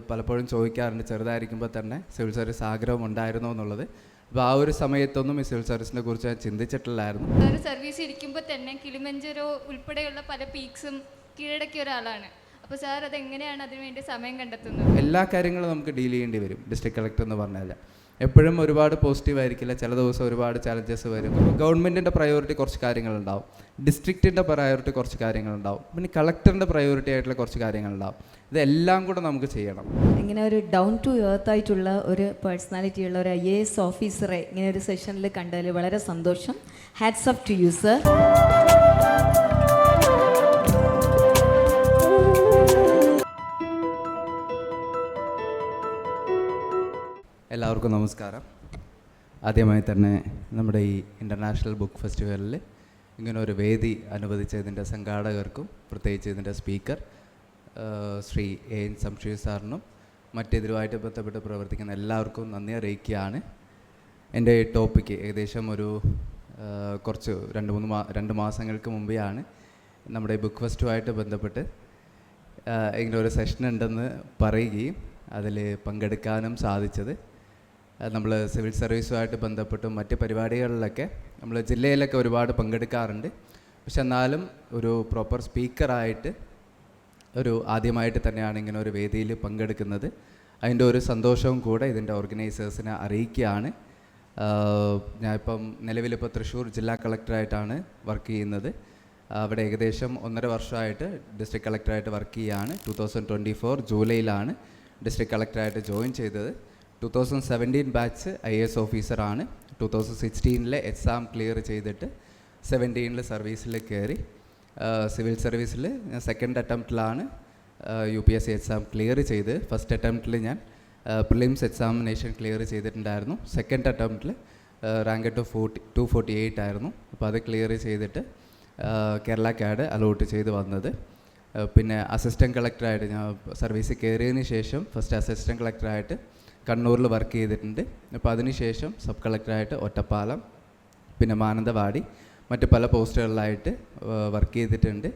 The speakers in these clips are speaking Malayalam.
പലപ്പോഴും ചോദിക്കാറുണ്ട് ചെറുതായിരിക്കുമ്പോൾ തന്നെ സിവിൽ സർവീസ് ആഗ്രഹം ഉണ്ടായിരുന്നോ എന്നുള്ളത്. അപ്പോൾ ആ ഒരു സമയത്തൊന്നും ഈ സിവിൽ സർവീസിനെ കുറിച്ച് ഞാൻ ചിന്തിച്ചിട്ടില്ലായിരുന്നു. ഒരു സർവീസ് ഇരിക്കുമ്പോൾ തന്നെ കിളിമഞ്ചരോ ഉൾപ്പെടെയുള്ള പല പീക്സും കീഴടക്കിയ ഒരാളാണ്. അപ്പോൾ സാർ അതെങ്ങനെയാണ് അതിനുവേണ്ടി സമയം കണ്ടെത്തുന്നത്? എല്ലാ കാര്യങ്ങളും നമുക്ക് ഡീൽ ചെയ്യേണ്ടി വരും. ഡിസ്ട്രിക്ട് കളക്ടർ എന്ന് പറഞ്ഞാൽ എപ്പോഴും ഒരുപാട് പോസിറ്റീവ് ആയിരിക്കില്ല, ചില ദിവസം ഒരുപാട് ചലഞ്ചസ് വരും. ഗവൺമെൻറ്റിൻ്റെ പ്രയോറിറ്റി കുറച്ച് കാര്യങ്ങളുണ്ടാവും, ഡിസ്ട്രിക്റ്റിൻ്റെ പ്രയോറിറ്റി കുറച്ച് കാര്യങ്ങളുണ്ടാവും, പിന്നെ കളക്ടറിൻ്റെ പ്രയോറിറ്റി ആയിട്ടുള്ള കുറച്ച് കാര്യങ്ങളുണ്ടാവും. ഇതെല്ലാം കൂടെ നമുക്ക് ചെയ്യണം. ഇങ്ങനെ ഒരു ഡൗൺ ടു എർത്ത് ആയിട്ടുള്ള ഒരു പേഴ്സണാലിറ്റി ഉള്ള ഒരു IAS ഓഫീസറെ ഇങ്ങനെ ഒരു സെഷനിൽ കണ്ടതിൽ വളരെ സന്തോഷം. Hats off to you sir. എല്ലാവർക്കും നമസ്കാരം. ആദ്യമായി തന്നെ നമ്മുടെ ഈ ഇൻ്റർനാഷണൽ ബുക്ക് ഫെസ്റ്റിവലിൽ ഇങ്ങനെ ഒരു വേദി അനുവദിച്ചതിൻ്റെ സംഘാടകർക്കും പ്രത്യേകിച്ച് ഇതിൻ്റെ സ്പീക്കർ ശ്രീ AN സംശീർ സാറിനും മറ്റിതുമായിട്ട് ബന്ധപ്പെട്ട് പ്രവർത്തിക്കുന്ന എല്ലാവർക്കും നന്ദി അറിയിക്കുകയാണ്. എൻ്റെ ടോപ്പിക്ക് ഏകദേശം ഒരു കുറച്ച് രണ്ട് മാസങ്ങൾക്ക് മുമ്പെയാണ് നമ്മുടെ ബുക്ക് ഫെസ്റ്റുമായിട്ട് ബന്ധപ്പെട്ട് ഇങ്ങനെ ഒരു സെഷൻ ഉണ്ടെന്ന് പറയുകയും അതിൽ പങ്കെടുക്കാനും സാധിച്ചത്. നമ്മൾ സിവിൽ സർവീസുമായിട്ട് ബന്ധപ്പെട്ടും മറ്റ് പരിപാടികളിലൊക്കെ നമ്മൾ ജില്ലയിലൊക്കെ ഒരുപാട് പങ്കെടുക്കാറുണ്ട്. പക്ഷെ എന്നാലും ഒരു പ്രോപ്പർ സ്പീക്കറായിട്ട് ആദ്യമായിട്ട് തന്നെയാണ് ഇങ്ങനെ ഒരു വേദിയിൽ പങ്കെടുക്കുന്നത്. അതിൻ്റെ ഒരു സന്തോഷവും കൂടെ ഇതിൻ്റെ ഓർഗനൈസേഴ്സിനെ അറിയിക്കുകയാണ്. ഞാനിപ്പം നിലവിലിപ്പോൾ തൃശ്ശൂർ ജില്ലാ കളക്ടറായിട്ടാണ് വർക്ക് ചെയ്യുന്നത്. അവിടെ ഏകദേശം 1.5 വർഷമായിട്ട് ഡിസ്ട്രിക്ട് കളക്ടറായിട്ട് വർക്ക് ചെയ്യുകയാണ്. 2024 ജൂലൈയിലാണ് ഡിസ്ട്രിക്ട് കളക്ടറായിട്ട് ജോയിൻ ചെയ്തത്. 2017 ബാച്ച് IAS ഓഫീസറാണ്. 2016 എക്സാം ക്ലിയർ ചെയ്തിട്ട് 17 സർവീസിൽ കയറി. സിവിൽ സർവീസിൽ ഞാൻ സെക്കൻഡ് അറ്റംപ്റ്റിലാണ് UPSC എക്സാം ക്ലിയർ ചെയ്ത്. ഫസ്റ്റ് അറ്റംപ്റ്റിൽ ഞാൻ പ്രിലിംസ് എക്സാമിനേഷൻ ക്ലിയർ ചെയ്തിട്ടുണ്ടായിരുന്നു. സെക്കൻഡ് അറ്റംപ്റ്റിൽ റാങ്ക് 248 ആയിരുന്നു. അപ്പോൾ അത് ക്ലിയർ ചെയ്തിട്ട് കേരള കാഡ് അലോട്ട് ചെയ്ത് വന്നത്. പിന്നെ അസിസ്റ്റൻറ്റ് കളക്ടറായിട്ട് ഞാൻ സർവീസിൽ കയറിയതിന് ശേഷം ഫസ്റ്റ് അസിസ്റ്റൻറ്റ് കളക്ടറായിട്ട് കണ്ണൂരിൽ വർക്ക് ചെയ്തിട്ടുണ്ട്. അപ്പോൾ അതിനുശേഷം സബ് കളക്ടറായിട്ട് ഒറ്റപ്പാലം, പിന്നെ മാനന്തവാടി, മറ്റ് പല പോസ്റ്റുകളിലായിട്ട് വർക്ക് ചെയ്തിട്ടുണ്ട്.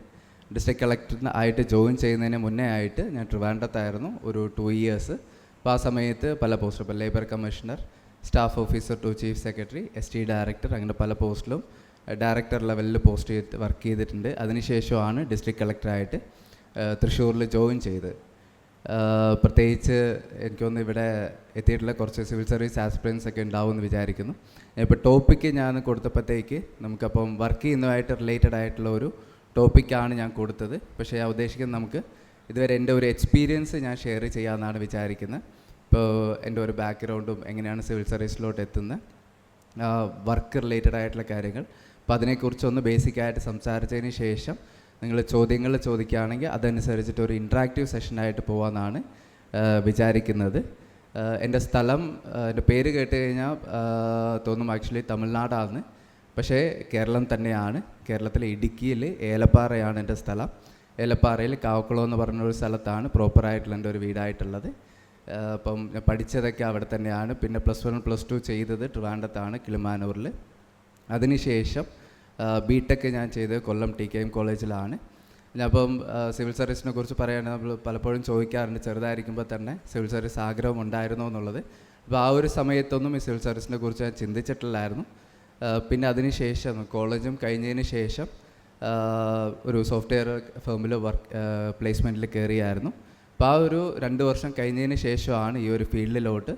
ഡിസ്ട്രിക്ട് കളക്ടറിനായിട്ട് ജോയിൻ ചെയ്യുന്നതിന് മുന്നേ ആയിട്ട് ഞാൻ ട്രിവാൻഡ്രത്തായിരുന്നു ഒരു 2 ഇയേഴ്സ്. അപ്പോൾ ആ സമയത്ത് പല പോസ്റ്റും, ഇപ്പോൾ labour commissioner, staff officer to chief secretary, ST director, അങ്ങനെ പല പോസ്റ്റിലും ഡയറക്ടർ ലെവലിൽ പോസ്റ്റ് വർക്ക് ചെയ്തിട്ടുണ്ട്. അതിനുശേഷമാണ് ഡിസ്ട്രിക്ട് കളക്ടറായിട്ട് തൃശ്ശൂരിൽ ജോയിൻ ചെയ്തത്. പ്രത്യേകിച്ച് എനിക്കൊന്ന് ഇവിടെ എത്തിയിട്ടുള്ള കുറച്ച് സിവിൽ സർവീസ് ആസ്പിറൻസ് ഒക്കെ ഉണ്ടാവുമെന്ന് വിചാരിക്കുന്നു. ഇപ്പോൾ ടോപ്പിക്ക് ഞാൻ കൊടുത്തപ്പോഴത്തേക്ക് നമുക്കപ്പം വർക്ക് ചെയ്യുന്നതുമായിട്ട് റിലേറ്റഡ് ആയിട്ടുള്ള ഒരു ടോപ്പിക്കാണ് ഞാൻ കൊടുത്തത്. പക്ഷേ ഞാൻ ഉദ്ദേശിക്കുന്നത് നമുക്ക് ഇതുവരെ എൻ്റെ ഒരു എക്സ്പീരിയൻസ് ഞാൻ ഷെയർ ചെയ്യാമെന്നാണ് വിചാരിക്കുന്നത്. ഇപ്പോൾ എൻ്റെ ഒരു ബാക്ക്ഗ്രൗണ്ടും എങ്ങനെയാണ് സിവിൽ സർവീസിലോട്ട് എത്തുന്നത്, വർക്ക് റിലേറ്റഡ് ആയിട്ടുള്ള കാര്യങ്ങൾ, അപ്പോൾ അതിനെക്കുറിച്ചൊന്ന് ബേസിക്കായിട്ട് സംസാരിച്ചതിന് ശേഷം നിങ്ങൾ ചോദ്യങ്ങൾ ചോദിക്കുകയാണെങ്കിൽ അതനുസരിച്ചിട്ട് ഒരു ഇൻട്രാക്റ്റീവ് സെഷനായിട്ട് പോകാമെന്നാണ് വിചാരിക്കുന്നത്. എൻ്റെ സ്ഥലം, എൻ്റെ പേര് കേട്ട് കഴിഞ്ഞാൽ തോന്നും ആക്ച്വലി തമിഴ്നാടാണ്, പക്ഷേ കേരളം തന്നെയാണ്. കേരളത്തിലെ ഇടുക്കിയിൽ ഏലപ്പാറയാണ് എൻ്റെ സ്ഥലം. ഏലപ്പാറയിൽ കാവക്കുളം എന്ന് പറഞ്ഞൊരു സ്ഥലത്താണ് പ്രോപ്പറായിട്ടുള്ള എൻ്റെ ഒരു വീടായിട്ടുള്ളത്. അപ്പം ഞാൻ പഠിച്ചതൊക്കെ അവിടെ തന്നെയാണ്. പിന്നെ +1 +2 ചെയ്തത് ട്രിവാൻഡ്രത്താണ്, കിളിമാനൂരിൽ. അതിനുശേഷം BTech ഞാൻ ചെയ്തത് കൊല്ലം TKM കോളേജിലാണ്. അപ്പം സിവിൽ സർവീസിനെ കുറിച്ച് പറയുകയാണെങ്കിൽ നമ്മൾ പലപ്പോഴും ചോദിക്കാറുണ്ട് ചെറുതായിരിക്കുമ്പോൾ തന്നെ സിവിൽ സർവീസ് ആഗ്രഹം ഉണ്ടായിരുന്നോ എന്നുള്ളത്. അപ്പോൾ ആ ഒരു സമയത്തൊന്നും ഈ സിവിൽ സർവീസിനെ കുറിച്ച് ഞാൻ ചിന്തിച്ചിട്ടില്ലായിരുന്നു. പിന്നെ അതിന് ശേഷം കോളേജും കഴിഞ്ഞതിന് ശേഷം ഒരു സോഫ്റ്റ്വെയർ ഫേമിൽ പ്ലേസ്മെൻറ്റിൽ കയറിയായിരുന്നു. അപ്പോൾ ആ ഒരു 2 വർഷം കഴിഞ്ഞതിന് ശേഷമാണ് ഈ ഒരു ഫീൽഡിലോട്ട്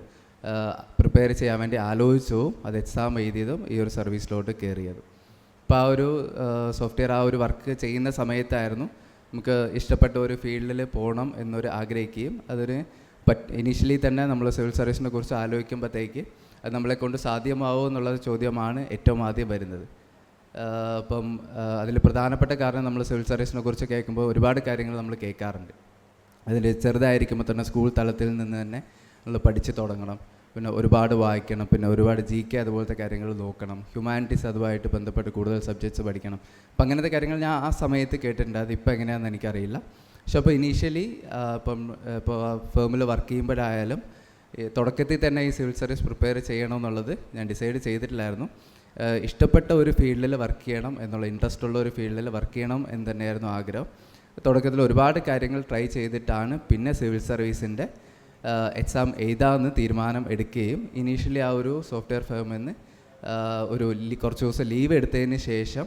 പ്രിപ്പയർ ചെയ്യാൻ വേണ്ടി ആലോചിച്ചതും അത് എക്സാം എഴുതിയതും ഈ ഒരു സർവീസിലോട്ട് കയറിയത്. അപ്പോൾ ആ ഒരു സോഫ്റ്റ്വെയർ ആ ഒരു വർക്ക് ചെയ്യുന്ന സമയത്തായിരുന്നു നമുക്ക് ഇഷ്ടപ്പെട്ട ഒരു ഫീൽഡിൽ പോകണം എന്നൊരു ആഗ്രഹിക്കുകയും അതിന് ഇനീഷ്യലി തന്നെ നമ്മൾ സിവിൽ സർവീസിനെ കുറിച്ച് ആലോചിക്കുമ്പോഴത്തേക്ക് അത് നമ്മളെ കൊണ്ട് സാധ്യമാവുമോ എന്നുള്ള ചോദ്യമാണ് ഏറ്റവും ആദ്യം വരുന്നത്. അപ്പം അതിൽ പ്രധാനപ്പെട്ട കാരണം നമ്മൾ സിവിൽ സർവീസിനെ കുറിച്ച് കേൾക്കുമ്പോൾ ഒരുപാട് കാര്യങ്ങൾ നമ്മൾ കേൾക്കാറുണ്ട്. അതിൽ ചെറുതായിരിക്കുമ്പോൾ തന്നെ സ്കൂൾ തലത്തിൽ നിന്ന് തന്നെ നമ്മൾ പഠിച്ച് തുടങ്ങണം, പിന്നെ ഒരുപാട് വായിക്കണം, പിന്നെ ഒരുപാട് GK അതുപോലത്തെ കാര്യങ്ങൾ നോക്കണം, ഹ്യൂമാനിറ്റീസ് അതുമായിട്ട് ബന്ധപ്പെട്ട് കൂടുതൽ സബ്ജക്ട്സ് പഠിക്കണം. അപ്പം അങ്ങനത്തെ കാര്യങ്ങൾ ഞാൻ ആ സമയത്ത് കേട്ടിട്ടുണ്ട്. അതിപ്പോൾ എങ്ങനെയാണെന്ന് എനിക്കറിയില്ല. പക്ഷെ അപ്പോൾ ഇനീഷ്യലി ഇപ്പോൾ ഫേമിൽ വർക്ക് ചെയ്യുമ്പോഴായാലും തുടക്കത്തിൽ തന്നെ ഈ സിവിൽ സർവീസ് പ്രിപ്പയർ ചെയ്യണമെന്നുള്ളത് ഞാൻ ഡിസൈഡ് ചെയ്തിട്ടില്ലായിരുന്നു. ഇഷ്ടപ്പെട്ട ഒരു ഫീൽഡിൽ വർക്ക് ചെയ്യണം എന്നുള്ള, ഇൻട്രസ്റ്റ് ഉള്ള ഒരു ഫീൽഡിൽ വർക്ക് ചെയ്യണം എന്ന് തന്നെയായിരുന്നു ആഗ്രഹം. തുടക്കത്തിൽ ഒരുപാട് കാര്യങ്ങൾ ട്രൈ ചെയ്തിട്ടാണ് പിന്നെ സിവിൽ സർവീസിൻ്റെ എക്സാം എഴുതാമെന്ന് തീരുമാനം എടുക്കുകയും ഇനീഷ്യലി ആ ഒരു സോഫ്റ്റ്വെയർ ഫേമിൽ നിന്ന് കുറച്ച് ദിവസം ലീവ് എടുത്തതിന് ശേഷം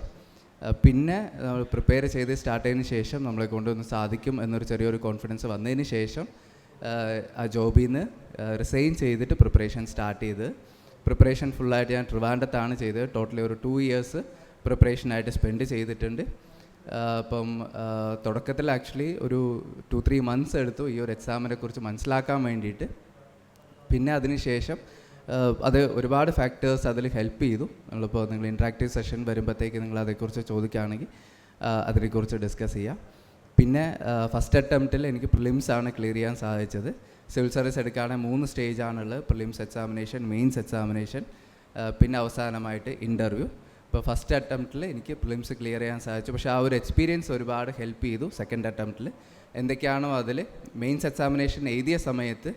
പിന്നെ നമ്മൾ പ്രിപ്പയർ ചെയ്ത് സ്റ്റാർട്ട് ചെയ്തതിന് ശേഷം നമ്മളെ കൊണ്ടൊന്ന് സാധിക്കും എന്നൊരു ചെറിയൊരു കോൺഫിഡൻസ് വന്നതിന് ശേഷം ആ ജോബിൽ നിന്ന് റിസൈൻ ചെയ്തിട്ട് പ്രിപ്പറേഷൻ സ്റ്റാർട്ട് ചെയ്ത് പ്രിപ്പറേഷൻ ഫുള്ളായിട്ട് ഞാൻ ട്രിവാൻഡത്താണ് ചെയ്തത്. ടോട്ടലി ഒരു 2 years പ്രിപ്പറേഷനായിട്ട് സ്പെൻഡ് ചെയ്തിട്ടുണ്ട്. അപ്പം തുടക്കത്തിൽ ആക്ച്വലി ഒരു 2-3 months എടുത്തു ഈ ഒരു എക്സാമിനെ കുറിച്ച് മനസ്സിലാക്കാൻ വേണ്ടിയിട്ട്. പിന്നെ അതിന് ശേഷം അത് ഒരുപാട് ഫാക്ടേഴ്സ് അതിൽ ഹെൽപ്പ് ചെയ്തു. നമ്മളിപ്പോൾ നിങ്ങൾ ഇൻട്രാക്റ്റീവ് സെഷൻ വരുമ്പോഴത്തേക്ക് നിങ്ങൾ അതേക്കുറിച്ച് ചോദിക്കുകയാണെങ്കിൽ അതിനെക്കുറിച്ച് ഡിസ്കസ് ചെയ്യാം. പിന്നെ ഫസ്റ്റ് അറ്റംപ്റ്റിൽ എനിക്ക് പ്രിലിംസാണ് ക്ലിയർ ചെയ്യാൻ സാധിച്ചത്. സിവിൽ സർവീസ് എടുക്കുകയാണെങ്കിൽ 3 സ്റ്റേജാണുള്ളത്: പ്രിലിംസ് എക്സാമിനേഷൻ, മെയിൻസ് എക്സാമിനേഷൻ, പിന്നെ അവസാനമായിട്ട് ഇൻ്റർവ്യൂ. ഇപ്പോൾ ഫസ്റ്റ് അറ്റംപ്റ്റിൽ എനിക്ക് പ്രിലിംസ് ക്ലിയർ ചെയ്യാൻ സാധിച്ചു. പക്ഷേ ആ ഒരു എക്സ്പീരിയൻസ് ഒരുപാട് ഹെൽപ്പ് ചെയ്തു സെക്കൻഡ് അറ്റംപ്റ്റിൽ. എന്തൊക്കെയാണോ അതിൽ മെയിൻസ് എക്സാമിനേഷൻ എഴുതിയ സമയത്ത്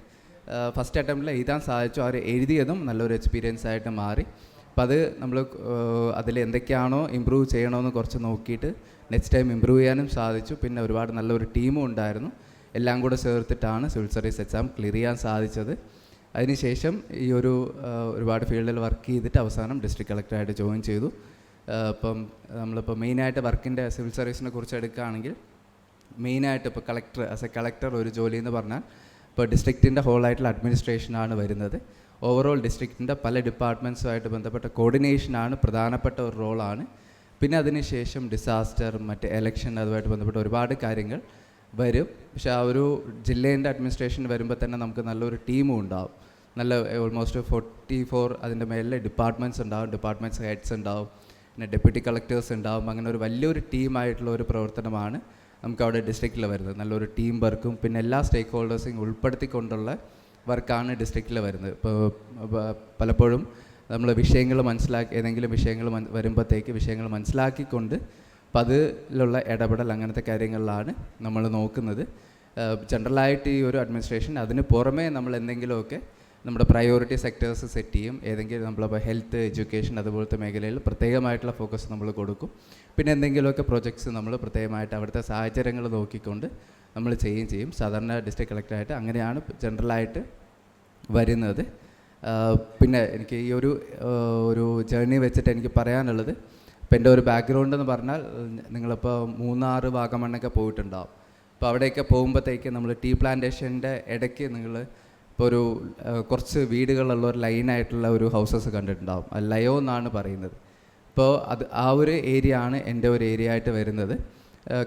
ഫസ്റ്റ് അറ്റംപ്റ്റിൽ എഴുതാൻ സാധിച്ചു, അവർ എഴുതിയതും നല്ലൊരു എക്സ്പീരിയൻസ് ആയിട്ട് മാറി. അപ്പോൾ അത് നമ്മൾ അതിൽ എന്തൊക്കെയാണോ ഇമ്പ്രൂവ് ചെയ്യണമെന്ന് കുറച്ച് നോക്കിയിട്ട് നെക്സ്റ്റ് ടൈം ഇമ്പ്രൂവ് ചെയ്യാനും സാധിച്ചു. പിന്നെ ഒരുപാട് നല്ലൊരു ടീമും ഉണ്ടായിരുന്നു. എല്ലാം കൂടെ ചേർത്തിട്ടാണ് സിവിൽ സർവീസ് എക്സാം ക്ലിയർ ചെയ്യാൻ സാധിച്ചത്. അതിനുശേഷം ഈ ഒരുപാട് ഫീൽഡിൽ വർക്ക് ചെയ്തിട്ട് അവസാനം ഡിസ്ട്രിക്ട് കളക്ടറായിട്ട് ജോയിൻ ചെയ്തു. ഇപ്പം നമ്മളിപ്പോൾ മെയിനായിട്ട് വർക്കിൻ്റെ സിവിൽ സർവീസിനെ കുറിച്ച് എടുക്കുകയാണെങ്കിൽ മെയിനായിട്ട് ഇപ്പോൾ ആസ് എ കളക്ടർ ഒരു ജോലി എന്ന് പറഞ്ഞാൽ ഇപ്പോൾ ഡിസ്ട്രിക്റ്റിൻ്റെ ഹോളായിട്ടുള്ള അഡ്മിനിസ്ട്രേഷനാണ് വരുന്നത്. ഓവറോൾ ഡിസ്ട്രിക്റ്റിൻ്റെ പല ഡിപ്പാർട്ട്മെൻറ്റ്സുമായിട്ട് ബന്ധപ്പെട്ട കോർഡിനേഷനാണ് പ്രധാനപ്പെട്ട ഒരു റോളാണ്. പിന്നെ അതിനുശേഷം ഡിസാസ്റ്റർ, മറ്റ് എലക്ഷൻ, അതുമായിട്ട് ബന്ധപ്പെട്ട ഒരുപാട് കാര്യങ്ങൾ വരും. പക്ഷേ ആ ഒരു ജില്ലേൻ്റെ അഡ്മിനിസ്ട്രേഷൻ വരുമ്പോൾ തന്നെ നമുക്ക് നല്ലൊരു ടീമും ഉണ്ടാവും. നല്ല ഓൾമോസ്റ്റ് 44 അതിൻ്റെ മേലെ ഡിപ്പാർട്ട്മെൻറ്റ്സ് ഉണ്ടാവും, ഡിപ്പാർട്ട്മെൻറ്റ്സ് ഹെഡ്സ് ഉണ്ടാവും, പിന്നെ ഡെപ്യൂട്ടി കളക്ടേഴ്സ് ഉണ്ടാവും. അങ്ങനെ ഒരു വലിയൊരു ടീമായിട്ടുള്ള ഒരു പ്രവർത്തനമാണ് നമുക്ക് അവിടെ ഡിസ്ട്രിക്റ്റിൽ വരുന്നത്. നല്ലൊരു ടീം വർക്കും പിന്നെ എല്ലാ സ്റ്റേക്ക് ഹോൾഡേഴ്സിനും ഉൾപ്പെടുത്തിക്കൊണ്ടുള്ള വർക്കാണ് ഡിസ്ട്രിക്റ്റിൽ വരുന്നത്. ഇപ്പോൾ പലപ്പോഴും നമ്മൾ വിഷയങ്ങൾ ഏതെങ്കിലും വിഷയങ്ങൾ വരുമ്പോഴത്തേക്ക് വിഷയങ്ങൾ മനസ്സിലാക്കിക്കൊണ്ട് അപ്പം അതിലുള്ള ഇടപെടൽ അങ്ങനത്തെ കാര്യങ്ങളിലാണ് നമ്മൾ നോക്കുന്നത്. ജനറലായിട്ട് ഈ ഒരു അഡ്മിനിസ്ട്രേഷൻ അതിന് പുറമേ നമ്മൾ എന്തെങ്കിലുമൊക്കെ നമ്മുടെ പ്രയോറിറ്റി സെക്ടേഴ്സ് സെറ്റ് ചെയ്യും. ഏതെങ്കിലും നമ്മളിപ്പോൾ ഹെൽത്ത്, എഡ്യൂക്കേഷൻ അതുപോലത്തെ മേഖലയിൽ പ്രത്യേകമായിട്ടുള്ള ഫോക്കസ് നമ്മൾ കൊടുക്കും. പിന്നെ എന്തെങ്കിലുമൊക്കെ പ്രൊജക്ട്സ് നമ്മൾ പ്രത്യേകമായിട്ട് അവിടുത്തെ സാഹചര്യങ്ങൾ നോക്കിക്കൊണ്ട് നമ്മൾ ചെയ്യും. സാധാരണ ഡിസ്ട്രിക്ട് കളക്ടറായിട്ട് അങ്ങനെയാണ് ജനറലായിട്ട് വരുന്നത്. പിന്നെ എനിക്ക് ഈ ഒരു ജേർണി വെച്ചിട്ട് എനിക്ക് പറയാനുള്ളത്, ഇപ്പോൾ എൻ്റെ ഒരു ബാക്ക്ഗ്രൗണ്ട് എന്ന് പറഞ്ഞാൽ നിങ്ങളിപ്പോൾ മൂന്നാർ, വാഗമണ്ണൊക്കെ പോയിട്ടുണ്ടാവും. അപ്പോൾ അവിടെയൊക്കെ പോകുമ്പോഴത്തേക്ക് നമ്മൾ ടീ പ്ലാന്റേഷൻ്റെ ഇടയ്ക്ക് നിങ്ങൾ ഇപ്പോൾ കുറച്ച് വീടുകളുള്ള ഒരു ലൈനായിട്ടുള്ള ഒരു ഹൗസസ് കണ്ടിട്ടുണ്ടാവും. അത് ലയോ എന്നാണ് പറയുന്നത്. ഇപ്പോൾ ആ ഒരു ഏരിയ ആണ് എൻ്റെ ഒരു ഏരിയ ആയിട്ട് വരുന്നത്.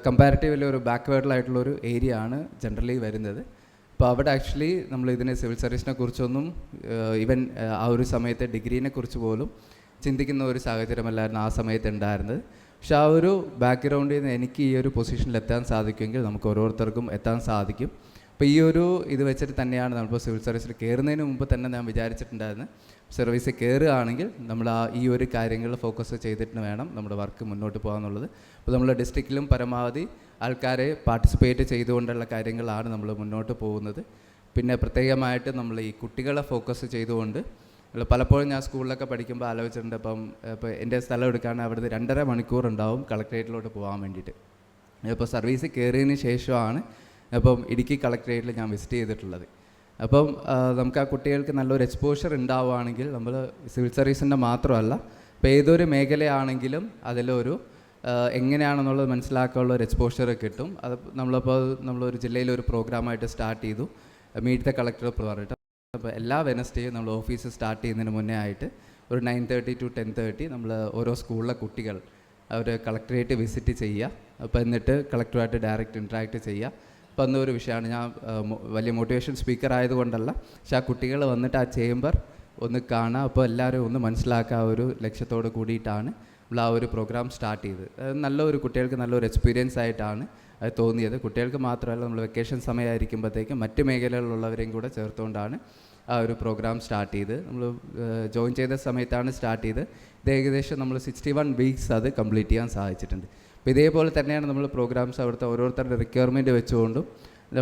കമ്പാരിറ്റീവ്ലി ഒരു ബാക്ക്വേർഡിലായിട്ടുള്ളൊരു ഏരിയ ആണ് ജനറലി വരുന്നത്. അപ്പോൾ അവിടെ ആക്ച്വലി നമ്മൾ ഇതിനെ സിവിൽ സർവീസിനെ കുറിച്ചൊന്നും ഈവൻ ആ ഒരു സമയത്തെ ഡിഗ്രീനെ കുറിച്ച് പോലും ചിന്തിക്കുന്ന ഒരു സാഹചര്യമല്ലായിരുന്നു ആ സമയത്ത് ഉണ്ടായിരുന്നത്. പക്ഷെ ആ ഒരു ബാക്ക്ഗ്രൗണ്ടിൽ നിന്ന് എനിക്ക് ഈ ഒരു പൊസിഷനിൽ എത്താൻ സാധിക്കുമെങ്കിൽ നമുക്ക് ഓരോരുത്തർക്കും എത്താൻ സാധിക്കും. അപ്പോൾ ഈ ഇത് വെച്ചിട്ട് തന്നെയാണ് നമ്മളിപ്പോൾ സിവിൽ സർവീസിൽ കയറുന്നതിന് മുമ്പ് തന്നെ ഞാൻ വിചാരിച്ചിട്ടുണ്ടായിരുന്നു, സർവീസിൽ കയറുകയാണെങ്കിൽ നമ്മൾ ഈ ഒരു കാര്യങ്ങൾ ഫോക്കസ് ചെയ്തിട്ട് വേണം നമ്മുടെ വർക്ക് മുന്നോട്ട് പോകാമെന്നുള്ളത്. അപ്പോൾ നമ്മൾ ഡിസ്ട്രിക്റ്റിലും പരമാവധി ആൾക്കാരെ പാർട്ടിസിപ്പേറ്റ് ചെയ്തുകൊണ്ടുള്ള കാര്യങ്ങളാണ് നമ്മൾ മുന്നോട്ട് പോകുന്നത്. പിന്നെ പ്രത്യേകമായിട്ട് നമ്മൾ ഈ കുട്ടികളെ ഫോക്കസ് ചെയ്തുകൊണ്ട് പലപ്പോഴും ഞാൻ സ്കൂളിലൊക്കെ പഠിക്കുമ്പോൾ ആലോചിച്ചിട്ടുണ്ട്. ഇപ്പോൾ എൻ്റെ സ്ഥലം എടുക്കുകയാണെങ്കിൽ അവിടുന്ന് 2.5 മണിക്കൂർ ഉണ്ടാവും കളക്ട്രേറ്റിലോട്ട് പോകാൻ വേണ്ടിയിട്ട്. ഇപ്പോൾ സർവീസ് കയറിയതിന് ശേഷമാണ് ഇടുക്കി കളക്ട്രേറ്റിൽ ഞാൻ വിസിറ്റ് ചെയ്തിട്ടുള്ളത്. നമുക്ക് ആ കുട്ടികൾക്ക് നല്ലൊരു എക്സ്പോഷർ ഉണ്ടാവുകയാണെങ്കിൽ നമ്മൾ സിവിൽ സർവീസിൻ്റെ മാത്രമല്ല, ഇപ്പോൾ ഏതൊരു മേഖലയാണെങ്കിലും അതിലൊരു എങ്ങനെയാണെന്നുള്ളത് മനസ്സിലാക്കാനുള്ള ഒരു എക്സ്പോഷർ കിട്ടും. അത് നമ്മളൊരു ജില്ലയിലൊരു പ്രോഗ്രാമായിട്ട് സ്റ്റാർട്ട് ചെയ്തു, മീറ്റ് ദ കളക്ടർ പറഞ്ഞിട്ട്. അപ്പോൾ എല്ലാ വെനസ്ഡേയും നമ്മൾ ഓഫീസ് സ്റ്റാർട്ട് ചെയ്യുന്നതിന് മുന്നേ ആയിട്ട് ഒരു 9:30 to 10:30 നമ്മൾ ഓരോ സ്കൂളിലെ കുട്ടികൾ അവർ കളക്ടറേറ്റ് വിസിറ്റ് ചെയ്യുക. അപ്പോൾ എന്നിട്ട് കളക്ടറുമായിട്ട് ഡയറക്റ്റ് ഇൻട്രാക്ട് ചെയ്യുക. അപ്പോൾ അന്നൊരു വിഷയമാണ്, ഞാൻ വലിയ മോട്ടിവേഷൻ സ്പീക്കർ ആയതുകൊണ്ടല്ല, പക്ഷേ ആ കുട്ടികൾ വന്നിട്ട് ആ ചേംബർ ഒന്ന് കാണുക, അപ്പോൾ എല്ലാവരും ഒന്ന് മനസ്സിലാക്കുക, ഒരു ലക്ഷ്യത്തോട് കൂടിയിട്ടാണ് നമ്മൾ ആ ഒരു പ്രോഗ്രാം സ്റ്റാർട്ട് ചെയ്തത്. കുട്ടികൾക്ക് നല്ലൊരു എക്സ്പീരിയൻസ് ആയിട്ടാണ് അത് തോന്നിയത്. കുട്ടികൾക്ക് മാത്രമല്ല, നമ്മൾ വെക്കേഷൻ സമയമായിരിക്കുമ്പോഴത്തേക്കും മറ്റ് മേഖലകളിലുള്ളവരെയും കൂടെ ചേർത്തുകൊണ്ടാണ് ആ ഒരു പ്രോഗ്രാം സ്റ്റാർട്ട് ചെയ്ത്. നമ്മൾ ജോയിൻ ചെയ്ത സമയത്താണ് സ്റ്റാർട്ട് ചെയ്ത്. ഇത് ഏകദേശം നമ്മൾ 61 weeks അത് കംപ്ലീറ്റ് ചെയ്യാൻ സാധിച്ചിട്ടുണ്ട്. അപ്പോൾ ഇതേപോലെ തന്നെയാണ് നമ്മൾ പ്രോഗ്രാംസ് അവിടുത്തെ ഓരോരുത്തരുടെ റിക്വയർമെൻറ്റ് വെച്ചുകൊണ്ടും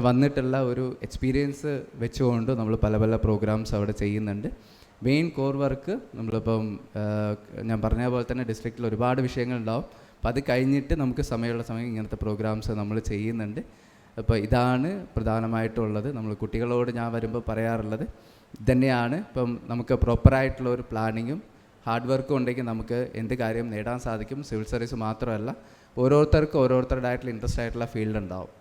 വന്നിട്ടുള്ള ഒരു എക്സ്പീരിയൻസ് വെച്ചുകൊണ്ടും നമ്മൾ പല പല പ്രോഗ്രാംസ് അവിടെ ചെയ്യുന്നുണ്ട്. മെയിൻ കോർ വർക്ക് ഞാൻ പറഞ്ഞ പോലെ തന്നെ ഡിസ്ട്രിക്റ്റിൽ ഒരുപാട് വിഷയങ്ങളുണ്ടാവും. അപ്പോൾ അത് കഴിഞ്ഞിട്ട് നമുക്ക് സമയമുള്ള സമയം ഇങ്ങനത്തെ പ്രോഗ്രാംസ് നമ്മൾ ചെയ്യുന്നുണ്ട്. അപ്പോൾ ഇതാണ് പ്രധാനമായിട്ടുള്ളത്. നമ്മൾ കുട്ടികളോട് ഞാൻ വരുമ്പോൾ പറയാറുള്ളത് ഇതന്നെയാണ്. ഇപ്പം നമുക്ക് പ്രോപ്പറായിട്ടുള്ള ഒരു പ്ലാനിങ്ങും ഹാർഡ് വർക്കും ഉണ്ടെങ്കിൽ നമുക്ക് എന്ത് കാര്യം നേടാൻ സാധിക്കും. സിവിൽ സർവീസ് മാത്രമല്ല, ഓരോരുത്തർക്കും ഓരോരുത്തരുടേതായിട്ടുള്ള ഇൻട്രസ്റ്റ് ആയിട്ടുള്ള ഫീൽഡ് ഉണ്ടാവും.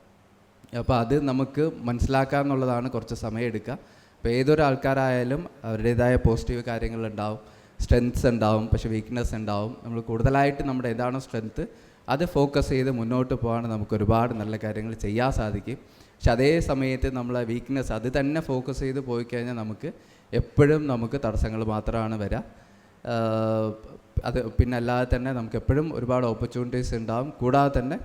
അപ്പോൾ അത് നമുക്ക് മനസ്സിലാക്കുക എന്നുള്ളതാണ് കുറച്ച് സമയം എടുക്കുക. അപ്പോൾ ഏതൊരു ആൾക്കാരായാലും അവരുടേതായ പോസിറ്റീവ് കാര്യങ്ങളുണ്ടാവും, സ്ട്രെങ്ത്സ് ഉണ്ടാവും, പക്ഷേ വീക്ക്നെസ് ഉണ്ടാവും. നമ്മൾ കൂടുതലായിട്ട് നമ്മുടെ ഏതാണോ സ്ട്രെങ്ത്ത് അത് ഫോക്കസ് ചെയ്ത് മുന്നോട്ട് പോകാൻ നമുക്ക് ഒരുപാട് നല്ല കാര്യങ്ങൾ ചെയ്യാൻ സാധിക്കും. പക്ഷെ അതേ സമയത്ത് നമ്മളെ വീക്ക്നെസ് അത് തന്നെ ഫോക്കസ് ചെയ്ത് പോയി കഴിഞ്ഞാൽ നമുക്ക് എപ്പോഴും നമുക്ക് തടസ്സങ്ങൾ മാത്രമാണ് വരിക. അത് പിന്നെ അല്ലാതെ തന്നെ നമുക്ക് എപ്പോഴും ഒരുപാട് ഓപ്പർച്യൂണിറ്റീസ് ഉണ്ടാവും. കൂടാതെ തന്നെ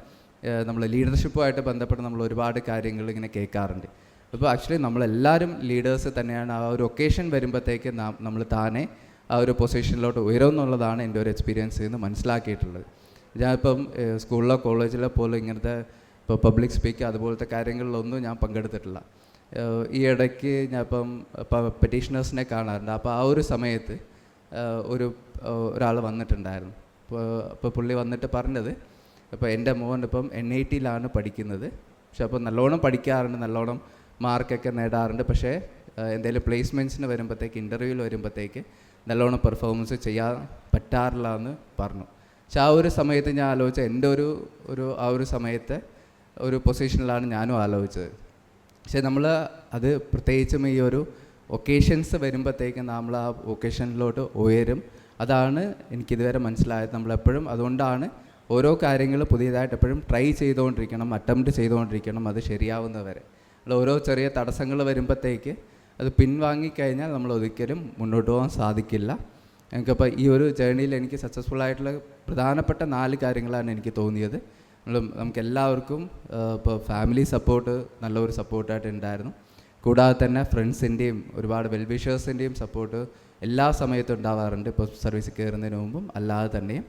നമ്മൾ ലീഡർഷിപ്പുമായിട്ട് ബന്ധപ്പെട്ട് നമ്മൾ ഒരുപാട് കാര്യങ്ങൾ ഇങ്ങനെ കേൾക്കാറുണ്ട്. അപ്പോൾ ആക്ച്വലി നമ്മളെല്ലാവരും ലീഡേഴ്സ് തന്നെയാണ്. ആ ഒരു ഒക്കേഷൻ വരുമ്പോഴത്തേക്ക് നമ്മൾ താനെ ആ ഒരു പൊസിഷനിലോട്ട് ഉയരും എന്നുള്ളതാണ് എൻ്റെ ഒരു എക്സ്പീരിയൻസിൽ നിന്ന് മനസ്സിലാക്കിയിട്ടുള്ളത്. ഞാനിപ്പം സ്കൂളിലോ കോളേജിലോ പോലും ഇങ്ങനത്തെ ഇപ്പോൾ പബ്ലിക് സ്പീക്ക് അതുപോലത്തെ കാര്യങ്ങളിലൊന്നും ഞാൻ പങ്കെടുത്തിട്ടില്ല. ഈ ഇടയ്ക്ക് ഞാൻ ഇപ്പം പെറ്റീഷണേഴ്സിനെ കാണാറുണ്ട്. അപ്പോൾ ആ ഒരു സമയത്ത് ഒരാൾ വന്നിട്ടുണ്ടായിരുന്നു. അപ്പോൾ പുള്ളി വന്നിട്ട് പറഞ്ഞത്, അപ്പോൾ എൻ്റെ മോൻ ഇപ്പം NIT-ലാണ് പഠിക്കുന്നത്. പക്ഷെ അപ്പോൾ നല്ലോണം പഠിക്കാറുണ്ട്, നല്ലോണം മാർക്കൊക്കെ നേടാറുണ്ട്. പക്ഷേ എന്തെങ്കിലും പ്ലേസ്മെൻറ്റ്സിന് വരുമ്പോഴത്തേക്ക്, ഇൻ്റർവ്യൂവിൽ വരുമ്പോഴത്തേക്ക് നല്ലോണം പെർഫോമൻസ് ചെയ്യാൻ പറ്റാറില്ല എന്ന് പറഞ്ഞു. പക്ഷെ ആ ഒരു സമയത്ത് ഞാൻ ആലോചിച്ച എൻ്റെ ആ ഒരു സമയത്തെ ഒരു പൊസിഷനിലാണ് ഞാനും ആലോചിച്ചത്. പക്ഷേ നമ്മൾ അത് പ്രത്യേകിച്ചും ഈ ഒരു ഒക്കേഷൻസ് വരുമ്പോഴത്തേക്കും നമ്മൾ ആ ഒക്കേഷനിലോട്ട് ഉയരും. അതാണ് എനിക്കിതുവരെ മനസ്സിലായത്. നമ്മളെപ്പോഴും അതുകൊണ്ടാണ് ഓരോ കാര്യങ്ങൾ പുതിയതായിട്ട് എപ്പോഴും ട്രൈ ചെയ്തുകൊണ്ടിരിക്കണം, അറ്റംപ്റ്റ് ചെയ്തുകൊണ്ടിരിക്കണം, അത് ശരിയാവുന്നവരെ. അല്ല, ഓരോ ചെറിയ തടസ്സങ്ങൾ വരുമ്പോഴത്തേക്ക് അത് പിൻവാങ്ങിക്കഴിഞ്ഞാൽ നമ്മൾ ഒരിക്കലും മുന്നോട്ട് പോകാൻ സാധിക്കില്ല. എനിക്കപ്പോൾ ഈ ഒരു ജേർണിയിൽ എനിക്ക് സക്സസ്ഫുൾ ആയിട്ടുള്ള പ്രധാനപ്പെട്ട 4 കാര്യങ്ങളാണ് എനിക്ക് തോന്നിയത്. നമുക്കെല്ലാവർക്കും ഇപ്പോൾ ഫാമിലി സപ്പോർട്ട് നല്ലൊരു സപ്പോർട്ടായിട്ട് ഉണ്ടായിരുന്നു. കൂടാതെ തന്നെ ഫ്രണ്ട്സിൻ്റെയും ഒരുപാട് വെൽവിഷേഴ്സിൻ്റെയും സപ്പോർട്ട് എല്ലാ സമയത്തും ഉണ്ടാവാറുണ്ട്, ഇപ്പോൾ സർവീസിൽ കയറുന്നതിന് മുമ്പും അല്ലാതെ തന്നെയും.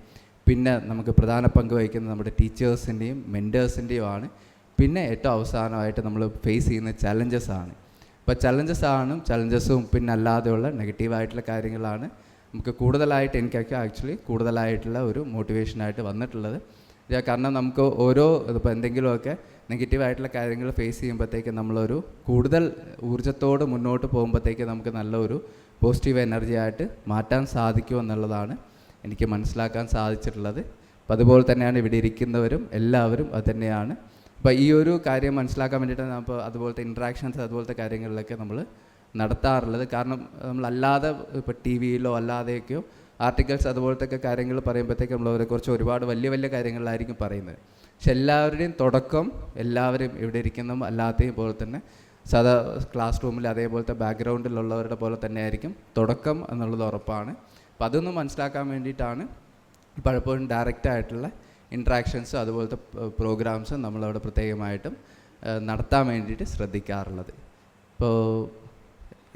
പിന്നെ നമുക്ക് പ്രധാന പങ്ക് വഹിക്കുന്നത് നമ്മുടെ ടീച്ചേഴ്സിൻ്റെയും മെൻറ്റേഴ്സിൻ്റെയും ആണ്. പിന്നെ ഏറ്റവും അവസാനമായിട്ട് നമ്മൾ ഫേസ് ചെയ്യുന്ന ചലഞ്ചസാണ്. അപ്പോൾ ചലഞ്ചസും പിന്നെ അല്ലാതെയുള്ള നെഗറ്റീവായിട്ടുള്ള കാര്യങ്ങളാണ് നമുക്ക് കൂടുതലായിട്ട് എനിക്കൊക്കെ ആക്ച്വലി കൂടുതലായിട്ടുള്ള ഒരു മോട്ടിവേഷനായിട്ട് വന്നിട്ടുള്ളത്. കാരണം നമുക്ക് ഇപ്പോൾ എന്തെങ്കിലുമൊക്കെ നെഗറ്റീവായിട്ടുള്ള കാര്യങ്ങൾ ഫേസ് ചെയ്യുമ്പോഴത്തേക്ക് നമ്മളൊരു കൂടുതൽ ഊർജ്ജത്തോട് മുന്നോട്ട് പോകുമ്പോഴത്തേക്ക് നമുക്ക് നല്ലൊരു പോസിറ്റീവ് എനർജി ആയിട്ട് മാറ്റാൻ സാധിക്കും എന്നുള്ളതാണ് എനിക്ക് മനസ്സിലാക്കാൻ സാധിച്ചിട്ടുള്ളത്. അപ്പോൾ അതുപോലെ തന്നെയാണ് ഇവിടെ ഇരിക്കുന്നവരും എല്ലാവരും അത് തന്നെയാണ്. അപ്പോൾ ഈ ഒരു കാര്യം മനസ്സിലാക്കാൻ വേണ്ടിയിട്ടാണ് അപ്പോൾ അതുപോലത്തെ ഇൻട്രാക്ഷൻസ് അതുപോലത്തെ കാര്യങ്ങളിലൊക്കെ നമ്മൾ നടത്താറുള്ളത്. കാരണം നമ്മളല്ലാതെ ഇപ്പോൾ TV-യിലോ അല്ലാതെയൊക്കെയോ ആർട്ടിക്കിൾസ് അതുപോലത്തെ ഒക്കെ കാര്യങ്ങൾ പറയുമ്പോഴത്തേക്ക് നമ്മളവരെക്കുറിച്ച് ഒരുപാട് വലിയ വലിയ കാര്യങ്ങളിലായിരിക്കും പറയുന്നത്. പക്ഷെ എല്ലാവരുടെയും തുടക്കം എല്ലാവരും ഇവിടെ ഇരിക്കുന്ന അല്ലാതെയും പോലെ തന്നെ സാധാ ക്ലാസ് റൂമിൽ അതേപോലത്തെ ബാക്ക്ഗ്രൗണ്ടിലുള്ളവരുടെ പോലെ തന്നെ ആയിരിക്കും തുടക്കം എന്നുള്ളത് ഉറപ്പാണ്. അപ്പം അതൊന്നും മനസ്സിലാക്കാൻ വേണ്ടിയിട്ടാണ് പലപ്പോഴും ഡയറക്റ്റായിട്ടുള്ള ഇൻട്രാക്ഷൻസ് അതുപോലത്തെ പ്രോഗ്രാംസ് നമ്മളവിടെ പ്രത്യേകമായിട്ടും നടത്താൻ വേണ്ടിയിട്ട് ശ്രദ്ധിക്കാറുള്ളത്. ഇപ്പോൾ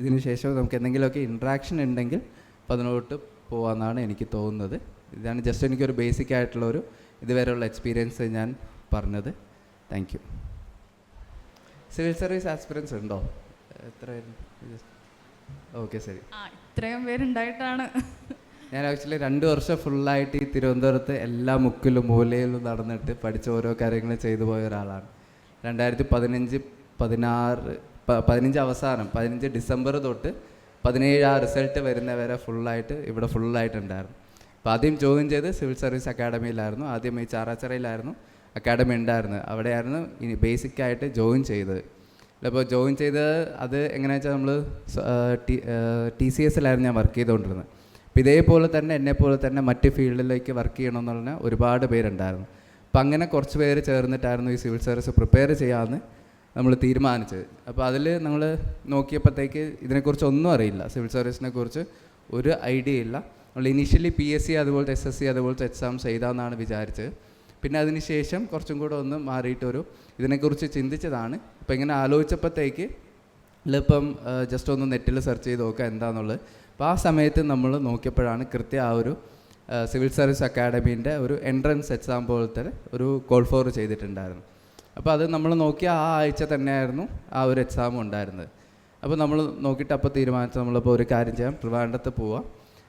ഇതിന് ശേഷം നമുക്ക് എന്തെങ്കിലുമൊക്കെ ഇൻട്രാക്ഷൻ ഉണ്ടെങ്കിൽ അപ്പോൾ അതിനോട്ട് പോകാമെന്നാണ് എനിക്ക് തോന്നുന്നത്. ഇതാണ് ജസ്റ്റ് എനിക്കൊരു ബേസിക് ആയിട്ടുള്ളൊരു ഇതുവരെയുള്ള എക്സ്പീരിയൻസ് ഞാൻ പറഞ്ഞത്. Thank you. Civil service aspirants ഉണ്ടോ? എത്രയായിരുന്നു? ഓക്കെ, ശരി. ഇത്രയും പേരുണ്ടായിട്ടാണ് ഞാൻ ആക്ച്വലി 2 വർഷം ഫുള്ളായിട്ട് ഈ തിരുവനന്തപുരത്ത് എല്ലാ മുക്കിലും മൂലയിലും നടന്നിട്ട് പഠിച്ച ഓരോ കാര്യങ്ങൾ ചെയ്തു പോയ ഒരാളാണ്. 2015 അവസാനം 15 ഡിസംബർ തൊട്ട് 17 ആ റിസൾട്ട് വരുന്നവരെ ഇവിടെ ഫുള്ളായിട്ടുണ്ടായിരുന്നു. അപ്പോൾ ആദ്യം ജോയിൻ ചെയ്ത് സിവിൽ സർവീസ് അക്കാഡമിയിലായിരുന്നു. ആദ്യം ഈ ചാറാച്ചിറയിലായിരുന്നു അക്കാഡമി ഉണ്ടായിരുന്നത്. അവിടെയായിരുന്നു ഇനി ബേസിക്കായിട്ട് ജോയിൻ ചെയ്തത്. അപ്പോൾ ജോയിൻ ചെയ്തത് അത് എങ്ങനെയാണെന്ന് വെച്ചാൽ നമ്മൾ TCS-ലായിരുന്നു ഞാൻ വർക്ക് ചെയ്തുകൊണ്ടിരുന്നത്. അപ്പോൾ ഇതേപോലെ തന്നെ എന്നെപ്പോലെ തന്നെ മറ്റ് ഫീൽഡിലേക്ക് വർക്ക് ചെയ്യണമെന്ന് പറഞ്ഞാൽ ഒരുപാട് പേരുണ്ടായിരുന്നു. അപ്പം അങ്ങനെ കുറച്ച് പേര് ചേർന്നിട്ടായിരുന്നു ഈ സിവിൽ സർവീസ് പ്രിപ്പയർ ചെയ്യാമെന്ന് നമ്മൾ തീരുമാനിച്ചത്. അപ്പോൾ അതിൽ നമ്മൾ നോക്കിയപ്പോഴത്തേക്ക് ഇതിനെക്കുറിച്ച് ഒന്നും അറിയില്ല, സിവിൽ സർവീസിനെ കുറിച്ച് ഒരു ഐഡിയ ഇല്ല. നമ്മൾ ഇനീഷ്യലി PSC അതുപോലത്തെ SSC അതുപോലത്തെ എക്സാംസ് എഴുതാമെന്നാണ് വിചാരിച്ചത്. പിന്നെ അതിന് ശേഷം കുറച്ചും കൂടെ ഒന്ന് മാറിയിട്ടൊരു ഇതിനെക്കുറിച്ച് ചിന്തിച്ചതാണ്. അപ്പോൾ ഇങ്ങനെ ആലോചിച്ചപ്പോഴത്തേക്ക് ഇപ്പം ജസ്റ്റ് ഒന്ന് നെറ്റിൽ സെർച്ച് ചെയ്ത് നോക്കുക എന്താണെന്നുള്ളത്. അപ്പോൾ ആ സമയത്ത് നമ്മൾ നോക്കിയപ്പോഴാണ് കൃത്യം ആ ഒരു സിവിൽ സർവീസ് അക്കാഡമീൻ്റെ ഒരു എൻട്രൻസ് എക്സാം പോലത്തെ ഒരു കോൾ ഫോർ ചെയ്തിട്ടുണ്ടായിരുന്നു. അപ്പോൾ അത് നമ്മൾ നോക്കിയ ആ ആഴ്ച തന്നെയായിരുന്നു ആ ഒരു എക്സാം ഉണ്ടായിരുന്നത്. അപ്പോൾ നമ്മൾ നോക്കിയിട്ട് അപ്പോൾ തീരുമാനിച്ചു നമ്മളിപ്പോൾ ഒരു കാര്യം ചെയ്യാം, ട്രിവാൻഡ്രത്ത് പോവാം,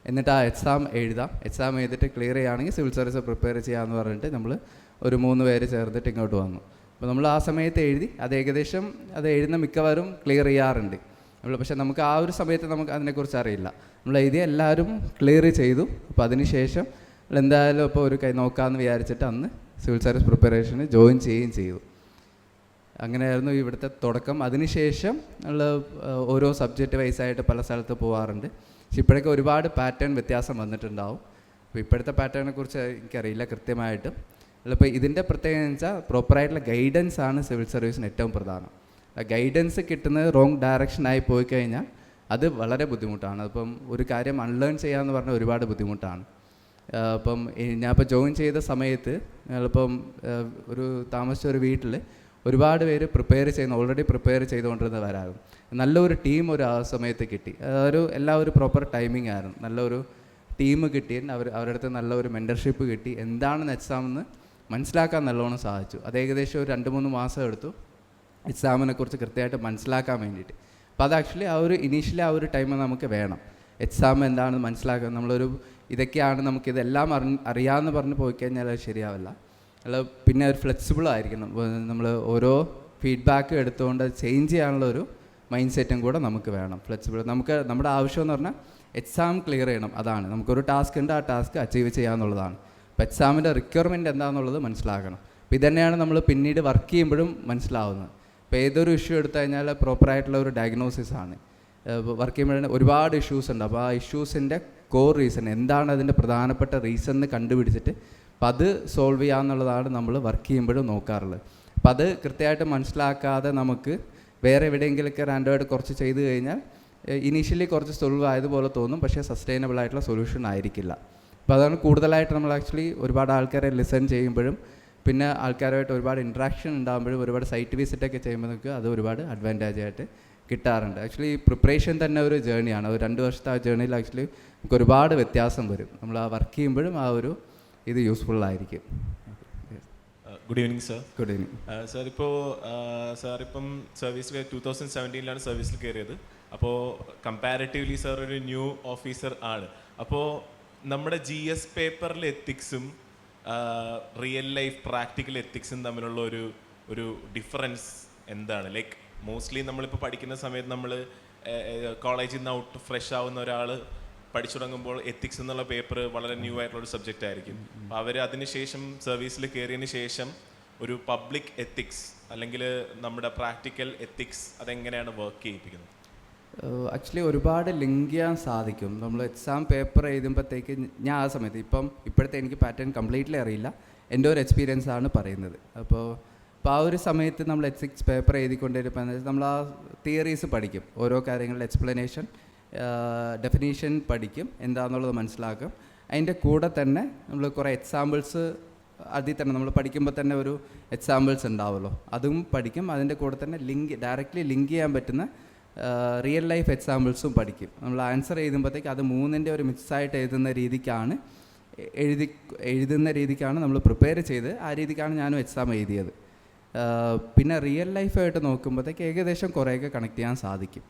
എന്നിട്ട് ആ എക്സാം എഴുതാം. എക്സാം എഴുതിയിട്ട് ക്ലിയർ ചെയ്യുകയാണെങ്കിൽ സിവിൽ സർവീസ് പ്രിപ്പയർ ചെയ്യാമെന്ന് പറഞ്ഞിട്ട് നമ്മൾ ഒരു 3 പേര് ചേർന്നിട്ട് ഇങ്ങോട്ട് വന്നു. അപ്പോൾ നമ്മൾ ആ സമയത്ത് എഴുതി അത് ഏകദേശം അത് എഴുതുന്ന മിക്കവാറും ക്ലിയർ ചെയ്യാറുണ്ട് നമ്മൾ. പക്ഷേ നമുക്ക് ആ ഒരു സമയത്ത് നമുക്ക് അതിനെക്കുറിച്ച് അറിയില്ല. നമ്മൾ എഴുതി എല്ലാവരും ക്ലിയർ ചെയ്തു. അപ്പോൾ അതിന് ശേഷം എന്തായാലും ഇപ്പോൾ ഒരു കൈ നോക്കാമെന്ന് വിചാരിച്ചിട്ട് അന്ന് സിവിൽ സർവീസ് പ്രിപ്പറേഷന് ജോയിൻ ചെയ്യുകയും ചെയ്തു. അങ്ങനെയായിരുന്നു ഇവിടുത്തെ തുടക്കം. അതിനുശേഷം നമ്മൾ ഓരോ സബ്ജക്റ്റ് വൈസായിട്ട് പല സ്ഥലത്ത് പോകാറുണ്ട്. പക്ഷെ ഇപ്പോഴൊക്കെ ഒരുപാട് പാറ്റേൺ വ്യത്യാസം വന്നിട്ടുണ്ടാവും. അപ്പോൾ ഇപ്പോഴത്തെ പാറ്റേണിനെ കുറിച്ച് എനിക്കറിയില്ല കൃത്യമായിട്ട്. അപ്പോൾ ഇതിൻ്റെ പ്രത്യേകത എന്ന് വെച്ചാൽ പ്രോപ്പറായിട്ടുള്ള ഗൈഡൻസ് ആണ് സിവിൽ സർവീസിന് ഏറ്റവും പ്രധാനം. ഗൈഡൻസ് കിട്ടുന്നത് റോങ് ഡയറക്ഷനായി പോയി കഴിഞ്ഞാൽ അത് വളരെ ബുദ്ധിമുട്ടാണ്. അപ്പം ഒരു കാര്യം അൺലേൺ ചെയ്യാമെന്ന് പറഞ്ഞാൽ ഒരുപാട് ബുദ്ധിമുട്ടാണ്. അപ്പം ഞാനിപ്പോൾ ജോയിൻ ചെയ്ത സമയത്ത് ഞങ്ങളിപ്പം ഒരു താമസിച്ച ഒരു വീട്ടിൽ ഒരുപാട് പേര് ഓൾറെഡി പ്രിപ്പയർ ചെയ്തുകൊണ്ടിരുന്നവരായിരുന്നു. നല്ലൊരു ടീം ഒരു ആ സമയത്ത് കിട്ടി. എല്ലാവരും പ്രോപ്പർ ടൈമിംഗ് ആയിരുന്നു. നല്ലൊരു ടീം കിട്ടി. അവരുടെ അടുത്ത് നല്ലൊരു മെൻറ്റർഷിപ്പ് കിട്ടി. എന്താണെന്ന് എക്സാമെന്ന് മനസ്സിലാക്കാൻ നല്ലോണം സാധിച്ചു. അത് ഏകദേശം ഒരു 2-3 മാസം എടുത്തു എക്സാമിനെ കുറിച്ച് കൃത്യമായിട്ട് മനസ്സിലാക്കാൻ വേണ്ടിയിട്ട്. അപ്പോൾ അത് ആക്ച്വലി ഇനീഷ്യലി ആ ഒരു ടൈം നമുക്ക് വേണം. എക്സാം എന്താണെന്ന് മനസ്സിലാക്കാൻ ഇതൊക്കെയാണ് നമുക്കിതെല്ലാം അറിയാമെന്ന് പറഞ്ഞ് പോയി കഴിഞ്ഞാൽ അത് ശരിയാവില്ല. പിന്നെ ഒരു ഫ്ലെക്സിബിൾ ആയിരിക്കണം. നമ്മൾ ഓരോ ഫീഡ്ബാക്ക് എടുത്തുകൊണ്ട് ചേഞ്ച് ചെയ്യാനുള്ള ഒരു മൈൻഡ് സെറ്റും കൂടെ നമുക്ക് വേണം. ഫ്ലെക്സിബിൾ നമ്മുടെ ആവശ്യം എന്ന് പറഞ്ഞാൽ എക്സാം ക്ലിയർ ചെയ്യണം. അതാണ് നമുക്കൊരു ടാസ്ക് ഉണ്ട്, ആ ടാസ്ക് അച്ചീവ് ചെയ്യാന്നുള്ളതാണ്. അപ്പോൾ എക്സാമിൻ്റെ റിക്വയർമെൻറ്റ് എന്താണെന്നുള്ളത് മനസ്സിലാക്കണം. അപ്പോൾ ഇതുതന്നെയാണ് നമ്മൾ പിന്നീട് വർക്ക് ചെയ്യുമ്പോഴും മനസ്സിലാവുന്നത്. ഇപ്പോൾ ഏതൊരു ഇഷ്യൂ എടുത്തു കഴിഞ്ഞാൽ പ്രോപ്പറായിട്ടുള്ള ഒരു ഡയഗ്നോസിസ് ആണ്. വർക്ക് ചെയ്യുമ്പോഴേ ഒരുപാട് ഇഷ്യൂസ് ഉണ്ട്. അപ്പോൾ ആ ഇഷ്യൂസിൻ്റെ കോർ റീസൺ എന്താണ്, അതിൻ്റെ പ്രധാനപ്പെട്ട റീസൺ എന്ന് കണ്ടുപിടിച്ചിട്ട് അപ്പം അത് സോൾവ് ചെയ്യാമെന്നുള്ളതാണ് നമ്മൾ വർക്ക് ചെയ്യുമ്പോഴും നോക്കാറുള്ളത്. അപ്പം അത് കൃത്യമായിട്ട് മനസ്സിലാക്കാതെ നമുക്ക് വേറെ എവിടെയെങ്കിലുമൊക്കെ റാൻഡമായിട്ട് കുറച്ച് ചെയ്ത് കഴിഞ്ഞാൽ ഇനീഷ്യലി കുറച്ച് സോൾവ് ആയതുപോലെ തോന്നും, പക്ഷേ സസ്റ്റൈനബിൾ ആയിട്ടുള്ള സൊല്യൂഷൻ ആയിരിക്കില്ല. അപ്പോൾ അതാണ് കൂടുതലായിട്ട് നമ്മൾ ആക്ച്വലി ഒരുപാട് ആൾക്കാരെ ലിസൺ ചെയ്യുമ്പോഴും പിന്നെ ആൾക്കാരുമായിട്ട് ഒരുപാട് ഇൻട്രാക്ഷൻ ഉണ്ടാകുമ്പോഴും ഒരുപാട് സൈറ്റ് വിസിറ്റൊക്കെ ചെയ്യുമ്പോൾ നമുക്ക് അത് ഒരുപാട് അഡ്വാൻറ്റേജ് ആയിട്ട് കിട്ടാറുണ്ട്. ആക്ച്വലി പ്രിപ്പറേഷൻ തന്നെ ഒരു ജേണിയാണ്. ഒരു 2 വർഷത്തെ ആ ജേണിയിൽ ആക്ച്വലി നമുക്ക് ഒരുപാട് വ്യത്യാസം വരും. നമ്മൾ ആ വർക്ക് ചെയ്യുമ്പോഴും ആ ഒരു ഇത് യൂസ്ഫുൾ ആയിരിക്കും. Good evening sir. Good evening sir. സാറിപ്പം സർവീസിൽ 2017 സർവീസിൽ കയറിയത്. അപ്പോൾ കമ്പാരിറ്റീവ്ലി സാർ ഒരു ന്യൂ ഓഫീസർ ആണ്. അപ്പോൾ നമ്മുടെ GS പേപ്പറിലെ എത്തിക്സും റിയൽ ലൈഫ് പ്രാക്ടിക്കൽ എത്തിക്സും തമ്മിലുള്ള ഒരു ഡിഫറൻസ് എന്താണ്? ലൈക്ക് മോസ്റ്റ്ലി നമ്മളിപ്പോൾ പഠിക്കുന്ന സമയത്ത് നമ്മൾ കോളേജിൽ നിന്ന് ഔട്ട് ഫ്രഷ് ആവുന്ന ഒരാൾ പഠിച്ചു തുടങ്ങുമ്പോൾ എത്തിക്സ് എന്നുള്ള പേപ്പർ വളരെ ന്യൂ ആയിട്ടുള്ളൊരു സബ്ജക്റ്റ് ആയിരിക്കും. അപ്പോൾ അവർ അതിനുശേഷം സർവീസിൽ കയറിയതിന് ശേഷം ഒരു പബ്ലിക് എത്തിക്സ് അല്ലെങ്കിൽ നമ്മുടെ പ്രാക്ടിക്കൽ എത്തിക്സ് അതെങ്ങനെയാണ് വർക്ക് ചെയ്യിപ്പിക്കുന്നത്? ആക്ച്വലി ഒരുപാട് ലിങ്ക് ചെയ്യാൻ സാധിക്കും. നമ്മൾ എക്സാം പേപ്പർ എഴുതുമ്പോഴത്തേക്ക് ഞാൻ ആ സമയത്ത് ഇപ്പോഴത്തെ എനിക്ക് പാറ്റേൺ കംപ്ലീറ്റ്ലി അറിയില്ല, എൻ്റെ ഒരു എക്സ്പീരിയൻസ് ആണ് പറയുന്നത്. അപ്പോൾ ആ ഒരു സമയത്ത് നമ്മൾ എത്തിക്സ് പേപ്പർ എഴുതിക്കൊണ്ടിരിപ്പോൾ നമ്മൾ ആ തിയറീസ് പഠിക്കും, ഓരോ കാര്യങ്ങളുടെ എക്സ്പ്ലനേഷൻ ഡെഫിനീഷൻ പഠിക്കും, എന്താണെന്നുള്ളത് മനസ്സിലാക്കും. അതിൻ്റെ കൂടെ തന്നെ നമ്മൾ കുറേ എക്സാമ്പിൾസ് അതിൽ തന്നെ നമ്മൾ പഠിക്കുമ്പോൾ തന്നെ ഒരു എക്സാമ്പിൾസ് ഉണ്ടാവുമല്ലോ, അതും പഠിക്കും. അതിൻ്റെ കൂടെ തന്നെ ഡയറക്റ്റ്ലി ലിങ്ക് ചെയ്യാൻ പറ്റുന്ന റിയൽ ലൈഫ് എക്സാമ്പിൾസും പഠിക്കും. നമ്മൾ ആൻസർ എഴുതുമ്പോഴത്തേക്ക് അത് 3ൻ്റെ ഒരു മിക്സായിട്ട് എഴുതുന്ന രീതിക്കാണ് നമ്മൾ പ്രിപ്പയർ ചെയ്ത്, ആ രീതിക്കാണ് ഞാനും എക്സാം എഴുതിയത്. പിന്നെ റിയൽ ലൈഫായിട്ട് നോക്കുമ്പോഴത്തേക്ക് ഏകദേശം കുറേയൊക്കെ കണക്ട് ചെയ്യാൻ സാധിക്കും.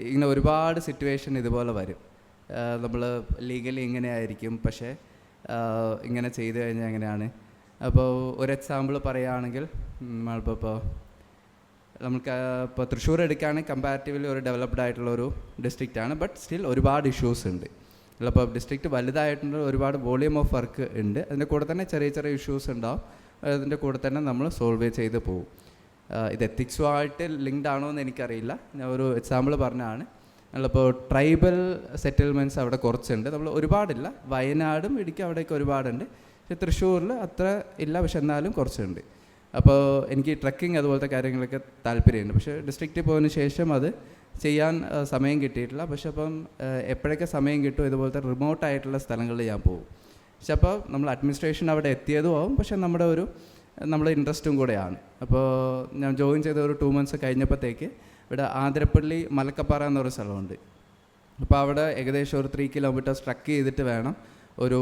ഇങ്ങനെ ഒരുപാട് സിറ്റുവേഷൻ ഇതുപോലെ വരും. നമ്മൾ ലീഗലി ഇങ്ങനെ ആയിരിക്കും, പക്ഷേ ഇങ്ങനെ ചെയ്തു കഴിഞ്ഞാൽ എങ്ങനെയാണ്. അപ്പോൾ ഒരു എക്സാമ്പിൾ പറയുകയാണെങ്കിൽ നമ്മളിപ്പോൾ നമുക്ക് ഇപ്പോൾ തൃശ്ശൂർ എടുക്കുകയാണെങ്കിൽ കമ്പാരിറ്റീവ്ലി ഒരു ഡെവലപ്ഡ് ആയിട്ടുള്ള ഒരു ഡിസ്ട്രിക്റ്റാണ്, ബട്ട് സ്റ്റിൽ ഒരുപാട് ഇഷ്യൂസ് ഉണ്ട്. ഇപ്പോൾ ഡിസ്ട്രിക്റ്റ് വലുതായിട്ടുണ്ട്, ഒരുപാട് വോളിയം ഓഫ് വർക്ക് ഉണ്ട്. അതിൻ്റെ കൂടെ തന്നെ ചെറിയ ചെറിയ ഇഷ്യൂസ് ഉണ്ടാവും, അതിൻ്റെ കൂടെ തന്നെ നമ്മൾ സോൾവ് ചെയ്ത് പോകും. ഇത് എത്തിക്സുമായിട്ട് ലിങ്ക്ഡ് ആണോ എന്ന് എനിക്കറിയില്ല, ഞാൻ ഒരു എക്സാമ്പിൾ പറഞ്ഞതാണ്. നമ്മളിപ്പോൾ ട്രൈബൽ സെറ്റിൽമെൻറ്റ്സ് അവിടെ കുറച്ചുണ്ട്, നമ്മൾ ഒരുപാടില്ല. വയനാടും ഇടുക്കി അവിടെയൊക്കെ ഒരുപാടുണ്ട്, പക്ഷേ തൃശ്ശൂരിൽ അത്ര ഇല്ല, പക്ഷെ എന്നാലും കുറച്ചുണ്ട്. അപ്പോൾ എനിക്ക് ട്രക്കിംഗ് അതുപോലത്തെ കാര്യങ്ങളൊക്കെ താല്പര്യമുണ്ട്, പക്ഷേ ഡിസ്ട്രിക്റ്റിൽ പോയതിന് ശേഷം അത് ചെയ്യാൻ സമയം കിട്ടിയിട്ടില്ല. പക്ഷെ അപ്പം എപ്പോഴൊക്കെ സമയം കിട്ടും ഇതുപോലത്തെ റിമോട്ടായിട്ടുള്ള സ്ഥലങ്ങളിൽ ഞാൻ പോകും. പക്ഷെ അപ്പോൾ നമ്മൾ അഡ്മിനിസ്ട്രേഷൻ അവിടെ എത്തിയതും ആവും, പക്ഷെ നമ്മുടെ ഇൻട്രസ്റ്റും കൂടെയാണ്. അപ്പോൾ ഞാൻ ജോയിൻ ചെയ്ത ഒരു 2 months കഴിഞ്ഞപ്പോഴത്തേക്ക് ഇവിടെ ആതിരപ്പള്ളി മലക്കപ്പാറ എന്നൊരു സ്ഥലമുണ്ട്. അപ്പോൾ അവിടെ ഏകദേശം ഒരു 3 kilometers ട്രക്ക് ചെയ്തിട്ട് വേണം ഒരു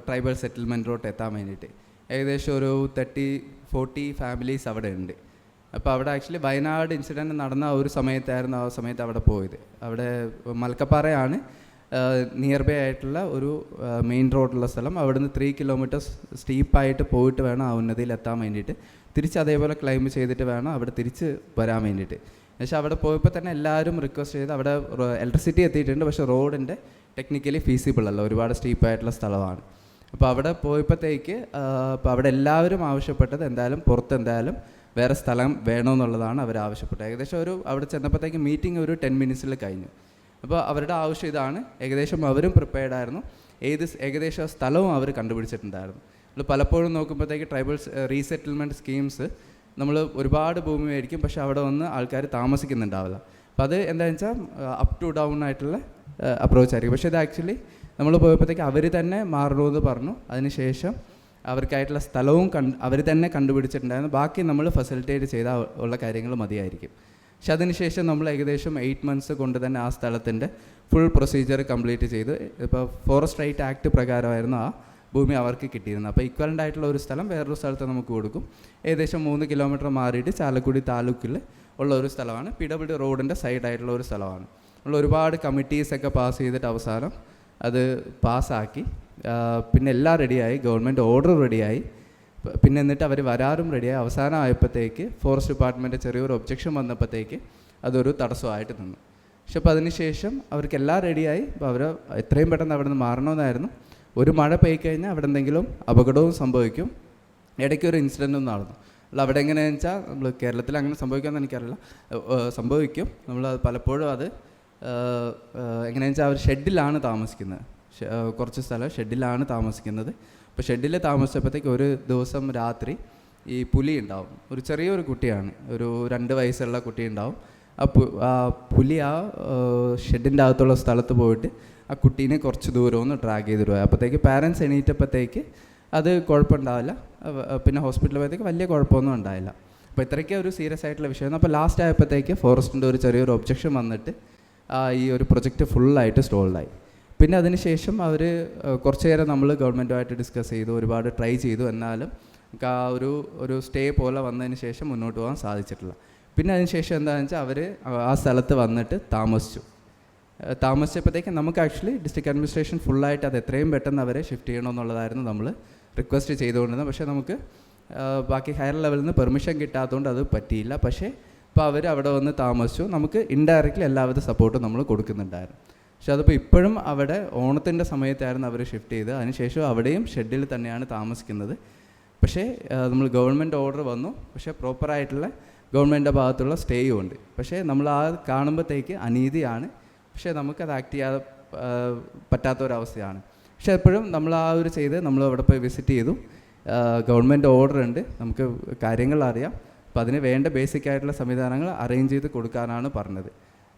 ട്രൈബൽ സെറ്റിൽമെൻറ്റിലോട്ട് എത്താൻ വേണ്ടിയിട്ട്. ഏകദേശം ഒരു 30-40 ഫാമിലീസ് അവിടെ ഉണ്ട്. അപ്പോൾ അവിടെ ആക്ച്വലി വയനാട് ഇൻസിഡൻറ്റ് നടന്ന ഒരു സമയത്തായിരുന്നു ആ സമയത്ത് അവിടെ പോയത്. അവിടെ മലക്കപ്പാറയാണ് നിയർ ബൈ ആയിട്ടുള്ള ഒരു മെയിൻ റോഡുള്ള സ്ഥലം. അവിടുന്ന് 3 കിലോമീറ്റേഴ്സ് സ്റ്റീപ്പായിട്ട് പോയിട്ട് വേണം ആ ഉന്നതിയിൽ എത്താൻ വേണ്ടിയിട്ട്. തിരിച്ച് അതേപോലെ ക്ലൈംബ് ചെയ്തിട്ട് വേണം അവിടെ തിരിച്ച് വരാൻ വേണ്ടിയിട്ട്. പക്ഷേ അവിടെ പോയപ്പോൾ തന്നെ എല്ലാവരും റിക്വസ്റ്റ് ചെയ്ത് അവിടെ ഇലക്ട്രിസിറ്റി എത്തിയിട്ടുണ്ട്, പക്ഷേ റോഡിൻ്റെ ടെക്നിക്കലി ഫീസിബിൾ അല്ല, ഒരുപാട് സ്റ്റീപ്പായിട്ടുള്ള സ്ഥലമാണ്. അപ്പോൾ അവിടെ പോയപ്പോഴത്തേക്ക് അപ്പോൾ അവിടെ എല്ലാവരും ആവശ്യപ്പെട്ടത് എന്തായാലും പുറത്ത് എന്തായാലും വേറെ സ്ഥലം വേണമെന്നുള്ളതാണ് അവർ ആവശ്യപ്പെട്ടത്. ഏകദേശം അവിടെ ചെന്നപ്പോഴത്തേക്ക് മീറ്റിംഗ് ഒരു 10 മിനിറ്റ്സിൽ കഴിഞ്ഞു. അപ്പോൾ അവരുടെ ആവശ്യം ഇതാണ്. ഏകദേശം അവരും പ്രിപ്പയർഡ് ആയിരുന്നു. ഏകദേശം സ്ഥലവും അവർ കണ്ടുപിടിച്ചിട്ടുണ്ടായിരുന്നു. നമ്മൾ പലപ്പോഴും നോക്കുമ്പോഴത്തേക്ക് ട്രൈബൽസ് റീസെറ്റിൽമെൻറ്റ് സ്കീംസ് നമ്മൾ ഒരുപാട് ഭൂമി മേടിക്കും, പക്ഷേ അവിടെ വന്ന് ആൾക്കാർ താമസിക്കുന്നുണ്ടാവില്ല. അപ്പോൾ അത് എന്താണെന്ന് വെച്ചാൽ അപ്പ് ടു ഡൗൺ ആയിട്ടുള്ള അപ്രോച്ച് ആയിരിക്കും. പക്ഷേ ഇത് ആക്ച്വലി നമ്മൾ പോയപ്പോഴത്തേക്ക് അവർ തന്നെ മാറണമെന്ന് പറഞ്ഞു. അതിനുശേഷം അവർക്കായിട്ടുള്ള സ്ഥലവും അവർ തന്നെ കണ്ടുപിടിച്ചിട്ടുണ്ടായിരുന്നു. ബാക്കി നമ്മൾ ഫെസിലിറ്റേറ്റ് ചെയ്താൽ ഉള്ള കാര്യങ്ങൾ മതിയായിരിക്കും. പക്ഷെ അതിനുശേഷം നമ്മൾ ഏകദേശം 8 മന്ത്സ് കൊണ്ട് തന്നെ ആ സ്ഥലത്തിൻ്റെ ഫുൾ പ്രൊസീജിയർ കംപ്ലീറ്റ് ചെയ്തു. ഇപ്പോൾ ഫോറസ്റ്റ് റൈറ്റ് ആക്ട് പ്രകാരമായിരുന്നു ആ ഭൂമി അവർക്ക് കിട്ടിയിരുന്നത്. അപ്പോൾ ഇക്വലൻ്റ് ആയിട്ടുള്ള ഒരു സ്ഥലം വേറൊരു സ്ഥലത്ത് നമുക്ക് കൊടുക്കും. ഏകദേശം 3 കിലോമീറ്റർ മാറിയിട്ട് ചാലക്കുടി താലൂക്കിൽ ഉള്ള ഒരു സ്ഥലമാണ്. PWD റോഡിൻ്റെ സൈഡായിട്ടുള്ള ഒരു സ്ഥലമാണ്. നമ്മൾ ഒരുപാട് കമ്മിറ്റീസൊക്കെ പാസ് ചെയ്തിട്ട് അവസാനം അത് പാസ്സാക്കി. പിന്നെ എല്ലാം റെഡിയായി, ഗവൺമെൻറ് ഓർഡർ റെഡിയായി. പിന്നെ എന്നിട്ട് അവർ വരാറും റെഡിയായി. അവസാനം ആയപ്പോഴത്തേക്ക് ഫോറസ്റ്റ് ഡിപ്പാർട്ട്മെൻറ്റ് ചെറിയൊരു ഒബ്ജക്ഷൻ വന്നപ്പോഴത്തേക്ക് അതൊരു തടസ്സമായിട്ട് നിന്നു. പക്ഷെ അപ്പോൾ അതിനുശേഷം അവർക്കെല്ലാം റെഡിയായി. അപ്പോൾ അവർ എത്രയും പെട്ടെന്ന് അവിടെ നിന്ന് മാറണമെന്നായിരുന്നു. ഒരു മഴ പെയ്ക്കഴിഞ്ഞാൽ അവിടെ എന്തെങ്കിലും അപകടവും സംഭവിക്കും. ഇടയ്ക്കൊരു ഇൻസിഡൻറ്റും നടന്നു. അല്ല അവിടെ എങ്ങനെയാണെന്ന് വെച്ചാൽ നമ്മൾ കേരളത്തിൽ അങ്ങനെ സംഭവിക്കുമെന്ന് എനിക്കറിയില്ല, സംഭവിക്കും. നമ്മൾ പലപ്പോഴും അത് എങ്ങനെയാണെന്ന് വെച്ചാൽ അവർ ഷെഡിലാണ് താമസിക്കുന്നത്. കുറച്ച് സ്ഥലം ഷെഡിലാണ് താമസിക്കുന്നത്. അപ്പോൾ ഷെഡിൽ താമസിച്ചപ്പോഴത്തേക്ക് ഒരു ദിവസം രാത്രി ഈ പുലി ഉണ്ടാവും. ഒരു ചെറിയൊരു കുട്ടിയാണ്, ഒരു 2 വയസ്സുള്ള കുട്ടി ഉണ്ടാവും. ആ പുലി ആ ഷെഡിൻ്റെ അകത്തുള്ള സ്ഥലത്ത് പോയിട്ട് ആ കുട്ടീനെ കുറച്ച് ദൂരം ഒന്ന് ഡ്രാഗ് ചെയ്ത് പോയി. അപ്പോഴത്തേക്ക് പാരൻസ് എണീറ്റപ്പോഴത്തേക്ക് അത് കുഴപ്പമുണ്ടാവില്ല. പിന്നെ ഹോസ്പിറ്റലിൽ പോയത്തേക്ക് വലിയ കുഴപ്പമൊന്നും ഉണ്ടായില്ല. അപ്പോൾ ഇത്രയ്ക്ക് ഒരു സീരിയസ് ആയിട്ടുള്ള വിഷയമാണ്. അപ്പോൾ ലാസ്റ്റ് ആയപ്പോഴത്തേക്ക് ഫോറസ്റ്റിൻ്റെ ഒരു ചെറിയൊരു ഒബ്ജക്ഷൻ വന്നിട്ട് ഈ ഒരു പ്രൊജക്റ്റ് ഫുള്ളായിട്ട് സ്റ്റോൾഡായി. പിന്നെ അതിനുശേഷം അവർ കുറച്ച് നേരം നമ്മൾ ഗവൺമെൻറ്റുമായിട്ട് ഡിസ്കസ് ചെയ്തു, ഒരുപാട് ട്രൈ ചെയ്തു. എന്നാലും നമുക്ക് ആ ഒരു സ്റ്റേ പോലെ വന്നതിന് ശേഷം മുന്നോട്ട് പോകാൻ സാധിച്ചിട്ടില്ല. പിന്നെ അതിനുശേഷം എന്താണെന്ന് വെച്ചാൽ അവർ ആ സ്ഥലത്ത് വന്നിട്ട് താമസിച്ചപ്പോഴത്തേക്ക് നമുക്ക് ആക്ച്വലി ഡിസ്ട്രിക്ട് അഡ്മിനിസ്ട്രേഷൻ ഫുള്ളായിട്ട് അത് എത്രയും പെട്ടെന്ന് അവരെ ഷിഫ്റ്റ് ചെയ്യണമെന്നുള്ളതായിരുന്നു നമ്മൾ റിക്വസ്റ്റ് ചെയ്തുകൊണ്ടിരുന്നത്. പക്ഷേ നമുക്ക് ബാക്കി ഹയർ ലെവലിൽ നിന്ന് പെർമിഷൻ കിട്ടാത്തതുകൊണ്ട് അത് പറ്റിയില്ല. പക്ഷേ ഇപ്പോൾ അവർ അവിടെ വന്ന് താമസിച്ചു. നമുക്ക് ഇൻഡയറക്റ്റ്ലി എല്ലാവിധ സപ്പോർട്ടും നമ്മൾ കൊടുക്കുന്നുണ്ടായിരുന്നു. പക്ഷെ അതിപ്പോൾ ഇപ്പോഴും അവിടെ ഓണത്തിൻ്റെ സമയത്തായിരുന്നു അവർ ഷിഫ്റ്റ് ചെയ്ത്. അതിനുശേഷം അവിടെയും ഷെഡിൽ തന്നെയാണ് താമസിക്കുന്നത്. പക്ഷേ നമ്മൾ ഗവൺമെൻറ് ഓർഡർ വന്നു, പക്ഷേ പ്രോപ്പറായിട്ടുള്ള ഗവൺമെൻറ്റിൻ്റെ ഭാഗത്തുള്ള സ്റ്റേയും ഉണ്ട്. പക്ഷേ നമ്മൾ ആ കാണുമ്പോഴത്തേക്ക് അനീതിയാണ്. പക്ഷേ നമുക്കത് ആക്ട് ചെയ്യാതെ പറ്റാത്തൊരവസ്ഥയാണ്. പക്ഷേ എപ്പോഴും നമ്മൾ ആ ഒരു ചെയ്ത് നമ്മൾ അവിടെ പോയി വിസിറ്റ് ചെയ്തു. ഗവൺമെൻറ് ഓർഡർ ഉണ്ട്, നമുക്ക് കാര്യങ്ങൾ അറിയാം. അപ്പോൾ അതിന് വേണ്ട ബേസിക് ആയിട്ടുള്ള സംവിധാനങ്ങൾ അറേഞ്ച് ചെയ്ത് കൊടുക്കാനാണ് പറഞ്ഞത്.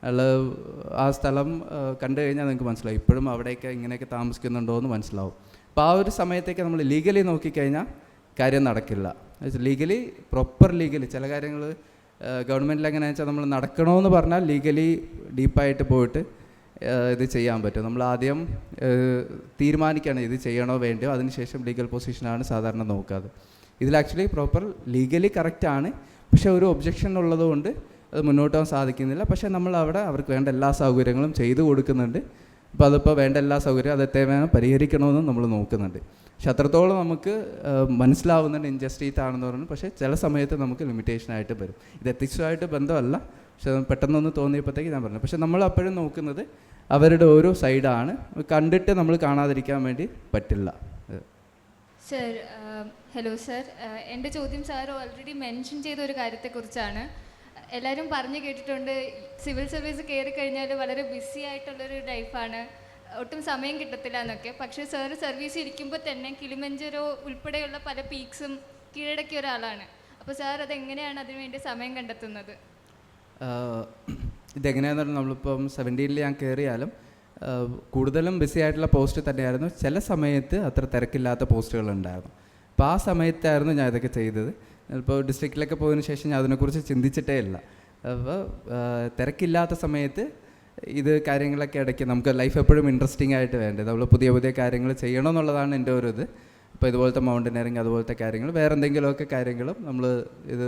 അല്ല ആ സ്ഥലം കണ്ടു കഴിഞ്ഞാൽ നിങ്ങൾക്ക് മനസ്സിലാവും ഇപ്പോഴും അവിടെയൊക്കെ ഇങ്ങനെയൊക്കെ താമസിക്കുന്നുണ്ടോ എന്ന് മനസ്സിലാവും. അപ്പോൾ ആ ഒരു സമയത്തേക്ക് നമ്മൾ ലീഗലി നോക്കിക്കഴിഞ്ഞാൽ കാര്യം നടക്കില്ല. ലീഗലി പ്രോപ്പർ ലീഗലി ചില കാര്യങ്ങൾ ഗവൺമെൻറ്റിൽ എങ്ങനെയാണെന്ന് വെച്ചാൽ നമ്മൾ നടക്കണമെന്ന് പറഞ്ഞാൽ ലീഗലി ഡീപ്പായിട്ട് പോയിട്ട് ഇത് ചെയ്യാൻ പറ്റും. നമ്മൾ ആദ്യം തീരുമാനിക്കുകയാണ് ഇത് ചെയ്യണോ വേണ്ടയോ, അതിനുശേഷം ലീഗൽ പൊസിഷനാണ് സാധാരണ നോക്കാതെ. ഇതിൽ ആക്ച്വലി പ്രോപ്പർ ലീഗലി കറക്റ്റാണ്, പക്ഷേ ഒരു ഒബ്ജക്ഷൻ ഉള്ളതുകൊണ്ട് അത് മുന്നോട്ട് പോകാൻ സാധിക്കുന്നില്ല. പക്ഷേ നമ്മൾ അവിടെ അവർക്ക് വേണ്ട എല്ലാ സൗകര്യങ്ങളും ചെയ്തു കൊടുക്കുന്നുണ്ട്. അപ്പോൾ അതിപ്പോൾ വേണ്ട എല്ലാ സൗകര്യവും അത് എത്രയും പരിഹരിക്കണമെന്നും നമ്മൾ നോക്കുന്നുണ്ട്. പക്ഷെ അത്രത്തോളം നമുക്ക് മനസ്സിലാവുന്നുണ്ട് ഇൻജസ്റ്റിസ് ആണെന്ന് പറഞ്ഞു. പക്ഷേ ചില സമയത്ത് നമുക്ക് ലിമിറ്റേഷനായിട്ട് വരും. ഇത് എത്തിക്സുമായിട്ട് ബന്ധമല്ല, പക്ഷെ പെട്ടെന്നൊന്ന് തോന്നിയപ്പോഴത്തേക്ക് ഞാൻ പറഞ്ഞു. പക്ഷെ നമ്മൾ അപ്പോഴും നോക്കുന്നത് അവരുടെ ഓരോ സൈഡാണ്, കണ്ടിട്ട് നമ്മൾ കാണാതിരിക്കാൻ വേണ്ടി പറ്റില്ല. സർ, ഹലോ സർ, എൻ്റെ ചോദ്യം സാർ ഓൾറെഡി മെൻഷൻ ചെയ്ത ഒരു കാര്യത്തെക്കുറിച്ചാണ്. എല്ലാവരും പറഞ്ഞു കേട്ടിട്ടുണ്ട് സിവിൽ സർവീസ് കയറി കഴിഞ്ഞാൽ വളരെ ബിസി ആയിട്ടുള്ളൊരു ലൈഫാണ്, ഒട്ടും സമയം കിട്ടത്തില്ല എന്നൊക്കെ. പക്ഷേ സാർ സർവീസ് ഇരിക്കുമ്പോൾ തന്നെ കിളിമഞ്ചരോ ഉൾപ്പെടെയുള്ള പല പീക്സും കീഴടക്കിയ ഒരാളാണ്. അപ്പോൾ സാർ അതെങ്ങനെയാണ് അതിനുവേണ്ടി സമയം കണ്ടെത്തുന്നത്? ഇതെങ്ങനെയാണെന്ന് പറഞ്ഞാൽ നമ്മളിപ്പം 17 ഞാൻ കയറിയാലും കൂടുതലും ബിസി ആയിട്ടുള്ള പോസ്റ്റ് തന്നെയായിരുന്നു. ചില സമയത്ത് അത്ര തിരക്കില്ലാത്ത പോസ്റ്റുകളുണ്ടായിരുന്നു. അപ്പോൾ ആ സമയത്തായിരുന്നു ഞാൻ ഇതൊക്കെ ചെയ്തത്. ഇപ്പോൾ ഡിസ്ട്രിക്റ്റിലൊക്കെ പോയതിനു ശേഷം ഞാൻ അതിനെക്കുറിച്ച് ചിന്തിച്ചിട്ടേ ഇല്ല. അപ്പോൾ തിരക്കില്ലാത്ത സമയത്ത് ഇത് കാര്യങ്ങളൊക്കെ ഇടയ്ക്ക് നമുക്ക് ലൈഫ് എപ്പോഴും ഇൻട്രസ്റ്റിംഗ് ആയിട്ട് വേണ്ടത്, നമ്മൾ പുതിയ പുതിയ കാര്യങ്ങൾ ചെയ്യണമെന്നുള്ളതാണ് എൻ്റെ ഒരു ഇത്. അപ്പോൾ ഇതുപോലത്തെ മൗണ്ടനറിങ് അതുപോലത്തെ കാര്യങ്ങൾ വേറെ എന്തെങ്കിലുമൊക്കെ കാര്യങ്ങളും നമ്മൾ ഇത്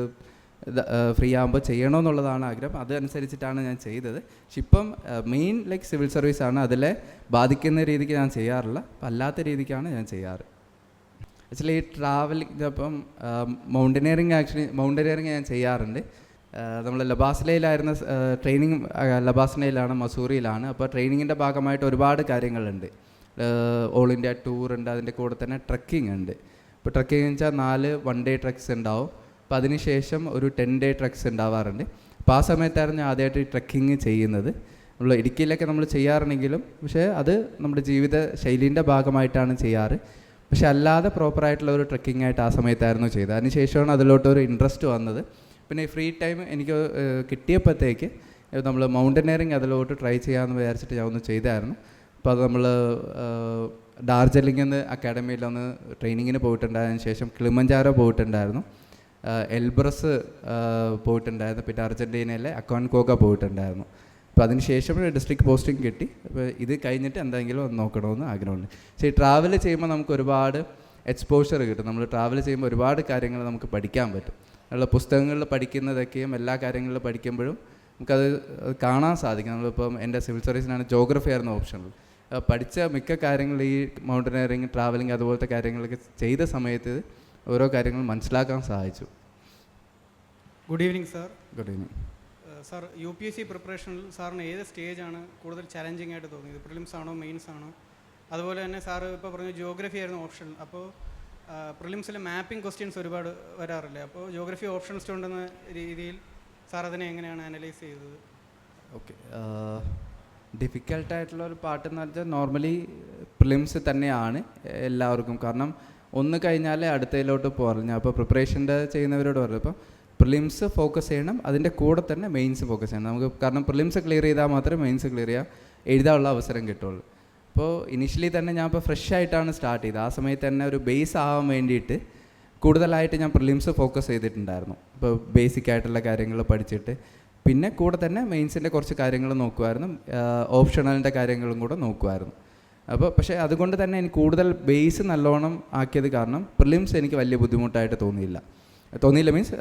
ഫ്രീ ആകുമ്പോൾ ചെയ്യണമെന്നുള്ളതാണ് ആഗ്രഹം. അതനുസരിച്ചിട്ടാണ് ഞാൻ ചെയ്തത്. പക്ഷെ ഇപ്പം മെയിൻ ലൈക്ക് സിവിൽ സർവീസാണ്, അതിലെ ബാധിക്കുന്ന രീതിക്ക് ഞാൻ ചെയ്യാറില്ല, അല്ലാത്ത രീതിക്കാണ് ഞാൻ ചെയ്യാറ്. ആക്ച്വലി ഈ ട്രാവലിംഗ് ഇപ്പം മൗണ്ടനിയറിങ് ഞാൻ ചെയ്യാറുണ്ട്. നമ്മൾ ലബാസ്ലയിലായിരുന്ന ട്രെയിനിങ്, ലബാസ്ലയിലാണ്, മസൂറിയിലാണ്. അപ്പോൾ ട്രെയിനിങ്ങിൻ്റെ ഭാഗമായിട്ട് ഒരുപാട് കാര്യങ്ങളുണ്ട്. ഓൾ ഇന്ത്യ ടൂർ ഉണ്ട്, അതിൻ്റെ കൂടെ തന്നെ ട്രക്കിംഗ് ഉണ്ട്. ഇപ്പോൾ ട്രക്കിംഗ് എന്ന് വെച്ചാൽ 4 1 ഡേ ട്രക്സ് ഉണ്ടാവും. അപ്പോൾ അതിനുശേഷം ഒരു 10 ഡേ ട്രക്സ് ഉണ്ടാവാറുണ്ട്. അപ്പോൾ ആ സമയത്തായിരുന്നു ഞാൻ ആദ്യമായിട്ട് ഈ ട്രക്കിങ് ചെയ്യുന്നത്. നമ്മൾ ഇടുക്കിയിലൊക്കെ നമ്മൾ ചെയ്യാറുണ്ടെങ്കിലും പക്ഷേ അത് നമ്മുടെ ജീവിത ശൈലീൻ്റെ ഭാഗമായിട്ടാണ് ചെയ്യാറ്. പക്ഷെ അല്ലാതെ പ്രോപ്പറായിട്ടുള്ള ഒരു ട്രക്കിംഗ് ആയിട്ട് ആ സമയത്തായിരുന്നു ചെയ്തത്. അതിനുശേഷമാണ് അതിലോട്ടൊരു ഇൻട്രസ്റ്റ് വന്നത്. പിന്നെ ഫ്രീ ടൈം എനിക്ക് കിട്ടിയപ്പോഴത്തേക്ക് നമ്മൾ മൗണ്ടനിയറിങ് അതിലോട്ട് ട്രൈ ചെയ്യാമെന്ന് വിചാരിച്ചിട്ട് ഞാൻ ഒന്ന് ചെയ്തായിരുന്നു. അപ്പോൾ അത് നമ്മൾ ഡാർജിലിംഗിൽ നിന്ന് അക്കാഡമിയിലൊന്ന് ട്രെയിനിങ്ങിന് പോയിട്ടുണ്ടായതിനു ശേഷം കിളിമഞ്ചാരോ പോയിട്ടുണ്ടായിരുന്നു, എൽബ്രസ് പോയിട്ടുണ്ടായിരുന്നു, പിന്നെ അർജൻറ്റീനയിലെ അക്കോൺകോക്ക പോയിട്ടുണ്ടായിരുന്നു. അപ്പോൾ അതിന് ശേഷം ഡിസ്ട്രിക്ട് പോസ്റ്റിംഗ് കിട്ടി. അപ്പോൾ ഇത് കഴിഞ്ഞിട്ട് എന്തെങ്കിലും ഒന്ന് നോക്കണമെന്ന് ആഗ്രഹമുണ്ട്. പക്ഷേ ഈ ട്രാവൽ ചെയ്യുമ്പോൾ നമുക്ക് ഒരുപാട് എക്സ്പോഷർ കിട്ടും. നമ്മൾ ട്രാവൽ ചെയ്യുമ്പോൾ ഒരുപാട് കാര്യങ്ങൾ നമുക്ക് പഠിക്കാൻ പറ്റും. ഉള്ള പുസ്തകങ്ങളിൽ പഠിക്കുന്നതൊക്കെയും എല്ലാ കാര്യങ്ങളിലും പഠിക്കുമ്പോഴും നമുക്കത് കാണാൻ സാധിക്കും. നമ്മളിപ്പം എൻ്റെ സിവിൽ സർവീസിനാണ് ജോഗ്രഫി ആയിരുന്നു ഓപ്ഷണൽ. പഠിച്ച മിക്ക കാര്യങ്ങൾ ഈ മൗണ്ടനിയറിങ്, ട്രാവലിംഗ് അതുപോലത്തെ കാര്യങ്ങളൊക്കെ ചെയ്ത സമയത്ത് ഓരോ കാര്യങ്ങൾ മനസ്സിലാക്കാൻ സഹായിച്ചു. Good evening sir. Good evening sir. UPSC പ്രിപ്പറേഷനിൽ സാറിന് ഏത് സ്റ്റേജാണ് കൂടുതൽ ചലഞ്ചിങ് ആയിട്ട് തോന്നിയത്? പ്രിലിംസ് ആണോ മെയിൻസ് ആണോ? അതുപോലെ തന്നെ സാറ് ഇപ്പോൾ പറഞ്ഞു ജോഗ്രഫി ആയിരുന്നു ഓപ്ഷണൽ. അപ്പോൾ പ്രിലിംസിൽ മാപ്പിംഗ് ക്വസ്റ്റ്യൻസ് ഒരുപാട് വരാറില്ലേ? അപ്പോൾ ജോഗ്രഫി ഓപ്ഷൻ സ്റ്റുഡൻ്റ് എന്ന രീതിയിൽ സാർ അതിനെ എങ്ങനെയാണ് അനലൈസ് ചെയ്തത്? ഓക്കെ, ഡിഫിക്കൽട്ടായിട്ടുള്ള ഒരു പാട്ട് എന്ന് വെച്ചാൽ നോർമലി പ്രിലിംസ് തന്നെയാണ് എല്ലാവർക്കും. കാരണം ഒന്ന് കഴിഞ്ഞാലേ അടുത്തതിലോട്ട് പോകാറില്ല. ഞാൻ ഇപ്പോൾ പ്രിപ്പറേഷൻ്റെ ചെയ്യുന്നവരോട് പറഞ്ഞു, ഇപ്പോൾ പ്രിലിംസ് ഫോക്കസ് ചെയ്യണം, അതിൻ്റെ കൂടെ തന്നെ മെയിൻസ് ഫോക്കസ് ചെയ്യണം നമുക്ക്. കാരണം പ്രിലിംസ് ക്ലിയർ ചെയ്താൽ മാത്രമേ മെയിൻസ് ക്ലിയർ എഴുതാനുള്ള അവസരം കിട്ടുള്ളൂ. അപ്പോൾ ഇനീഷ്യലി തന്നെ ഞാൻ ഇപ്പോൾ ഫ്രഷ് ആയിട്ടാണ് സ്റ്റാർട്ട് ചെയ്തത്. ആ സമയത്ത് തന്നെ ഒരു ബേസ് ആവാൻ വേണ്ടിയിട്ട് കൂടുതലായിട്ട് ഞാൻ പ്രിലിംസ് ഫോക്കസ് ചെയ്തിട്ടുണ്ടായിരുന്നു. ഇപ്പോൾ ബേസിക് ആയിട്ടുള്ള കാര്യങ്ങൾ പഠിച്ചിട്ട് പിന്നെ കൂടെ തന്നെ മെയിൻസിൻ്റെ കുറച്ച് കാര്യങ്ങൾ നോക്കുമായിരുന്നു, ഓപ്ഷണലിൻ്റെ കാര്യങ്ങളും കൂടെ നോക്കുമായിരുന്നു. അപ്പോൾ പക്ഷേ അതുകൊണ്ട് തന്നെ എനിക്ക് കൂടുതൽ ബേസ് നല്ലോണം ആക്കിയത് കാരണം പ്രിലിംസ് എനിക്ക് വലിയ ബുദ്ധിമുട്ടായിട്ട് തോന്നിയില്ല മീൻസ്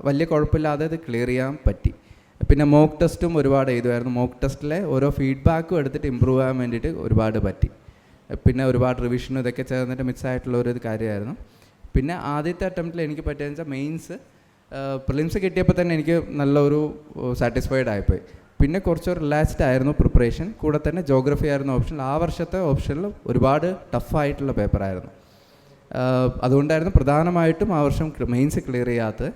വലിയ കുഴപ്പമില്ലാതെ അത് ക്ലിയർ ചെയ്യാൻ പറ്റി. പിന്നെ മോക്ക് ടെസ്റ്റും ഒരുപാട് എഴുതുമായിരുന്നു. മോക്ക് ടെസ്റ്റിലെ ഓരോ ഫീഡ്ബാക്കും എടുത്തിട്ട് ഇമ്പ്രൂവ് ചെയ്യാൻ വേണ്ടിയിട്ട് ഒരുപാട് പറ്റി. പിന്നെ ഒരുപാട് റിവിഷനും ഇതൊക്കെ ചേർന്നിട്ട് മിക്സായിട്ടുള്ള ഒരു കാര്യമായിരുന്നു. പിന്നെ ആദ്യത്തെ അറ്റംപ്റ്റിൽ എനിക്ക് പറ്റിയെന്ന് വെച്ചാൽ മെയിൻസ് പ്രിലിംസ് കിട്ടിയപ്പോൾ തന്നെ എനിക്ക് നല്ലൊരു സാറ്റിസ്ഫൈഡ് ആയിപ്പോയി. പിന്നെ കുറച്ച് റിലാക്സ്ഡ് ആയിരുന്നു പ്രിപ്പറേഷൻ. കൂടെ തന്നെ ജോഗ്രഫി ആയിരുന്നു ഓപ്ഷനിൽ. ആ വർഷത്തെ ഓപ്ഷനിൽ ഒരുപാട് ടഫായിട്ടുള്ള പേപ്പറായിരുന്നു. അതുകൊണ്ടായിരുന്നു പ്രധാനമായിട്ടും ആ വർഷം മെയിൻസ് ക്ലിയർ ചെയ്യാത്തത്.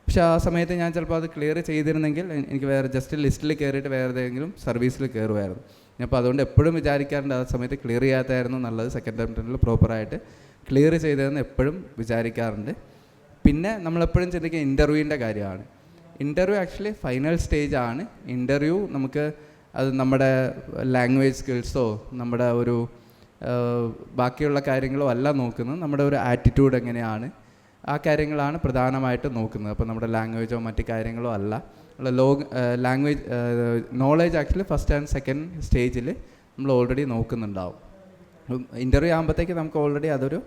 പക്ഷേ ആ സമയത്ത് ഞാൻ ചിലപ്പോൾ അത് ക്ലിയർ ചെയ്തിരുന്നെങ്കിൽ എനിക്ക് വേറെ ജസ്റ്റ് ലിസ്റ്റിൽ കയറിയിട്ട് വേറെ ഏതെങ്കിലും സർവീസിൽ കയറുമായിരുന്നു. അപ്പോൾ അതുകൊണ്ട് എപ്പോഴും വിചാരിക്കാറുണ്ട് ആ സമയത്ത് ക്ലിയർ ചെയ്യാത്തായിരുന്നു നല്ലത്, സെക്കൻഡ് അറ്റംപ്റ്റിൽ പ്രോപ്പറായിട്ട് ക്ലിയർ ചെയ്തതെന്ന് എപ്പോഴും വിചാരിക്കാറുണ്ട്. പിന്നെ നമ്മളെപ്പോഴും ചിന്തിക്കുക ഇൻ്റർവ്യൂവിൻ്റെ കാര്യമാണ്. ഇൻ്റർവ്യൂ ആക്ച്വലി ഫൈനൽ സ്റ്റേജാണ്. ഇൻ്റർവ്യൂ നമുക്ക് അത് നമ്മുടെ ലാംഗ്വേജ് സ്കിൽസോ നമ്മുടെ ഒരു ബാക്കിയുള്ള കാര്യങ്ങളോ അല്ല നോക്കുന്നത്, നമ്മുടെ ഒരു ആറ്റിറ്റ്യൂഡ് എങ്ങനെയാണ്, ആ കാര്യങ്ങളാണ് പ്രധാനമായിട്ട് നോക്കുന്നത്. അപ്പോൾ നമ്മുടെ ലാംഗ്വേജോ മറ്റു കാര്യങ്ങളോ അല്ല. Language knowledge actually first and second സ്റ്റേജിൽ നമ്മൾ ഓൾറെഡി നോക്കുന്നുണ്ടാവും. ഇൻ്റർവ്യൂ ആകുമ്പോഴത്തേക്ക് നമുക്ക് ഓൾറെഡി അതൊരു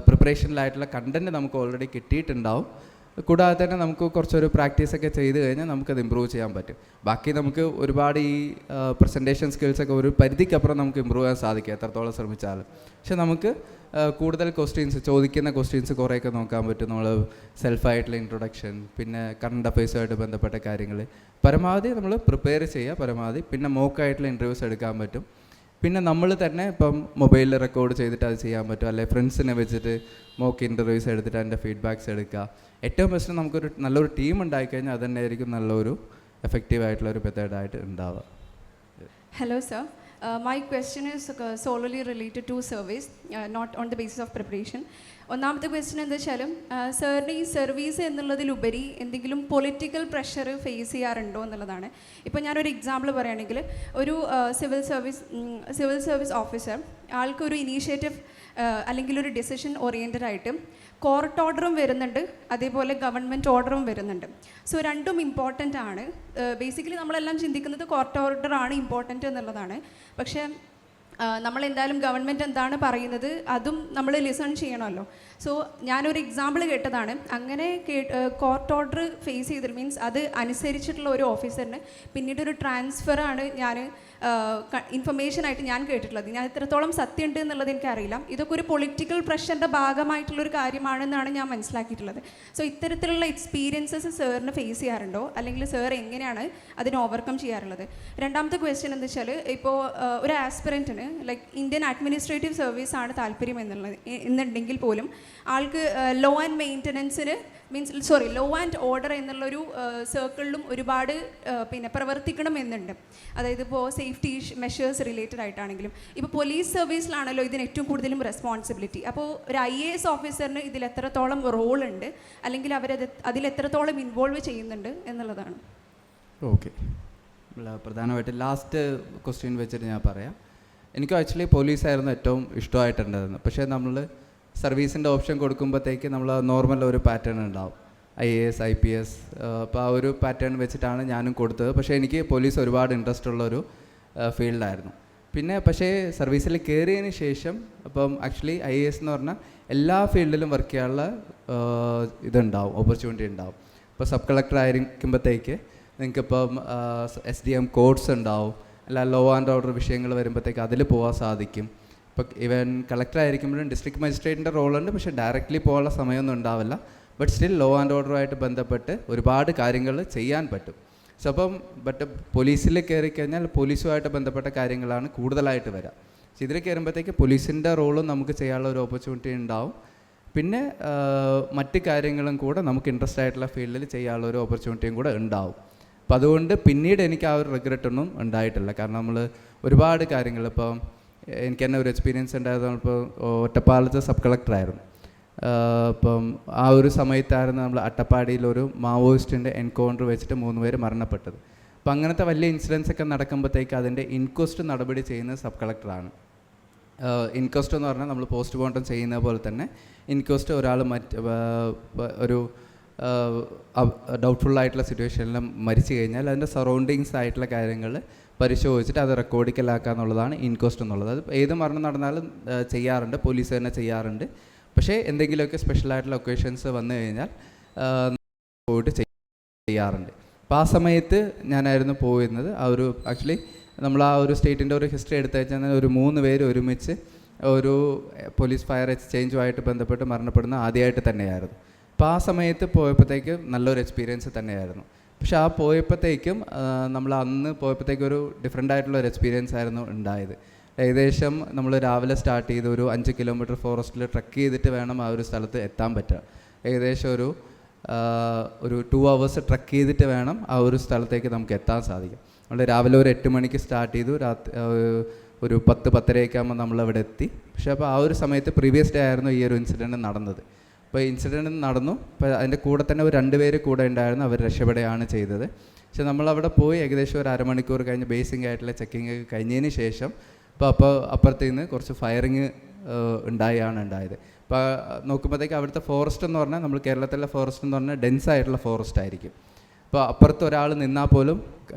പ്രിപ്പറേഷനിലായിട്ടുള്ള കണ്ടൻറ്റ് നമുക്ക് ഓൾറെഡി കിട്ടിയിട്ടുണ്ടാവും. കൂടാതെ തന്നെ നമുക്ക് കുറച്ചൊരു പ്രാക്ടീസൊക്കെ ചെയ്ത് കഴിഞ്ഞാൽ നമുക്കത് ഇമ്പ്രൂവ് ചെയ്യാൻ പറ്റും. ബാക്കി നമുക്ക് ഒരുപാട് ഈ പ്രസൻറ്റേഷൻ സ്കിൽസൊക്കെ ഒരു പരിധിക്കപ്പുറം നമുക്ക് ഇമ്പ്രൂവ് ചെയ്യാൻ സാധിക്കും എത്രത്തോളം ശ്രമിച്ചാലും. പക്ഷെ നമുക്ക് കൂടുതൽ ചോദിക്കുന്ന ക്വസ്റ്റ്യൻസ് കുറേയൊക്കെ നോക്കാൻ പറ്റും. നമ്മൾ സെൽഫായിട്ടുള്ള ഇൻട്രൊഡക്ഷൻ, പിന്നെ കറണ്ട് അഫയേഴ്സുമായിട്ട് ബന്ധപ്പെട്ട കാര്യങ്ങൾ പരമാവധി നമ്മൾ പ്രിപ്പയർ ചെയ്യുക പരമാവധി. പിന്നെ മോക്കായിട്ടുള്ള ഇൻ്റർവ്യൂസ് എടുക്കാൻ പറ്റും. പിന്നെ നമ്മൾ തന്നെ ഇപ്പം മൊബൈലിൽ റെക്കോർഡ് ചെയ്തിട്ട് അത് ചെയ്യാൻ പറ്റും, അല്ലെങ്കിൽ ഫ്രണ്ട്സിനെ വെച്ചിട്ട് മോക്ക് ഇൻ്റർവ്യൂസ് എടുത്തിട്ട് അതിൻ്റെ ഫീഡ്ബാക്ക്സ് എടുക്കുക. ഏറ്റവും ബെസ്റ്റ് നമുക്കൊരു നല്ലൊരു ടീം ഉണ്ടായിക്കഴിഞ്ഞാൽ അത് തന്നെ ആയിരിക്കും നല്ലൊരു എഫക്റ്റീവായിട്ടുള്ളൊരു മെത്തേഡായിട്ട് ഉണ്ടാവുക. Hello, sir. My question is solely related to service, not on the basis of preparation. ഒന്നാമത്തെ ക്വസ്റ്റ്യൻ എന്താ വെച്ചാലും സാറിന് ഈ സർവീസ് എന്നുള്ളതിലുപരി എന്തെങ്കിലും പൊളിറ്റിക്കൽ പ്രഷർ ഫേസ് ചെയ്യാറുണ്ടോ എന്നുള്ളതാണ്. ഇപ്പോൾ ഞാനൊരു എക്സാമ്പിൾ പറയുകയാണെങ്കിൽ ഒരു സിവിൽ സർവീസ് ഓഫീസർ ആൾക്കൊരു ഇനീഷ്യേറ്റീവ് അല്ലെങ്കിൽ ഒരു ഡിസിഷൻ ഓറിയൻറ്റഡ് ആയിട്ട് കോർട്ട് ഓർഡറും വരുന്നുണ്ട്, അതേപോലെ ഗവൺമെൻറ് ഓർഡറും വരുന്നുണ്ട്. സോ രണ്ടും ഇമ്പോർട്ടൻ്റ് ആണ്. ബേസിക്കലി നമ്മളെല്ലാം ചിന്തിക്കുന്നത് കോർട്ട് ഓർഡറാണ് ഇമ്പോർട്ടൻ്റ് എന്നുള്ളതാണ്. പക്ഷേ നമ്മളെന്തായാലും ഗവൺമെൻറ് എന്താണ് പറയുന്നത് അതും നമ്മൾ ലിസൺ ചെയ്യണമല്ലോ. സോ ഞാനൊരു എക്സാമ്പിൾ കേട്ടതാണ്, അങ്ങനെ കോർട്ട് ഓർഡർ ഫേസ് ചെയ്തിട്ട് മീൻസ് അത് അനുസരിച്ചിട്ടുള്ള ഒരു ഓഫീസറിന് പിന്നീട് ഒരു ട്രാൻസ്ഫറാണ് ഞാൻ ഇൻഫർമേഷനായിട്ട് ഞാൻ കേട്ടിട്ടുള്ളത്. ഞാൻ എത്രത്തോളം സത്യമുണ്ട് എന്നുള്ളത് എനിക്കറിയില്ല. ഇതൊക്കെ ഒരു പൊളിറ്റിക്കൽ പ്രഷറിൻ്റെ ഭാഗമായിട്ടുള്ളൊരു കാര്യമാണെന്നാണ് ഞാൻ മനസ്സിലാക്കിയിട്ടുള്ളത്. സോ ഇത്തരത്തിലുള്ള എക്സ്പീരിയൻസസ് സാറിന് ഫേസ് ചെയ്യാറുണ്ടോ, അല്ലെങ്കിൽ സാർ എങ്ങനെയാണ് അതിനെ ഓവർകം ചെയ്യാറുള്ളത്? രണ്ടാമത്തെ ക്വസ്റ്റ്യൻ എന്താ വെച്ചാൽ, ഇപ്പോൾ ഒരു ആസ്പിറൻറ്റിന് ലൈക്ക് ഇന്ത്യൻ അഡ്മിനിസ്ട്രേറ്റീവ് സർവീസ് ആണ് താല്പര്യം എന്നുണ്ടെങ്കിൽ പോലും ആൾക്ക് ലോ ആൻഡ് മെയിൻ്റനൻസിന് ലോ ആൻഡ് ഓർഡർ എന്നുള്ളൊരു സർക്കിളിലും ഒരുപാട് പിന്നെ പ്രവർത്തിക്കണം എന്നുണ്ട്. അതായത് ഇപ്പോൾ സേഫ്റ്റി മെഷേഴ്സ് റിലേറ്റഡ് ആയിട്ടാണെങ്കിലും ഇപ്പോൾ പോലീസ് സർവീസിലാണല്ലോ ഇതിന് ഏറ്റവും കൂടുതലും റെസ്പോൺസിബിലിറ്റി. അപ്പോൾ ഒരു IAS ഓഫീസറിന് ഇതിൽ എത്രത്തോളം റോൾ ഉണ്ട്, അല്ലെങ്കിൽ അവരത് അതിലെത്രത്തോളം ഇൻവോൾവ് ചെയ്യുന്നുണ്ട് എന്നുള്ളതാണ്. ഓക്കെ, പ്രധാനമായിട്ട് ലാസ്റ്റ് ക്വസ്റ്റ്യൻ വെച്ചിട്ട് ഞാൻ പറയാം. എനിക്ക് ആക്ച്വലി പോലീസായിരുന്നു ഏറ്റവും ഇഷ്ടമായിട്ടുണ്ടായിരുന്നത്. പക്ഷേ നമ്മൾ സർവീസിൻ്റെ ഓപ്ഷൻ കൊടുക്കുമ്പോഴത്തേക്ക് നമ്മൾ നോർമൽ ഒരു പാറ്റേൺ ഉണ്ടാവും, IAS IPS. അപ്പോൾ ആ ഒരു പാറ്റേൺ വെച്ചിട്ടാണ് ഞാനും കൊടുത്തത്. പക്ഷേ എനിക്ക് പോലീസ് ഒരുപാട് ഇൻട്രസ്റ്റ് ഉള്ളൊരു ഫീൽഡായിരുന്നു. പിന്നെ പക്ഷേ സർവീസിൽ കയറിയതിന് ശേഷം അപ്പം ആക്ച്വലി IAS എന്ന് പറഞ്ഞാൽ എല്ലാ ഫീൽഡിലും വർക്ക് ചെയ്യാനുള്ള ഇതുണ്ടാവും, ഓപ്പർച്യൂണിറ്റി ഉണ്ടാവും. ഇപ്പോൾ സബ് കളക്ടർ ആയിരിക്കുമ്പോഴത്തേക്ക് നിങ്ങൾക്കിപ്പം SDM കോഡ്സ് ഉണ്ടാവും, അല്ല ലോ ആൻഡ് ഓർഡർ വിഷയങ്ങൾ വരുമ്പോഴത്തേക്ക് അതിൽ പോകാൻ സാധിക്കും. ഇപ്പോൾ ഈവൻ കളക്ടർ ആയിരിക്കുമ്പോഴും ഡിസ്ട്രിക്ട് മജിസ്ട്രേറ്റിൻ്റെ റോളുണ്ട്, പക്ഷേ ഡയറക്റ്റ്ലി പോകാനുള്ള സമയമൊന്നും ഉണ്ടാവില്ല. ബട്ട് സ്റ്റിൽ ലോ ആൻഡ് ഓർഡറുമായിട്ട് ബന്ധപ്പെട്ട് ഒരുപാട് കാര്യങ്ങൾ ചെയ്യാൻ പറ്റും. സോ അപ്പം പോലീസിൽ കയറിക്കഴിഞ്ഞാൽ പോലീസുമായിട്ട് ബന്ധപ്പെട്ട കാര്യങ്ങളാണ് കൂടുതലായിട്ട് വരിക. പക്ഷേ ഇതിൽ കയറുമ്പോഴത്തേക്ക് പോലീസിൻ്റെ റോളും നമുക്ക് ചെയ്യാനുള്ള ഒരു ഓപ്പർച്യൂണിറ്റി ഉണ്ടാവും. പിന്നെ മറ്റ് കാര്യങ്ങളും കൂടെ നമുക്ക് ഇൻട്രസ്റ്റ് ആയിട്ടുള്ള ഫീൽഡിൽ ചെയ്യാനുള്ള ഒരു ഓപ്പർച്യൂണിറ്റിയും കൂടെ ഉണ്ടാവും. അപ്പം അതുകൊണ്ട് പിന്നീട് എനിക്ക് ആ ഒരു റിഗ്രറ്റൊന്നും ഉണ്ടായിട്ടില്ല. കാരണം നമ്മൾ ഒരുപാട് കാര്യങ്ങൾ, ഇപ്പം എനിക്ക് തന്നെ ഒരു എക്സ്പീരിയൻസ് ഉണ്ടായത്, നമ്മളിപ്പോൾ ഒറ്റപ്പാലത്ത് സബ് കളക്ടറായിരുന്നു. അപ്പം ആ ഒരു സമയത്തായിരുന്നു നമ്മൾ അട്ടപ്പാടിയിലൊരു മാവോയിസ്റ്റിൻ്റെ എൻകൗണ്ടർ വെച്ചിട്ട് 3 പേര് മരണപ്പെട്ടത്. അപ്പം അങ്ങനത്തെ വലിയ ഇൻസിഡൻസ് ഒക്കെ നടക്കുമ്പോഴത്തേക്ക് അതിൻ്റെ ഇൻക്വസ്റ്റ് നടപടി ചെയ്യുന്നത് സബ് കളക്ടറാണ്. ഇൻക്വസ്റ്റ് എന്ന് പറഞ്ഞാൽ നമ്മൾ പോസ്റ്റ്മോർട്ടം ചെയ്യുന്ന പോലെ തന്നെ ഇൻക്വസ്റ്റ് ഒരാൾ ഒരു ഡൗട്ട്ഫുള്ളായിട്ടുള്ള സിറ്റുവേഷനിൽ മരിച്ചു കഴിഞ്ഞാൽ അതിൻ്റെ സറൗണ്ടിങ്സ് ആയിട്ടുള്ള കാര്യങ്ങൾ പരിശോധിച്ചിട്ട് അത് റെക്കോർഡിക്കലാക്കുക എന്നുള്ളതാണ് ഇൻക്വസ്റ്റ് എന്നുള്ളത്. അത് ഏത് മരണം നടന്നാലും ചെയ്യാറുണ്ട്, പോലീസ് തന്നെ ചെയ്യാറുണ്ട്. പക്ഷേ എന്തെങ്കിലുമൊക്കെ സ്പെഷ്യലായിട്ടുള്ള ഒക്കേഷൻസ് വന്നു കഴിഞ്ഞാൽ പോയിട്ട് ചെയ്യാറുണ്ട്. അപ്പോൾ ആ സമയത്ത് ഞാനായിരുന്നു പോയിരുന്നത്. ആ ഒരു ആക്ച്വലി നമ്മൾ ആ ഒരു സ്റ്റേറ്റിൻ്റെ ഒരു ഹിസ്റ്ററി എടുത്തു വെച്ചാൽ ഒരു 3 പേര് ഒരുമിച്ച് ഒരു പോലീസ് ഫയർ എക്സ്ചേഞ്ചുമായിട്ട് ബന്ധപ്പെട്ട് മരണപ്പെടുന്ന ആദ്യമായിട്ട് തന്നെയായിരുന്നു. അപ്പോൾ ആ സമയത്ത് പോയപ്പോഴത്തേക്ക് നല്ലൊരു എക്സ്പീരിയൻസ് തന്നെയായിരുന്നു. പക്ഷെ ആ പോയപ്പോഴത്തേക്കും നമ്മൾ അന്ന് പോയപ്പോഴത്തേക്കും ഒരു ഡിഫറെൻ്റ് ആയിട്ടുള്ള ഒരു എക്സ്പീരിയൻസ് ആയിരുന്നു ഉണ്ടായത്. ഏകദേശം നമ്മൾ രാവിലെ സ്റ്റാർട്ട് ചെയ്ത് ഒരു 5 കിലോമീറ്റർ ഫോറസ്റ്റിൽ ട്രക്ക് ചെയ്തിട്ട് വേണം ആ ഒരു സ്ഥലത്ത് എത്താൻ പറ്റുക. ഏകദേശം ഒരു 2 hours ട്രക്ക് ചെയ്തിട്ട് വേണം ആ ഒരു സ്ഥലത്തേക്ക് നമുക്ക് എത്താൻ സാധിക്കും. നമ്മൾ രാവിലെ ഒരു 8 മണിക്ക് സ്റ്റാർട്ട് ചെയ്തു, ഒരു 10-10:30 ആകുമ്പോൾ നമ്മളവിടെ എത്തി. പക്ഷേ അപ്പോൾ ആ ഒരു സമയത്ത് പ്രീവിയസ് ഡേ ആയിരുന്നു ഈ ഒരു ഇൻസിഡൻറ്റ് നടന്നത്. അപ്പോൾ ഇൻസിഡൻറ്റ് നടന്നു. അപ്പോൾ അതിൻ്റെ കൂടെ തന്നെ ഒരു 2 പേര് കൂടെ ഉണ്ടായിരുന്നു, അവർ രക്ഷപ്പെടുകയാണ് ചെയ്തത്. പക്ഷേ നമ്മളവിടെ പോയി ഏകദേശം ഒരു അരമണിക്കൂർ കഴിഞ്ഞ് ബേസിക് ആയിട്ടുള്ള ചെക്കിങ് കഴിഞ്ഞതിന് ശേഷം അപ്പോൾ അപ്പുറത്ത് നിന്ന് കുറച്ച് ഫയറിങ് ഉണ്ടായത്. അപ്പോൾ നോക്കുമ്പോഴത്തേക്ക് അവിടുത്തെ ഫോറസ്റ്റ് എന്ന് പറഞ്ഞാൽ നമ്മൾ കേരളത്തിലെ ഫോറസ്റ്റ് എന്ന് പറഞ്ഞാൽ ഡെൻസ് ആയിട്ടുള്ള ഫോറസ്റ്റ് ആയിരിക്കും. അപ്പോൾ അപ്പുറത്ത് ഒരാൾ നിന്നാൽ പോലും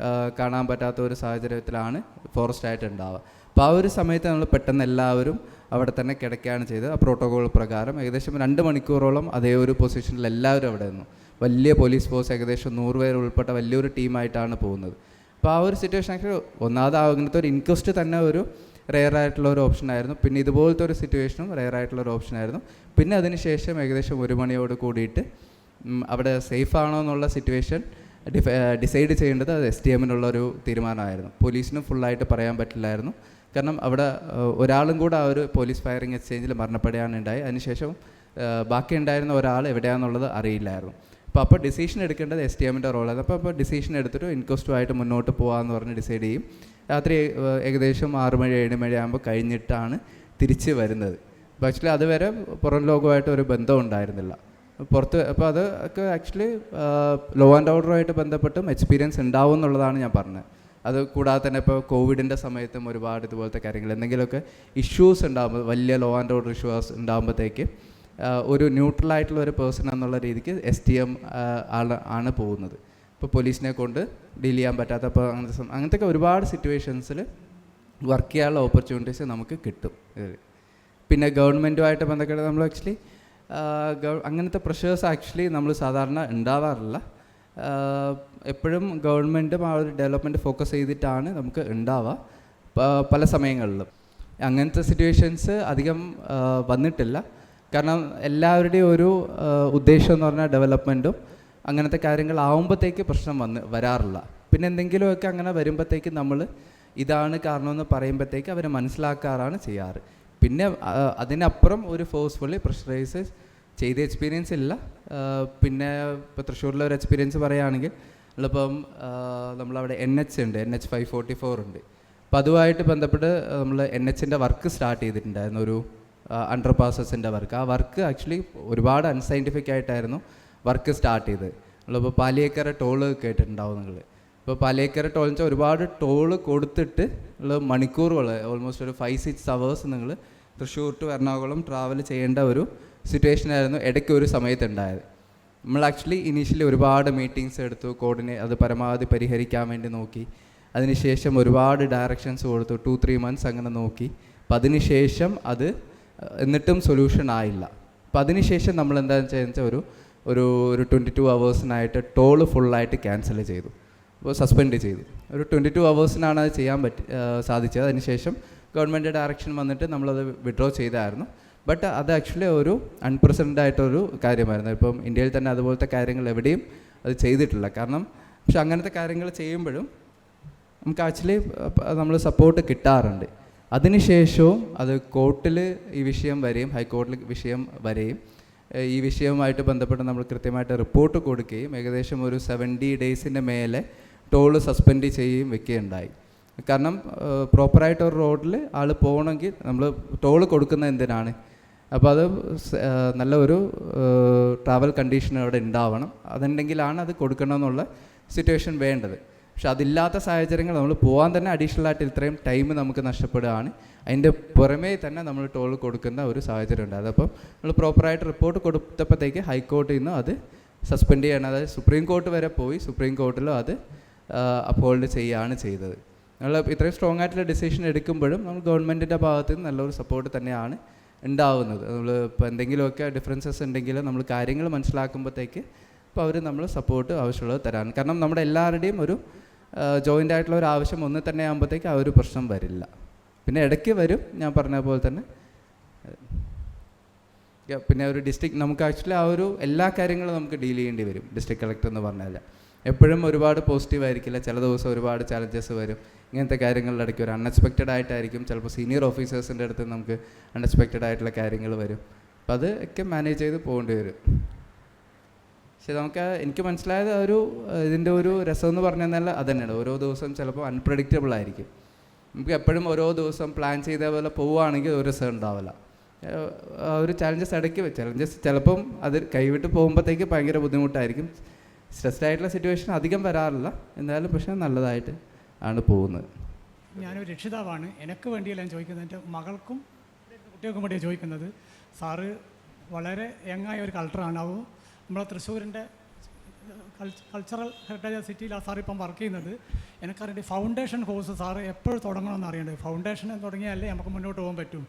കാണാൻ പറ്റാത്ത ഒരു സാഹചര്യത്തിലാണ് ഫോറസ്റ്റ് ആയിട്ട് ഉണ്ടാവുക. അപ്പോൾ ആ ഒരു സമയത്ത് നമ്മൾ പെട്ടെന്ന് എല്ലാവരും അവിടെ തന്നെ കിടക്കുകയാണ് ചെയ്തത്. ആ പ്രോട്ടോകോൾ പ്രകാരം ഏകദേശം 2 മണിക്കൂറോളം അതേ ഒരു പൊസിഷനിൽ എല്ലാവരും അവിടെ നിന്നു. വലിയ പോലീസ് ഫോഴ്സ് ഏകദേശം 100 പേർ ഉൾപ്പെട്ട വലിയൊരു ടീമായിട്ടാണ് പോകുന്നത്. അപ്പോൾ ആ ഒരു സിറ്റുവേഷൻ ഒന്നാമത് അങ്ങനത്തെ ഒരു ഇൻക്വസ്റ്റ് തന്നെ ഒരു റെയർ ആയിട്ടുള്ള ഒരു ഓപ്ഷനായിരുന്നു. പിന്നെ ഇതുപോലത്തെ ഒരു സിറ്റുവേഷനും റെയർ ആയിട്ടുള്ള ഒരു ഓപ്ഷനായിരുന്നു. പിന്നെ അതിന് ശേഷം ഏകദേശം 1 മണിയോട് കൂടിയിട്ട് അവിടെ സേഫ് ആണോ എന്നുള്ള സിറ്റുവേഷൻ ഡിസൈഡ് ചെയ്യേണ്ടത് അത് STMനുള്ള തീരുമാനമായിരുന്നു. പോലീസിന് ഫുള്ളായിട്ട് പറയാൻ പറ്റില്ലായിരുന്നു. കാരണം അവിടെ ഒരാളും കൂടെ ആ ഒരു പോലീസ് ഫയറിംഗ് എക്സ്ചേഞ്ചിൽ മരണപ്പെടുകയാണ് ഉണ്ടായി. അതിനുശേഷം ബാക്കി ഉണ്ടായിരുന്ന ഒരാൾ എവിടെയാണെന്നുള്ളത് അറിയില്ലായിരുന്നു. അപ്പോൾ ഡിസിഷൻ എടുക്കേണ്ടത് STMൻ്റെ റോളായിരുന്നു. അപ്പോൾ ഡിസിഷൻ എടുത്തിട്ട് ഇൻക്വസ്റ്റുമായിട്ട് മുന്നോട്ട് പോകാമെന്ന് പറഞ്ഞ് ഡിസൈഡ് ചെയ്യും. രാത്രി ഏകദേശം 6 മണി 7 മണി ആകുമ്പോൾ കഴിഞ്ഞിട്ടാണ് തിരിച്ച് വരുന്നത്. അപ്പോൾ ആക്ച്വലി അതുവരെ പുറം ലോകമായിട്ട് ഒരു ബന്ധം ഉണ്ടായിരുന്നില്ല പുറത്ത്. അപ്പോൾ അത് ഒക്കെ ആക്ച്വലി ലോ ആൻഡ് ഓർഡറുമായിട്ട് ബന്ധപ്പെട്ടും എക്സ്പീരിയൻസ് ഉണ്ടാവും എന്നുള്ളതാണ് ഞാൻ പറഞ്ഞത്. അത് കൂടാതെ തന്നെ ഇപ്പോൾ കോവിഡിൻ്റെ സമയത്തും ഒരുപാട് ഇതുപോലത്തെ കാര്യങ്ങൾ എന്തെങ്കിലുമൊക്കെ ഇഷ്യൂസ് ഉണ്ടാകുമ്പോൾ, വലിയ ലോ ആൻഡ് ഓർഡർ ഇഷ്യൂസ് ഉണ്ടാകുമ്പോഴത്തേക്ക് ഒരു ന്യൂട്രലായിട്ടുള്ള ഒരു പേഴ്സൺ എന്നുള്ള രീതിക്ക് STM ആണ് പോകുന്നത്. ഇപ്പോൾ പോലീസിനെ കൊണ്ട് ഡീൽ ചെയ്യാൻ പറ്റാത്ത, അപ്പോൾ അങ്ങനത്തെ ഒരുപാട് സിറ്റുവേഷൻസിൽ വർക്ക് ചെയ്യാനുള്ള ഓപ്പർച്യൂണിറ്റീസ് നമുക്ക് കിട്ടും. പിന്നെ ഗവൺമെൻറ്റുമായിട്ട് ബന്ധപ്പെട്ട് നമ്മൾ ആക്ച്വലി അങ്ങനത്തെ പ്രഷേഴ്സ് ആക്ച്വലി നമ്മൾ സാധാരണ ഉണ്ടാവാറില്ല. എപ്പോഴും ഗവൺമെൻറ്റും ആ ഒരു ഡെവലപ്മെൻറ്റ് ഫോക്കസ് ചെയ്തിട്ടാണ് നമുക്ക് ഉണ്ടാവുക പല സമയങ്ങളിലും. അങ്ങനത്തെ സിറ്റുവേഷൻസ് അധികം വന്നിട്ടില്ല. കാരണം എല്ലാവരുടെയും ഒരു ഉദ്ദേശം എന്ന് പറഞ്ഞാൽ ഡെവലപ്മെൻറ്റും അങ്ങനത്തെ കാര്യങ്ങളാവുമ്പോഴത്തേക്ക് പ്രശ്നം വരാറില്ല. പിന്നെ എന്തെങ്കിലുമൊക്കെ അങ്ങനെ വരുമ്പോഴത്തേക്ക് നമ്മൾ ഇതാണ് കാരണമെന്ന് പറയുമ്പോഴത്തേക്ക് അവർ മനസ്സിലാക്കാറാണ് ചെയ്യാറ്. പിന്നെ അതിനപ്പുറം ഒരു ഫോഴ്സ്ഫുള്ളി പ്രഷറൈസ് ചെയ്ത എക്സ്പീരിയൻസ് ഇല്ല. പിന്നെ ഇപ്പോൾ തൃശ്ശൂരിലെ ഒരു എക്സ്പീരിയൻസ് പറയുകയാണെങ്കിൽ നമ്മളിപ്പം നമ്മളവിടെ NH ഉണ്ട്, NH 544 ഉണ്ട്. അപ്പോൾ അതുമായിട്ട് ബന്ധപ്പെട്ട് നമ്മൾ NHൻ്റെ വർക്ക് സ്റ്റാർട്ട് ചെയ്തിട്ടുണ്ടായിരുന്നു, ഒരു അണ്ടർ പാസസിൻ്റെ വർക്ക്. ആ വർക്ക് ആക്ച്വലി ഒരുപാട് അൺസയൻറ്റിഫിക് ആയിട്ടായിരുന്നു വർക്ക് സ്റ്റാർട്ട് ചെയ്തത്. നമ്മളിപ്പോൾ പാലിയേക്കര ടോള് കേട്ടിട്ടുണ്ടാവും നിങ്ങൾ. ഇപ്പോൾ പാലിയേക്കര ടോൾ എന്ന് വെച്ചാൽ ഒരുപാട് ടോള് കൊടുത്തിട്ട് ഉള്ള മണിക്കൂറുകൾ, ഓൾമോസ്റ്റ് ഒരു 5-6 hours നിങ്ങൾ തൃശ്ശൂർ ടു എറണാകുളം ട്രാവൽ ചെയ്യേണ്ട ഒരു സിറ്റുവേഷനായിരുന്നു ഇടയ്ക്ക് ഒരു സമയത്തുണ്ടായത്. നമ്മൾ ആക്ച്വലി ഇനീഷ്യലി ഒരുപാട് മീറ്റിങ്സ് എടുത്തു, അത് പരമാവധി പരിഹരിക്കാൻ വേണ്ടി നോക്കി. അതിനുശേഷം ഒരുപാട് ഡയറക്ഷൻസ് കൊടുത്തു, 2-3 months അങ്ങനെ നോക്കി. അപ്പം അതിനുശേഷം അത് എന്നിട്ടും സൊല്യൂഷൻ ആയില്ല. അപ്പം അതിനുശേഷം നമ്മൾ എന്താണെന്ന് വെച്ചാൽ ഒരു 22 hours ടോള് ഫുള്ളായിട്ട് ക്യാൻസൽ ചെയ്തു, അപ്പോൾ സസ്പെൻഡ് ചെയ്തു. ഒരു 22 hours അത് ചെയ്യാൻ സാധിച്ചത്. അതിനുശേഷം ഗവൺമെൻറ് ഡയറക്ഷൻ വന്നിട്ട് നമ്മളത് വിഡ്രോ ചെയ്തായിരുന്നു. ബട്ട് അത് ആക്ച്വലി ഒരു അൺപ്രസിഡൻ്റ് ആയിട്ടൊരു കാര്യമായിരുന്നു. ഇപ്പം ഇന്ത്യയിൽ തന്നെ അതുപോലത്തെ കാര്യങ്ങൾ എവിടെയും അത് ചെയ്തിട്ടില്ല. കാരണം പക്ഷെ അങ്ങനത്തെ കാര്യങ്ങൾ ചെയ്യുമ്പോഴും നമുക്ക് ആക്ച്വലി നമ്മൾ സപ്പോർട്ട് കിട്ടാറുണ്ട്. അതിനുശേഷവും അത് കോർട്ടിൽ ഈ വിഷയം വരെയും ഹൈക്കോടതിയിൽ വിഷയം വരെയും ഈ വിഷയവുമായിട്ട് ബന്ധപ്പെട്ട് നമ്മൾ കൃത്യമായിട്ട് റിപ്പോർട്ട് കൊടുക്കുകയും ഏകദേശം ഒരു 70 days മേലെ ടോള് സസ്പെൻഡ് ചെയ്യുകയും വെക്കുകയുണ്ടായി. കാരണം പ്രോപ്പറായിട്ട് ഒരു റോഡിൽ ആൾ പോകണമെങ്കിൽ നമ്മൾ ടോള് കൊടുക്കുന്നത് എന്തിനാണ്? അപ്പോൾ അത് നല്ല ഒരു ട്രാവൽ കണ്ടീഷൻ അവിടെ ഉണ്ടാവണം. അതുണ്ടെങ്കിലാണ് അത് കൊടുക്കണമെന്നുള്ള സിറ്റുവേഷൻ വേണ്ടത്. പക്ഷെ അതില്ലാത്ത സാഹചര്യങ്ങൾ നമ്മൾ പോകാൻ തന്നെ അഡീഷണൽ ആയിട്ട് ഇത്രയും ടൈം നമുക്ക് നഷ്ടപ്പെടുകയാണ്. അതിൻ്റെ പുറമേ തന്നെ നമ്മൾ ടോൾ കൊടുക്കുന്ന ഒരു സാഹചര്യം ഉണ്ട്. അതപ്പോൾ നമ്മൾ പ്രോപ്പറായിട്ട് റിപ്പോർട്ട് കൊടുത്തപ്പോഴത്തേക്ക് ഹൈക്കോടതിയിൽ നിന്ന് അത് സസ്പെൻഡ് ചെയ്യണം. അതായത് സുപ്രീം കോർട്ട് വരെ പോയി, സുപ്രീം കോർട്ടിലും അത് അപ്ഹോൾഡ് ചെയ്യുകയാണ് ചെയ്തത്. നമ്മൾ ഇത്രയും സ്ട്രോങ് ആയിട്ടുള്ള ഡിസിഷൻ എടുക്കുമ്പോഴും നമ്മൾ ഗവൺമെൻറ്റിൻ്റെ ഭാഗത്ത് നിന്ന് നല്ലൊരു സപ്പോർട്ട് തന്നെയാണ് ഉണ്ടാവുന്നത്. നമ്മൾ ഇപ്പോൾ എന്തെങ്കിലുമൊക്കെ ഡിഫറൻസസ് ഉണ്ടെങ്കിൽ നമ്മൾ കാര്യങ്ങൾ മനസ്സിലാക്കുമ്പോഴത്തേക്ക് അപ്പോൾ അവർ നമ്മൾ സപ്പോർട്ട് ആവശ്യമുള്ളത് തരാൻ. കാരണം നമ്മുടെ എല്ലാവരുടെയും ഒരു ജോയിൻ്റ് ആയിട്ടുള്ള ഒരു ആവശ്യം ഒന്ന് തന്നെ ആകുമ്പോഴത്തേക്ക് ആ ഒരു പ്രശ്നം വരില്ല. പിന്നെ ഇടയ്ക്ക് വരും, ഞാൻ പറഞ്ഞ പോലെ തന്നെ. പിന്നെ ഒരു ഡിസ്ട്രിക്ട് നമുക്ക് ആക്ച്വലി ആ ഒരു എല്ലാ കാര്യങ്ങളും നമുക്ക് ഡീൽ ചെയ്യേണ്ടി വരും. ഡിസ്ട്രിക്ട് കളക്ടർ എന്ന് പറഞ്ഞാൽ എപ്പോഴും ഒരുപാട് പോസിറ്റീവ് ആയിരിക്കില്ല. ചില ദിവസം ഒരുപാട് ചാലഞ്ചസ് വരും. ഇങ്ങനത്തെ കാര്യങ്ങളുടെ ഇടയ്ക്ക് ഒരു അൺഎക്സ്പെക്റ്റഡ് ആയിട്ടായിരിക്കും. ചിലപ്പോൾ സീനിയർ ഓഫീസേഴ്സിൻ്റെ അടുത്ത് നമുക്ക് അൺഎക്സ്പെക്റ്റഡ് ആയിട്ടുള്ള കാര്യങ്ങൾ വരും. അപ്പോൾ അത് ഒക്കെ മാനേജ് ചെയ്ത് പോകേണ്ടി വരും. പക്ഷേ എനിക്ക് മനസ്സിലായത് ഇതിൻ്റെ ഒരു രസം എന്ന് പറഞ്ഞു കഴിഞ്ഞാൽ അത് തന്നെയാണ്. ഓരോ ദിവസം ചിലപ്പോൾ അൺപ്രഡിക്റ്റബിൾ ആയിരിക്കും. നമുക്ക് എപ്പോഴും ഓരോ ദിവസം പ്ലാൻ ചെയ്ത പോലെ പോവുകയാണെങ്കിൽ ഒരു രസം ഉണ്ടാവില്ല. ഒരു ചലഞ്ചസ് ചിലപ്പം അത് കൈവിട്ട് പോകുമ്പോഴത്തേക്ക് ഭയങ്കര ബുദ്ധിമുട്ടായിരിക്കും. സ്ട്രെസ്ഡ് ആയിട്ടുള്ള സിറ്റുവേഷൻ അധികം വരാറില്ല, എന്നാലും പക്ഷേ നല്ലതായിട്ട് ആണ് പോകുന്നത്. ഞാനൊരു രക്ഷിതാവാണ്. എനിക്ക് വേണ്ടിയല്ല ഞാൻ ചോദിക്കുന്നത്, എൻ്റെ മകൾക്കും കുട്ടികൾക്കും വേണ്ടിയാണ് ചോദിക്കുന്നത്. സാറ് വളരെ യങ്ങായ ഒരു കളക്ടറാണ്. അപ്പോൾ നമ്മളെ തൃശ്ശൂരിൻ്റെ കൾച്ചറൽ ഹെറിറ്റേജ് സിറ്റിയിലാണ് സാർ ഇപ്പം വർക്ക് ചെയ്യുന്നത്. എനിക്കറിയേണ്ടത് ഫൗണ്ടേഷൻ കോഴ്സ് സാറ് എപ്പോഴും തുടങ്ങണമെന്ന് അറിയേണ്ടത്. ഫൗണ്ടേഷൻ തുടങ്ങിയാലേ നമുക്ക് മുന്നോട്ട് പോകാൻ പറ്റും.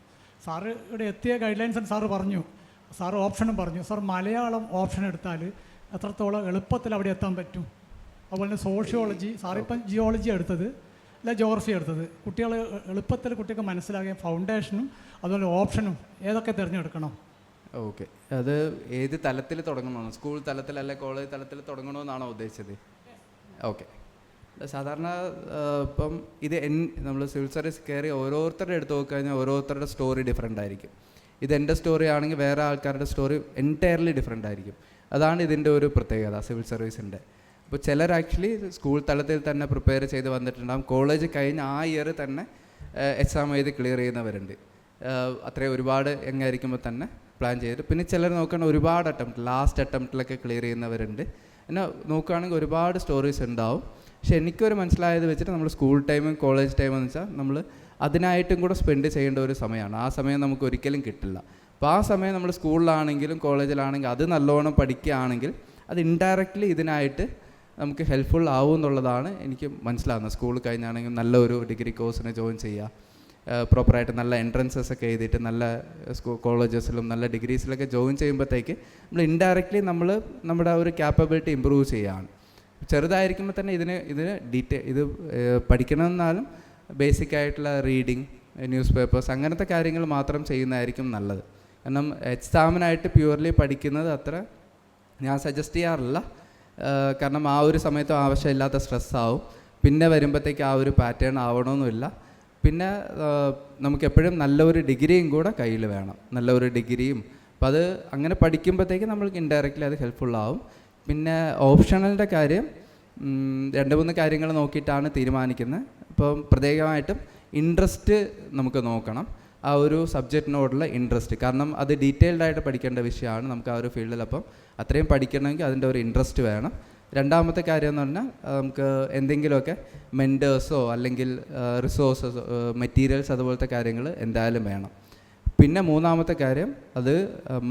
സാറ് ഇവിടെ എത്തിയ ഗൈഡ് ലൈൻസ് സാറ് പറഞ്ഞു, സാറ് ഓപ്ഷനും പറഞ്ഞു. സാർ മലയാളം ഓപ്ഷൻ എടുത്താൽ എത്രത്തോളം എളുപ്പത്തിൽ അവിടെ എത്താൻ പറ്റും? അതുപോലെ തന്നെ സോഷ്യോളജി, സാറിപ്പം ജിയോളജി എടുത്തത് അല്ല ജോഗ്രഫി എടുത്തത്. കുട്ടികൾ എളുപ്പത്തിൽ കുട്ടികൾക്ക് മനസ്സിലാക്കിയ ഫൗണ്ടേഷനും അതുപോലെ ഓപ്ഷനും ഏതൊക്കെ തിരഞ്ഞെടുക്കണം? ഓക്കെ, അത് ഏത് തലത്തിൽ തുടങ്ങണമെന്നോ? സ്കൂൾ തലത്തിൽ അല്ലെ കോളേജ് തലത്തിൽ തുടങ്ങണമെന്നാണോ ഉദ്ദേശിച്ചത്? ഓക്കെ, സാധാരണ ഇപ്പം ഇത് നമ്മൾ സിവിൽ സർവീസ് കയറി ഓരോരുത്തരുടെ എടുത്ത് നോക്കിക്കഴിഞ്ഞാൽ ഓരോരുത്തരുടെ സ്റ്റോറി ഡിഫറെൻ്റ് ആയിരിക്കും. ഇത് എൻ്റെ സ്റ്റോറി ആണെങ്കിൽ വേറെ ആൾക്കാരുടെ സ്റ്റോറി എൻറ്റയർലി ഡിഫറെൻ്റ് ആയിരിക്കും. അതാണ് ഇതിൻ്റെ ഒരു പ്രത്യേകത സിവിൽ സർവീസിൻ്റെ. അപ്പോൾ ചിലർ ആക്ച്വലി സ്കൂൾ തലത്തിൽ തന്നെ പ്രിപ്പയർ ചെയ്ത് വന്നിട്ടുണ്ടാകും. കോളേജ് കഴിഞ്ഞ് ആ ഇയർ തന്നെ എക്സാം എഴുതി ക്ലിയർ ചെയ്യുന്നവരുണ്ട്. അത്രയും ഒരുപാട് എങ്ങായിരിക്കുമ്പോൾ തന്നെ പ്ലാൻ ചെയ്തിട്ട്. പിന്നെ ചിലർ നോക്കുകയാണെങ്കിൽ ഒരുപാട് ലാസ്റ്റ് അറ്റംപ്റ്റിലൊക്കെ ക്ലിയർ ചെയ്യുന്നവരുണ്ട്. പിന്നെ നോക്കുകയാണെങ്കിൽ ഒരുപാട് സ്റ്റോറീസ് ഉണ്ടാവും. പക്ഷെ എനിക്കൊരു മനസ്സിലായത് വെച്ചിട്ട് നമ്മൾ സ്കൂൾ ടൈമും കോളേജ് ടൈമെന്ന് വെച്ചാൽ നമ്മൾ അതിനായിട്ടും കൂടെ സ്പെൻഡ് ചെയ്യേണ്ട ഒരു സമയമാണ്. ആ സമയം നമുക്ക് ഒരിക്കലും കിട്ടില്ല. അപ്പോൾ ആ സമയം നമ്മൾ സ്കൂളിലാണെങ്കിലും കോളേജിലാണെങ്കിലും അത് നല്ലോണം പഠിക്കുകയാണെങ്കിൽ അത് ഇൻഡയറക്റ്റ്ലി ഇതിനായിട്ട് നമുക്ക് ഹെൽപ്ഫുൾ ആവും എന്നുള്ളതാണ് എനിക്ക് മനസ്സിലാകുന്നത്. സ്കൂൾ കഴിഞ്ഞാണെങ്കിൽ നല്ലൊരു ഡിഗ്രി കോഴ്സിന് ജോയിൻ ചെയ്യുക, പ്രോപ്പറായിട്ട് നല്ല എൻട്രൻസസ് ഒക്കെ എഴുതിയിട്ട് നല്ല കോളേജസിലും നല്ല ഡിഗ്രീസിലൊക്കെ ജോയിൻ ചെയ്യുമ്പോഴത്തേക്ക് നമ്മൾ ഇൻഡയറക്റ്റ്ലി നമ്മുടെ ആ ഒരു ക്യാപ്പബിലിറ്റി ഇമ്പ്രൂവ് ചെയ്യുകയാണ്. ചെറുതായിരിക്കുമ്പോൾ തന്നെ ഇത് പഠിക്കണമെന്നാലും ബേസിക് ആയിട്ടുള്ള റീഡിങ്, ന്യൂസ് പേപ്പേഴ്സ് അങ്ങനത്തെ കാര്യങ്ങൾ മാത്രം ചെയ്യുന്നതായിരിക്കും നല്ലത്. കാരണം എക്സാമിനായിട്ട് പ്യുവർലി പഠിക്കുന്നത് അത്ര ഞാൻ സജസ്റ്റ് ചെയ്യാറില്ല. കാരണം ആ ഒരു സമയത്ത് ആവശ്യമില്ലാത്ത സ്ട്രെസ്സാവും. പിന്നെ വരുമ്പോഴത്തേക്ക് ആ ഒരു പാറ്റേൺ ആവണമെന്നില്ല. പിന്നെ നമുക്കെപ്പോഴും നല്ലൊരു ഡിഗ്രിയും കൂടെ കയ്യിൽ വേണം, നല്ലൊരു ഡിഗ്രിയും. അപ്പോൾ അത് അങ്ങനെ പഠിക്കുമ്പോഴത്തേക്ക് നമ്മൾക്ക് ഇൻഡയറക്റ്റ്ലി അത് ഹെൽപ്ഫുള്ളാവും. പിന്നെ ഓപ്ഷണലിൻ്റെ കാര്യം 2-3 കാര്യങ്ങൾ നോക്കിയിട്ടാണ് തീരുമാനിക്കുന്നത്. അപ്പം പ്രത്യേകമായിട്ടും ഇൻട്രസ്റ്റ് നമുക്ക് നോക്കണം, ആ ഒരു സബ്ജക്റ്റിനോടുള്ള ഇൻട്രസ്റ്റ്. കാരണം അത് ഡീറ്റെയിൽഡായിട്ട് പഠിക്കേണ്ട വിഷയമാണ്. നമുക്ക് ആ ഒരു ഫീൽഡിൽ അപ്പം അത്രയും പഠിക്കണമെങ്കിൽ അതിൻ്റെ ഒരു ഇൻട്രസ്റ്റ് വേണം. രണ്ടാമത്തെ കാര്യം എന്ന് പറഞ്ഞാൽ നമുക്ക് എന്തെങ്കിലുമൊക്കെ മെൻറ്റേഴ്സോ അല്ലെങ്കിൽ റിസോഴ്സസ്, മെറ്റീരിയൽസ് അതുപോലത്തെ കാര്യങ്ങൾ എന്തായാലും വേണം. പിന്നെ മൂന്നാമത്തെ കാര്യം അത്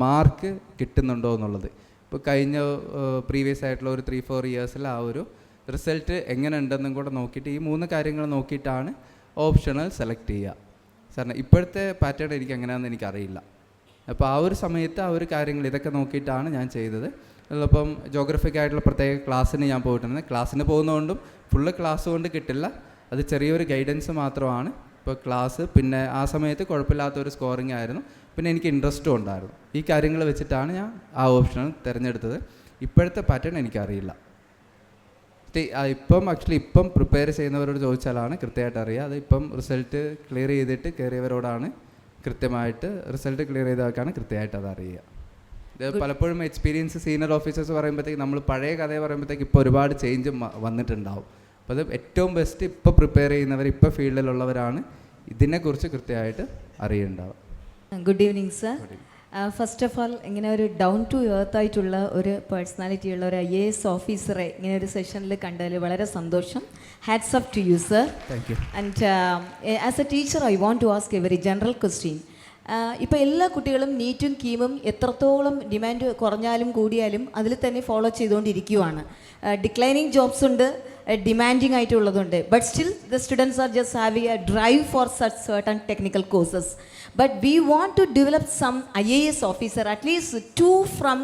മാർക്ക് കിട്ടുന്നുണ്ടോ എന്നുള്ളത്. ഇപ്പോൾ കഴിഞ്ഞ പ്രീവിയസ് ആയിട്ടുള്ള ഒരു 3-4 ഇയേഴ്സിൽ ആ ഒരു റിസൾട്ട് എങ്ങനെ ഉണ്ടെന്നും കൂടെ നോക്കിയിട്ട് ഈ 3 കാര്യങ്ങൾ നോക്കിയിട്ടാണ് ഓപ്ഷണൽ സെലക്ട് ചെയ്യുക. സാറിന് ഇപ്പോഴത്തെ പാറ്റേൺ എനിക്ക് എങ്ങനെയാണെന്ന് എനിക്കറിയില്ല. അപ്പോൾ ആ ഒരു സമയത്ത് ആ ഒരു കാര്യങ്ങൾ ഇതൊക്കെ നോക്കിയിട്ടാണ് ഞാൻ ചെയ്തത്. അതിലിപ്പം ജോഗ്രഫിക്കായിട്ടുള്ള പ്രത്യേക ക്ലാസ്സിന് ഞാൻ പോയിട്ടുണ്ട്. ക്ലാസ്സിന് പോകുന്നതുകൊണ്ടും ഫുള്ള് ക്ലാസ് കൊണ്ട് കിട്ടില്ല, അത് ചെറിയൊരു ഗൈഡൻസ് മാത്രമാണ് ഇപ്പോൾ ക്ലാസ്. പിന്നെ ആ സമയത്ത് കുഴപ്പമില്ലാത്തൊരു സ്കോറിംഗ് ആയിരുന്നു. പിന്നെ എനിക്ക് ഇൻട്രസ്റ്റും ഉണ്ടായിരുന്നു. ഈ കാര്യങ്ങൾ വെച്ചിട്ടാണ് ഞാൻ ആ ഓപ്ഷൻ തിരഞ്ഞെടുത്തത്. ഇപ്പോഴത്തെ പാറ്റേൺ എനിക്കറിയില്ല. ഇപ്പം പ്രിപ്പയർ ചെയ്യുന്നവരോട് ചോദിച്ചാലാണ് കൃത്യമായിട്ട് അറിയുക. അത് ഇപ്പം റിസൾട്ട് ക്ലിയർ ചെയ്തിട്ട് കയറിയവരോടാണ് കൃത്യമായിട്ട്, റിസൾട്ട് ക്ലിയർ ചെയ്തവർക്കാണ് കൃത്യമായിട്ട് അത് അറിയുക. ഇത് പലപ്പോഴും എക്സ്പീരിയൻസ് സീനിയർ ഓഫീസേഴ്സ് പറയുമ്പോഴത്തേക്ക് നമ്മൾ പഴയ കഥയെ പറയുമ്പോഴത്തേക്ക് ഇപ്പോൾ ഒരുപാട് ചേഞ്ച് വന്നിട്ടുണ്ടാവും. അപ്പോൾ അത് ഏറ്റവും ബെസ്റ്റ് ഇപ്പോൾ പ്രിപ്പയർ ചെയ്യുന്നവർ, ഇപ്പോൾ ഫീൽഡിലുള്ളവരാണ് ഇതിനെക്കുറിച്ച് കൃത്യമായിട്ട് അറിയുന്നുണ്ടാവും. Good evening sir. First of all, ഇങ്ങനെ ഒരു ഡൗൺ ടു എർത്ത് ആയിട്ടുള്ള ഒരു പേഴ്സണാലിറ്റി ഉള്ള ഒരു IAS ഓഫീസറെ ഇങ്ങനെ ഒരു സെഷനിൽ കണ്ടതിൽ വളരെ സന്തോഷം. Hats off to you sir. Thank you. And as a teacher I want to ask a very general question. ഇപ്പോൾ എല്ലാ കുട്ടികളും നീറ്റും കീമും എത്രത്തോളം ഡിമാൻഡ് കുറഞ്ഞാലും കൂടിയാലും അതിൽ തന്നെ ഫോളോ ചെയ്തുകൊണ്ടിരിക്കുകയാണ്. ഡിക്ലൈനിങ് ജോബ്സ് ഉണ്ട്, ഡിമാൻഡിങ് ആയിട്ടുള്ളതുണ്ട്. But still the students are just having a drive for such certain technical courses. But we want to develop some IAS officer, at least 2 from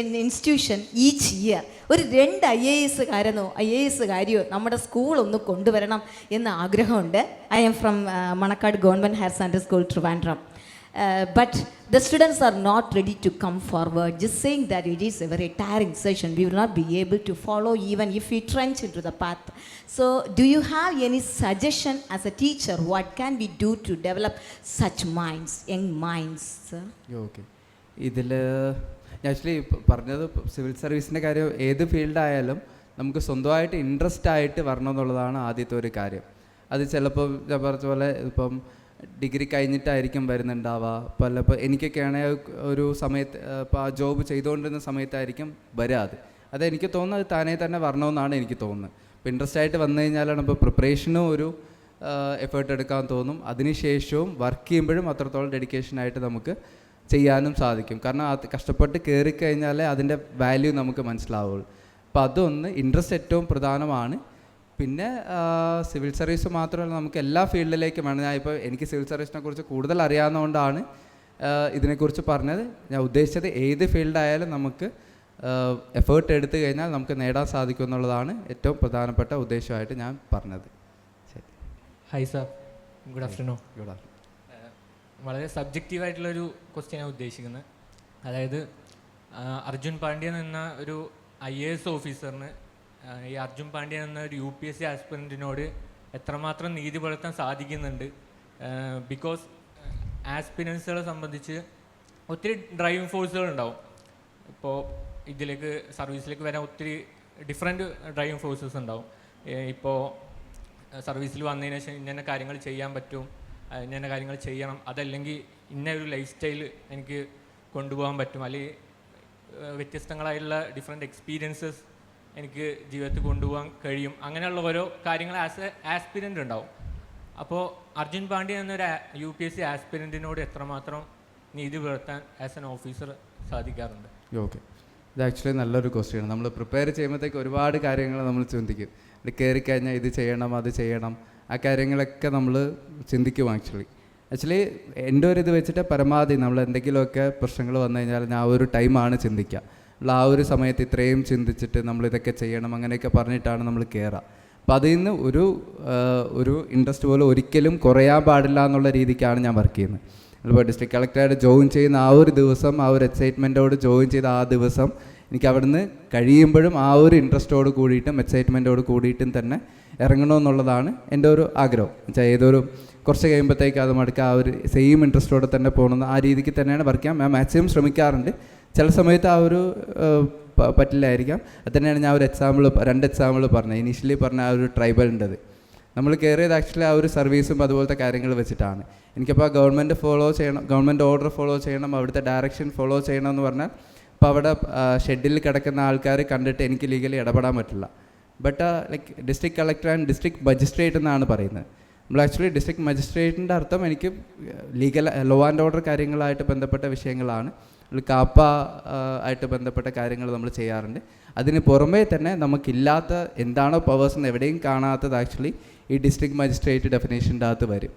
an institution each year. ഒരു 2 IAS കാര്യമോ നമ്മുടെ സ്കൂളൊന്ന് കൊണ്ടുവരണം എന്ന ആഗ്രഹമുണ്ട്. I am from Manakkad government higher secondary school, Trivandrum. But the students are not ready to come forward, just saying that it is a very tiring session. We will not be able to follow even if we trench into the path. So do you have any suggestion as a teacher, what can we do to develop such minds, young minds, sir? Okay, ഇതിൽ ആക്ച്വലി പറഞ്ഞത് സിവിൽ സർവീസിൻ്റെ കാര്യം ഏത് ഫീൽഡായാലും നമുക്ക് സ്വന്തമായിട്ട് ഇൻട്രസ്റ്റ് ആയിട്ട് വരണം എന്നുള്ളതാണ് ആദ്യത്തെ ഒരു കാര്യം. അത് ചിലപ്പോൾ ഞാൻ പറഞ്ഞ പോലെ ഇപ്പം ഡിഗ്രി കഴിഞ്ഞിട്ടായിരിക്കും വരുന്നുണ്ടാവുക. പലപ്പോൾ എനിക്കൊക്കെ ആണെങ്കിൽ ഒരു സമയത്ത് ഇപ്പോൾ ആ ജോബ് ചെയ്തുകൊണ്ടിരുന്ന സമയത്തായിരിക്കും വരാതെ. അതെനിക്ക് തോന്നുന്നത് അത് താനേ തന്നെ വരണമെന്നാണ് എനിക്ക് തോന്നുന്നത്. ഇപ്പോൾ ഇൻട്രസ്റ്റ് ആയിട്ട് വന്നു കഴിഞ്ഞാലാണ് ഇപ്പോൾ പ്രിപ്പറേഷനും ഒരു എഫേർട്ട് എടുക്കാൻ തോന്നും. അതിനുശേഷവും വർക്ക് ചെയ്യുമ്പോഴും അത്രത്തോളം ഡെഡിക്കേഷനായിട്ട് നമുക്ക് ചെയ്യാനും സാധിക്കും. കാരണം അത് കഷ്ടപ്പെട്ട് കയറിക്കഴിഞ്ഞാലേ അതിൻ്റെ വാല്യൂ നമുക്ക് മനസ്സിലാവുള്ളൂ. അപ്പോൾ അതൊന്ന് ഇൻട്രസ്റ്റ് ഏറ്റവും പ്രധാനമാണ്. പിന്നെ സിവിൽ സർവീസ് മാത്രമല്ല, നമുക്ക് എല്ലാ ഫീൽഡിലേക്കും വേണം. ഞാൻ ഇപ്പോൾ എനിക്ക് സിവിൽ സർവീസിനെ കുറിച്ച് കൂടുതൽ അറിയാവുന്നതുകൊണ്ടാണ് ഇതിനെക്കുറിച്ച് പറഞ്ഞത്. ഞാൻ ഉദ്ദേശിച്ചത് ഏത് ഫീൽഡായാലും നമുക്ക് എഫേർട്ട് എടുത്തു കഴിഞ്ഞാൽ നമുക്ക് നേടാൻ സാധിക്കും എന്നുള്ളതാണ് ഏറ്റവും പ്രധാനപ്പെട്ട ഉദ്ദേശമായിട്ട് ഞാൻ പറഞ്ഞത്. ശരി. Hi sir, good afternoon. Good afternoon. വളരെ സബ്ജക്റ്റീവായിട്ടുള്ളൊരു ക്വസ്റ്റ്യനാണ് ഉദ്ദേശിക്കുന്നത്. അതായത് അർജുൻ പാണ്ഡ്യൻ എന്ന ഒരു IAS ഓഫീസറിന് ഈ അർജുൻ പാണ്ഡ്യൻ എന്ന ഒരു UPSC ആസ്പിറൻറ്റിനോട് എത്രമാത്രം നീതി പുലർത്താൻ സാധിക്കുന്നുണ്ട്? ബിക്കോസ് ആസ്പിറൻസുകളെ സംബന്ധിച്ച് ഒത്തിരി ഡ്രൈവിംഗ് ഫോഴ്സുകളുണ്ടാവും. ഇപ്പോൾ ഇതിലേക്ക് സർവീസിലേക്ക് വരാൻ ഒത്തിരി ഡിഫറെൻറ്റ് ഡ്രൈവിംഗ് ഫോഴ്സസ് ഉണ്ടാവും. ഇപ്പോൾ സർവീസിൽ വന്നതിന് ശേഷം ഇന്ന കാര്യങ്ങൾ ചെയ്യാൻ പറ്റും, ഇന്ന കാര്യങ്ങൾ ചെയ്യണം, അതല്ലെങ്കിൽ ഇന്ന ഒരു ലൈഫ് സ്റ്റൈൽ എനിക്ക് കൊണ്ടുപോകാൻ പറ്റും, അല്ലെങ്കിൽ വ്യത്യസ്തങ്ങളായിട്ടുള്ള ഡിഫറെൻറ്റ് എക്സ്പീരിയൻസസ് എനിക്ക് ജീവിതത്തിൽ കൊണ്ടുപോകാൻ കഴിയും. അങ്ങനെയുള്ള ഓരോ കാര്യങ്ങൾ ആസ് എ ആസ്പിരൻ്റ് ഉണ്ടാവും. അപ്പോൾ അർജുൻ പാണ്ഡ്യൻ എന്നൊരു UPSC ആസ്പിരൻറ്റിനോട് എത്രമാത്രം നീതി പുലർത്താൻ ആസ് എൻ ഓഫീസർ സാധിക്കാറുണ്ട്? ഓക്കെ, ഇത് ആക്ച്വലി നല്ലൊരു ക്വസ്റ്റ്യൻ ആണ്. നമ്മൾ പ്രിപ്പയർ ചെയ്യുമ്പോഴത്തേക്ക് ഒരുപാട് കാര്യങ്ങൾ നമ്മൾ ചിന്തിക്കും. ഇത് കയറിക്കഴിഞ്ഞാൽ ഇത് ചെയ്യണം, അത് ചെയ്യണം, ആ കാര്യങ്ങളൊക്കെ നമ്മൾ ചിന്തിക്കും ആക്ച്വലി എൻ്റെ ഒരു ഇത് വെച്ചിട്ട് പരമാവധി നമ്മൾ എന്തെങ്കിലുമൊക്കെ പ്രശ്നങ്ങൾ വന്നു കഴിഞ്ഞാൽ ഞാൻ ആ ഒരു ടൈമാണ് ചിന്തിക്കുക. ആ ഒരു സമയത്ത് ഇത്രയും ചിന്തിച്ചിട്ട് നമ്മളിതൊക്കെ ചെയ്യണം അങ്ങനെയൊക്കെ പറഞ്ഞിട്ടാണ് നമ്മൾ കയറുക. അപ്പം അതിൽ നിന്ന് ഒരു ഇൻട്രസ്റ്റ് പോലും ഒരിക്കലും കുറയാൻ പാടില്ല എന്നുള്ള രീതിക്കാണ് ഞാൻ വർക്ക് ചെയ്യുന്നത്. ഇപ്പോൾ ഡിസ്ട്രിക്ട് കളക്ടറായിട്ട് ജോയിൻ ചെയ്യുന്ന ആ ഒരു ദിവസം, ആ ഒരു എക്സൈറ്റ്മെൻറ്റോട് ജോയിൻ ചെയ്ത ആ ദിവസം എനിക്ക് അവിടുന്ന് കഴിയുമ്പോഴും ആ ഒരു ഇൻട്രസ്റ്റോട് കൂടിയിട്ടും എക്സൈറ്റ്മെൻറ്റോട് കൂടിയിട്ടും തന്നെ ഇറങ്ങണമെന്നുള്ളതാണ് എൻ്റെ ഒരു ആഗ്രഹം. എന്നുവെച്ചാൽ ഏതൊരു കുറച്ച് കഴിയുമ്പോഴത്തേക്ക് അത് മടുക്കുക, ആ ഒരു സെയിം ഇൻട്രസ്റ്റോടെ തന്നെ പോകണമെന്ന് ആ രീതിക്ക് തന്നെയാണ് വർക്ക് ചെയ്യാൻ ഞാൻ മാക്സിമം ശ്രമിക്കാറുണ്ട്. ചില സമയത്ത് ആ ഒരു പറ്റില്ലായിരിക്കാം. അത് തന്നെയാണ് ഞാൻ ഒരു രണ്ട് എക്സാമ്പിൾ പറഞ്ഞത്. ഇനീഷ്യലി പറഞ്ഞ ആ ഒരു ട്രൈബലിൻ്റെത് നമ്മൾ കയറിയത് ആക്ച്വലി ആ ഒരു സർവീസും അതുപോലത്തെ കാര്യങ്ങൾ വെച്ചിട്ടാണ്. എനിക്കപ്പോൾ ഗവൺമെൻറ് ഓർഡർ ഫോളോ ചെയ്യണം, അവിടുത്തെ ഡയറക്ഷൻ ഫോളോ ചെയ്യണം എന്ന് പറഞ്ഞാൽ അപ്പോൾ അവിടെ ഷെഡിൽ കിടക്കുന്ന ആൾക്കാർ കണ്ടിട്ട് എനിക്ക് ലീഗലി ഇടപെടാൻ പറ്റില്ല. But like district collector and district magistrate എന്നാണ് പറയുന്നത്. നമ്മൾ ആക്ച്വലി ഡിസ്ട്രിക്ട് മജിസ്ട്രേറ്റിൻ്റെ അർത്ഥം എനിക്ക് ലോ ആൻഡ് ഓർഡർ കാര്യങ്ങളായിട്ട് ബന്ധപ്പെട്ട വിഷയങ്ങളാണ്. കാപ്പ ആയിട്ട് ബന്ധപ്പെട്ട കാര്യങ്ങൾ നമ്മൾ ചെയ്യാറുണ്ട്. അതിന് പുറമേ തന്നെ നമുക്കില്ലാത്ത എന്താണോ പവേഴ്സ് എവിടെയും കാണാത്തത് ആക്ച്വലി ഈ ഡിസ്ട്രിക്ട് മജിസ്ട്രേറ്റ് ഡെഫിനേഷൻ്റെ അകത്ത് വരും.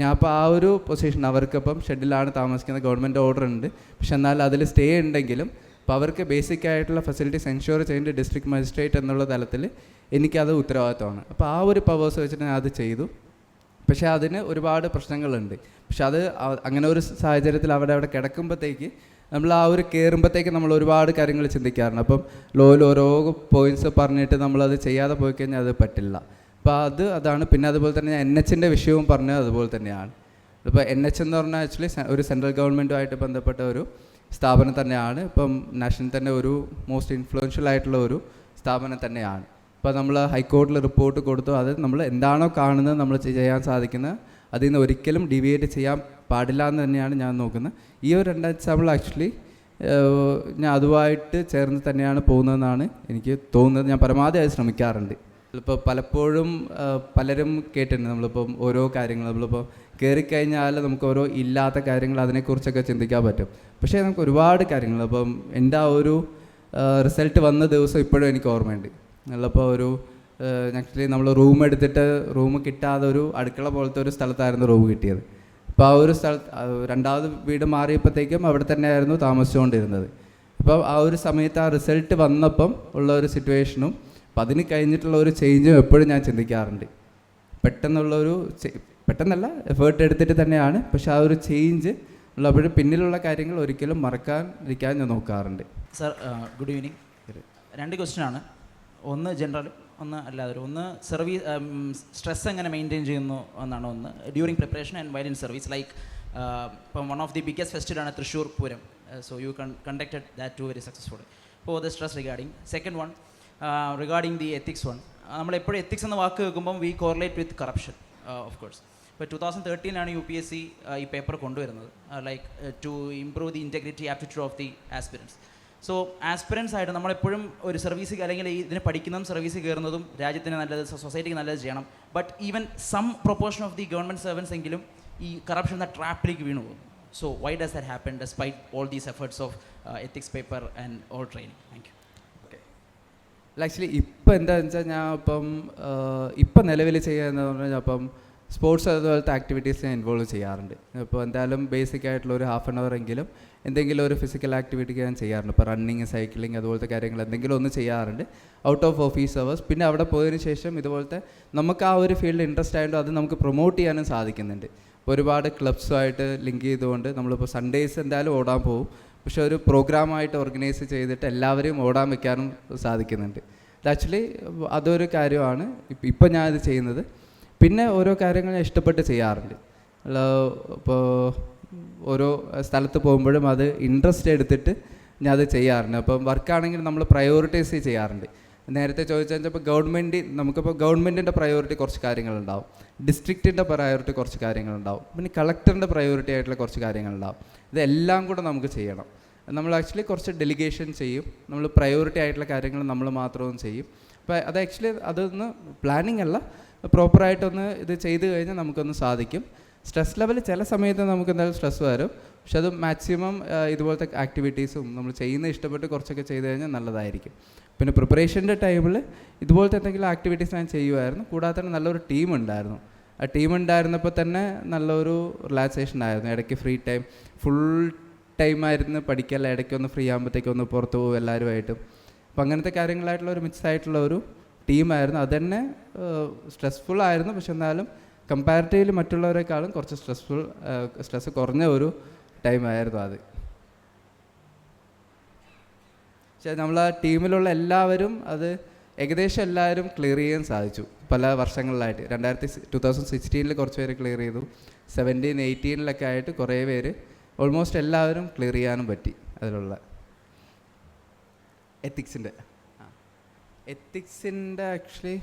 ഞാനിപ്പോൾ ആ ഒരു പൊസിഷൻ അവർക്കിപ്പം ഷെഡിലാണ് താമസിക്കുന്നത്, ഗവൺമെൻറ് ഓർഡർ ഉണ്ട്, പക്ഷെ എന്നാൽ അതിൽ സ്റ്റേ ഉണ്ടെങ്കിലും അപ്പോൾ അവർക്ക് ബേസിക് ആയിട്ടുള്ള ഫെസിലിറ്റീസ് എൻഷുർ ചെയ്യേണ്ട ഡിസ്ട്രിക്ട് മജിസ്ട്രേറ്റ് എന്നുള്ള തലത്തിൽ എനിക്കത് ഉത്തരവാദിത്തമാണ്. അപ്പോൾ ആ ഒരു പവേഴ്സ് വെച്ചിട്ട് ഞാൻ അത് ചെയ്തു. പക്ഷേ അതിന് ഒരുപാട് പ്രശ്നങ്ങളുണ്ട്. പക്ഷെ അത് അങ്ങനെ ഒരു സാഹചര്യത്തിൽ അവിടെ കിടക്കുമ്പോഴത്തേക്ക് നമ്മൾ ആ ഒരു കയറുമ്പോഴത്തേക്ക് നമ്മൾ ഒരുപാട് കാര്യങ്ങൾ ചിന്തിക്കാറുണ്ട്. അപ്പം ലോയിൽ ഓരോ പോയിൻറ്റ്സ് പറഞ്ഞിട്ട് നമ്മളത് ചെയ്യാതെ പോയി കഴിഞ്ഞാൽ അത് പറ്റില്ല. അപ്പോൾ അതാണ്. പിന്നെ അതുപോലെ തന്നെ ഞാൻ NH വിഷയവും പറഞ്ഞത് അതുപോലെ തന്നെയാണ്. ഇപ്പോൾ NH എന്ന് പറഞ്ഞാൽ ആക്ച്വലി ഒരു സെൻട്രൽ ഗവൺമെൻറ്റുമായിട്ട് ബന്ധപ്പെട്ട ഒരു സ്ഥാപനം തന്നെയാണ്. ഇപ്പം നാഷണൽ തന്നെ ഒരു മോസ്റ്റ് ഇൻഫ്ലുവൻഷ്യൽ ആയിട്ടുള്ള ഒരു സ്ഥാപനം തന്നെയാണ്. അപ്പോൾ നമ്മൾ ഹൈക്കോടതിയിൽ റിപ്പോർട്ട് കൊടുത്തു, അത് നമ്മൾ എന്താണോ കാണുന്നത് നമ്മൾ ചെയ്യാൻ സാധിക്കുന്നത് അതിൽ നിന്ന് ഒരിക്കലും ഡീവിയേറ്റ് ചെയ്യാൻ പാടില്ല എന്ന് തന്നെയാണ് ഞാൻ നോക്കുന്നത്. ഈ ഒരു 2 എക്സാമ്പിൾ ആക്ച്വലി ഞാൻ അതുമായിട്ട് ചേർന്ന് തന്നെയാണ് പോകുന്നതെന്നാണ് എനിക്ക് തോന്നുന്നത്. ഞാൻ പരമാവധി അത് ശ്രമിക്കാറുണ്ട്. ഇപ്പോൾ പലപ്പോഴും പലരും കേട്ടിട്ടുണ്ട്, നമ്മളിപ്പം ഓരോ കാര്യങ്ങൾ നമ്മളിപ്പോൾ കയറിക്കഴിഞ്ഞാൽ നമുക്ക് ഓരോ ഇല്ലാത്ത കാര്യങ്ങൾ അതിനെക്കുറിച്ചൊക്കെ ചിന്തിക്കാൻ പറ്റും. പക്ഷേ നമുക്ക് ഒരുപാട് കാര്യങ്ങൾ അപ്പം എൻ്റെ ആ ഒരു റിസൾട്ട് വന്ന ദിവസം ഇപ്പോഴും എനിക്ക് ഓർമ്മയുണ്ട്. നമ്മളിപ്പോൾ ആക്ച്വലി നമ്മൾ റൂം കിട്ടാതെ ഒരു അടുക്കള പോലത്തെ ഒരു സ്ഥലത്തായിരുന്നു റൂം കിട്ടിയത്. അപ്പോൾ ആ ഒരു രണ്ടാമത് വീട് മാറിയപ്പോഴത്തേക്കും അവിടെ തന്നെയായിരുന്നു താമസിച്ചുകൊണ്ടിരുന്നത്. അപ്പോൾ ആ ഒരു സമയത്ത് ആ റിസൾട്ട് വന്നപ്പം ഉള്ള ഒരു സിറ്റുവേഷനും അപ്പം അതിന് കഴിഞ്ഞിട്ടുള്ള ഒരു ചേഞ്ചും എപ്പോഴും ഞാൻ ചിന്തിക്കാറുണ്ട്. പെട്ടെന്നല്ല എഫേർട്ട് എടുത്തിട്ട് തന്നെയാണ്, പക്ഷെ ആ ഒരു ചേഞ്ച് ഉള്ളപ്പോഴും പിന്നിലുള്ള കാര്യങ്ങൾ ഒരിക്കലും മറക്കാതിരിക്കാൻ ഞാൻ നോക്കാറുണ്ട്. Sir good evening. 2 ക്വസ്റ്റ്യനാണ്. ഒന്ന് ജനറൽ, ഒന്ന് അല്ലാതെ. ഒന്ന് സർവീസ് സ്ട്രെസ് എങ്ങനെ മെയിൻറ്റെയിൻ ചെയ്യുന്നു എന്നാണ് ഒന്ന്. During preparation and while in service, like ഇപ്പം വൺ ഓഫ് ദി ബിഗ്ഗസ്റ്റ് ഫെസ്റ്റിവലാണ് Thrissur Pooram. So you conducted that to very successful. അപ്പോൾ the stress regarding. Second one regarding the ethics one. നമ്മളെപ്പോഴും എത്തിക്സ് എന്ന വാക്ക് കേൾക്കുമ്പം we correlate with corruption of course. ഇപ്പോൾ 2013 UPSC ഈ പേപ്പർ കൊണ്ടുവരുന്നത്, like to improve the integrity aptitude of the aspirants. So aspirants ആയിട്ട് നമ്മളെപ്പോഴും ഒരു സർവീസ് അല്ലെങ്കിൽ ഇതിനെ പഠിക്കുന്നതും സർവീസിൽ കയറുന്നതും രാജ്യത്തിന് നല്ലത്, സൊസൈറ്റിക്ക് നല്ലത് ചെയ്യണം. But even some proportion of the government servants എങ്കിലും ഈ കറപ്ഷൻ എന്ന ട്രാപ്പിലേക്ക് വീണു പോകും. So why does that happen despite all these efforts of ethics paper and all training? Thank you. Actually ഇപ്പം എന്താണെന്ന് വെച്ചാൽ ഞാൻ ഇപ്പം നിലവിൽ ചെയ്യുന്നതെന്ന് പറഞ്ഞാൽ അപ്പം സ്പോർട്സ് അതുപോലത്തെ ആക്ടിവിറ്റീസ് ഞാൻ ഇൻവോൾവ് ചെയ്യാറുണ്ട്. ഇപ്പോൾ എന്തായാലും ബേസിക് ആയിട്ടുള്ള ഒരു ഹാഫ് ആൻ അവർ എങ്കിലും എന്തെങ്കിലും ഒരു ഫിസിക്കൽ ആക്ടിവിറ്റി ഞാൻ ചെയ്യാറുണ്ട്. ഇപ്പോൾ റണ്ണിങ്, സൈക്ലിംഗ് അതുപോലത്തെ കാര്യങ്ങൾ എന്തെങ്കിലും ഒന്ന് ചെയ്യാറുണ്ട് ഔട്ട് ഓഫ് ഓഫീസ് അവേഴ്സ്. പിന്നെ അവിടെ പോയതിന് ശേഷം ഇതുപോലത്തെ നമുക്ക് ആ ഒരു ഫീൽഡ് ഇൻട്രസ്റ്റ് ആയതുകൊണ്ട് അത് നമുക്ക് പ്രൊമോട്ട് ചെയ്യാനും സാധിക്കുന്നുണ്ട്. ഇപ്പോൾ ഒരുപാട് ക്ലബ്സുമായിട്ട് ലിങ്ക് ചെയ്തുകൊണ്ട് നമ്മളിപ്പോൾ സൺഡേയ്സ് എന്തായാലും ഓടാൻ പോകും, പക്ഷെ ഒരു പ്രോഗ്രാമായിട്ട് ഓർഗനൈസ് ചെയ്തിട്ട് എല്ലാവരെയും ഓടാൻ വെക്കാനും സാധിക്കുന്നുണ്ട്. ആക്ച്വലി അതൊരു കാര്യമാണ് ഇപ്പം ഞാനിത് ചെയ്യുന്നത്. പിന്നെ ഓരോ കാര്യങ്ങൾ ഞാൻ ഇഷ്ടപ്പെട്ട് ചെയ്യാറുണ്ട്. ഇപ്പോൾ ഓരോ സ്ഥലത്ത് പോകുമ്പോഴും അത് ഇൻട്രസ്റ്റ് എടുത്തിട്ട് ഞാൻ അത് ചെയ്യാറുണ്ട്. അപ്പം വർക്കാണെങ്കിൽ നമ്മൾ പ്രയോറിറ്റൈസ് ചെയ്യാറുണ്ട്. നേരത്തെ ചോദിച്ചാൽ ഇപ്പോൾ നമുക്കിപ്പോൾ ഗവൺമെൻറ്റിൻ്റെ പ്രയോറിറ്റി കുറച്ച് കാര്യങ്ങളുണ്ടാവും, ഡിസ്ട്രിക്റ്റിൻ്റെ പ്രയോറിറ്റി കുറച്ച് കാര്യങ്ങളുണ്ടാവും, പിന്നെ കളക്ടറിൻ്റെ പ്രയോറിറ്റി ആയിട്ടുള്ള കുറച്ച് കാര്യങ്ങളുണ്ടാവും. ഇതെല്ലാം കൂടെ നമുക്ക് ചെയ്യണം. നമ്മൾ ആക്ച്വലി കുറച്ച് ഡെലിഗേഷൻ ചെയ്യും, നമ്മൾ പ്രയോറിറ്റി ആയിട്ടുള്ള കാര്യങ്ങൾ നമ്മൾ മാത്രവും ചെയ്യും. അപ്പോൾ അത് ആക്ച്വലി അതൊന്ന് പ്ലാനിങ് അല്ല, പ്രോപ്പറായിട്ടൊന്ന് ഇത് ചെയ്ത് കഴിഞ്ഞാൽ നമുക്കൊന്ന് സാധിക്കും. സ്ട്രെസ് ലെവൽ ചില സമയത്ത് നമുക്ക് എന്തായാലും സ്ട്രെസ് വരും, പക്ഷെ അത് മാക്സിമം ഇതുപോലത്തെ ആക്ടിവിറ്റീസും നമ്മൾ ചെയ്യുന്ന ഇഷ്ടപ്പെട്ട് കുറച്ചൊക്കെ ചെയ്ത് കഴിഞ്ഞാൽ നല്ലതായിരിക്കും. പിന്നെ പ്രിപ്പറേഷൻ്റെ ടൈമിൽ ഇതുപോലത്തെ എന്തെങ്കിലും ആക്ടിവിറ്റീസ് ഞാൻ ചെയ്യുമായിരുന്നു. കൂടാതെ തന്നെ നല്ലൊരു ടീം ഉണ്ടായിരുന്നു. ആ ടീം ഉണ്ടായിരുന്നപ്പോൾ തന്നെ നല്ലൊരു റിലാക്സേഷൻ ആയിരുന്നു. ഇടയ്ക്ക് ഫ്രീ ടൈം ഫുൾ ടൈമായിരുന്നു പഠിക്കല്ല, ഇടയ്ക്കൊന്ന് ഫ്രീ ആകുമ്പോഴത്തേക്കൊന്ന് പുറത്ത് പോകും എല്ലാവരുമായിട്ടും. അപ്പോൾ അങ്ങനത്തെ കാര്യങ്ങളായിട്ടുള്ള ഒരു മിക്സ് ആയിട്ടുള്ള ഒരു ടീമായിരുന്നു. അതുതന്നെ സ്ട്രെസ്ഫുൾ ആയിരുന്നു, പക്ഷെ എന്നാലും കമ്പാരിറ്റീവ്ലി മറ്റുള്ളവരെക്കാളും കുറച്ച് സ്ട്രെസ് കുറഞ്ഞ ഒരു ടൈമായിരുന്നു അത്. പക്ഷേ നമ്മൾ ആ ടീമിലുള്ള എല്ലാവരും അത് ഏകദേശം എല്ലാവരും ക്ലിയർ ചെയ്യാൻ സാധിച്ചു പല വർഷങ്ങളിലായിട്ട്. 2016 കുറച്ച് പേര് ക്ലിയർ ചെയ്തു, 17, 18 ആയിട്ട് കുറേ പേര് ഓൾമോസ്റ്റ് എല്ലാവരും ക്ലിയർ ചെയ്യാനും പറ്റി. അതിലുള്ള എത്തിക്സിൻ്റെ ആക്ച്വലി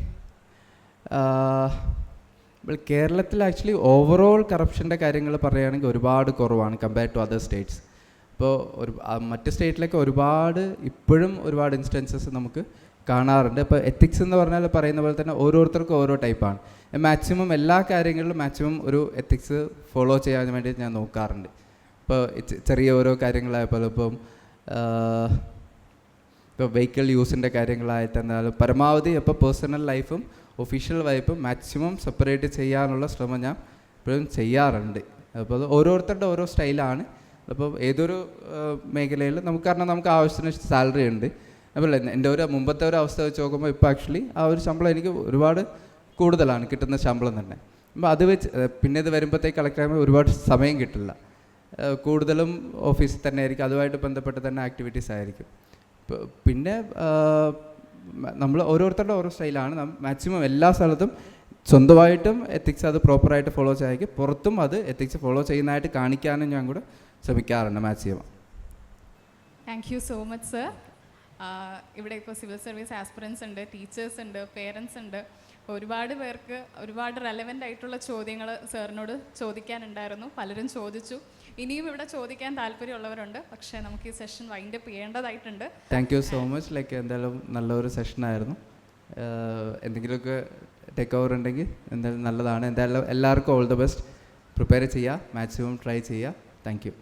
കേരളത്തിൽ ആക്ച്വലി ഓവറോൾ കറപ്ഷൻ്റെ കാര്യങ്ങൾ പറയുകയാണെങ്കിൽ ഒരുപാട് കുറവാണ് കമ്പയർഡ് ടു അതർ സ്റ്റേറ്റ്സ്. ഇപ്പോൾ മറ്റ് സ്റ്റേറ്റിലൊക്കെ ഇപ്പോഴും ഒരുപാട് ഇൻസ്റ്റൻസസ് നമുക്ക് കാണാറുണ്ട്. ഇപ്പോൾ എത്തിക്സ് എന്ന് പറഞ്ഞാൽ പറയുന്ന പോലെ തന്നെ ഓരോരുത്തർക്കും ഓരോ ടൈപ്പാണ്. മാക്സിമം എല്ലാ കാര്യങ്ങളിലും മാക്സിമം ഒരു എത്തിക്സ് ഫോളോ ചെയ്യാൻ വേണ്ടി ഞാൻ നോക്കാറുണ്ട്. ഇപ്പോൾ ചെറിയ ഓരോ കാര്യങ്ങളായപ്പോൾ ഇപ്പോൾ വെഹിക്കിൾ യൂസിൻ്റെ കാര്യങ്ങളായിട്ടെന്നാലും പരമാവധി ഇപ്പോൾ പേഴ്സണൽ ലൈഫും ഒഫീഷ്യൽ ലൈഫും മാക്സിമം സെപ്പറേറ്റ് ചെയ്യാനുള്ള ശ്രമം ഞാൻ ഇപ്പോഴും ചെയ്യാറുണ്ട്. അപ്പോൾ അത് ഓരോരുത്തരുടെ ഓരോ സ്റ്റൈലാണ്. അപ്പോൾ ഏതൊരു മേഖലയിൽ നമുക്ക് ആവശ്യത്തിന് സാലറി ഉണ്ട്. അപ്പോൾ എൻ്റെ മുമ്പത്തെ ഒരു അവസ്ഥ വെച്ച് നോക്കുമ്പോൾ ഇപ്പോൾ ആക്ച്വലി ആ ഒരു ശമ്പളം എനിക്ക് ഒരുപാട് കൂടുതലാണ് കിട്ടുന്ന ശമ്പളം തന്നെ. അപ്പോൾ അത് വെച്ച് പിന്നെ ഇത് വരുമ്പോഴത്തേക്ക് കളക്ട് ചെയ്യുമ്പോൾ ഒരുപാട് സമയം കിട്ടില്ല. കൂടുതലും ഓഫീസിൽ തന്നെ ആയിരിക്കും, അതുമായിട്ട് ബന്ധപ്പെട്ട് തന്നെ ആക്ടിവിറ്റീസ് ആയിരിക്കും. പിന്നെ നമ്മൾ ഓരോരുത്തരുടെ ഓരോ സ്റ്റൈലാണ്. മാക്സിമം എല്ലാ സ്ഥലത്തും സ്വന്തമായിട്ടും എത്തിക്സ് അത് പ്രോപ്പറായിട്ട് ഫോളോ ചെയ്യാൻ, പുറത്തും അത് എത്തിക്സ് ഫോളോ ചെയ്യുന്നതായിട്ട് കാണിക്കാനും ഞാൻ കൂടെ ശ്രമിക്കാറുണ്ട് maximum. Thank you so much sir. ഇവിടെ ഇപ്പോൾ സിവിൽ സർവീസ് ആസ്പിറൻസ് ഉണ്ട്, ടീച്ചേഴ്സ് ഉണ്ട്, പേരൻസ് ഉണ്ട്. ഒരുപാട് പേർക്ക് ഒരുപാട് റെലവൻ്റ് ആയിട്ടുള്ള ചോദ്യങ്ങൾ സാറിനോട് ചോദിക്കാനുണ്ടായിരുന്നു. പലരും ചോദിച്ചു. ഇനിയും ഇവിടെ ചോദിക്കാൻ താല്പര്യമുള്ളവരുണ്ട്, പക്ഷേ നമുക്ക് ഈ സെഷൻ വൈൻഡപ്പ് ചെയ്യേണ്ടതായിട്ടുണ്ട്. Thank you so much. എന്തായാലും നല്ലൊരു സെഷനായിരുന്നു. എന്തെങ്കിലുമൊക്കെ ടേക്ക് ഓവർ ഉണ്ടെങ്കിൽ എന്തായാലും നല്ലതാണ്. എന്തായാലും എല്ലാവർക്കും ഓൾ ദ ബെസ്റ്റ്. പ്രിപ്പയർ ചെയ്യുക, മാക്സിമം ട്രൈ ചെയ്യുക. Thank you.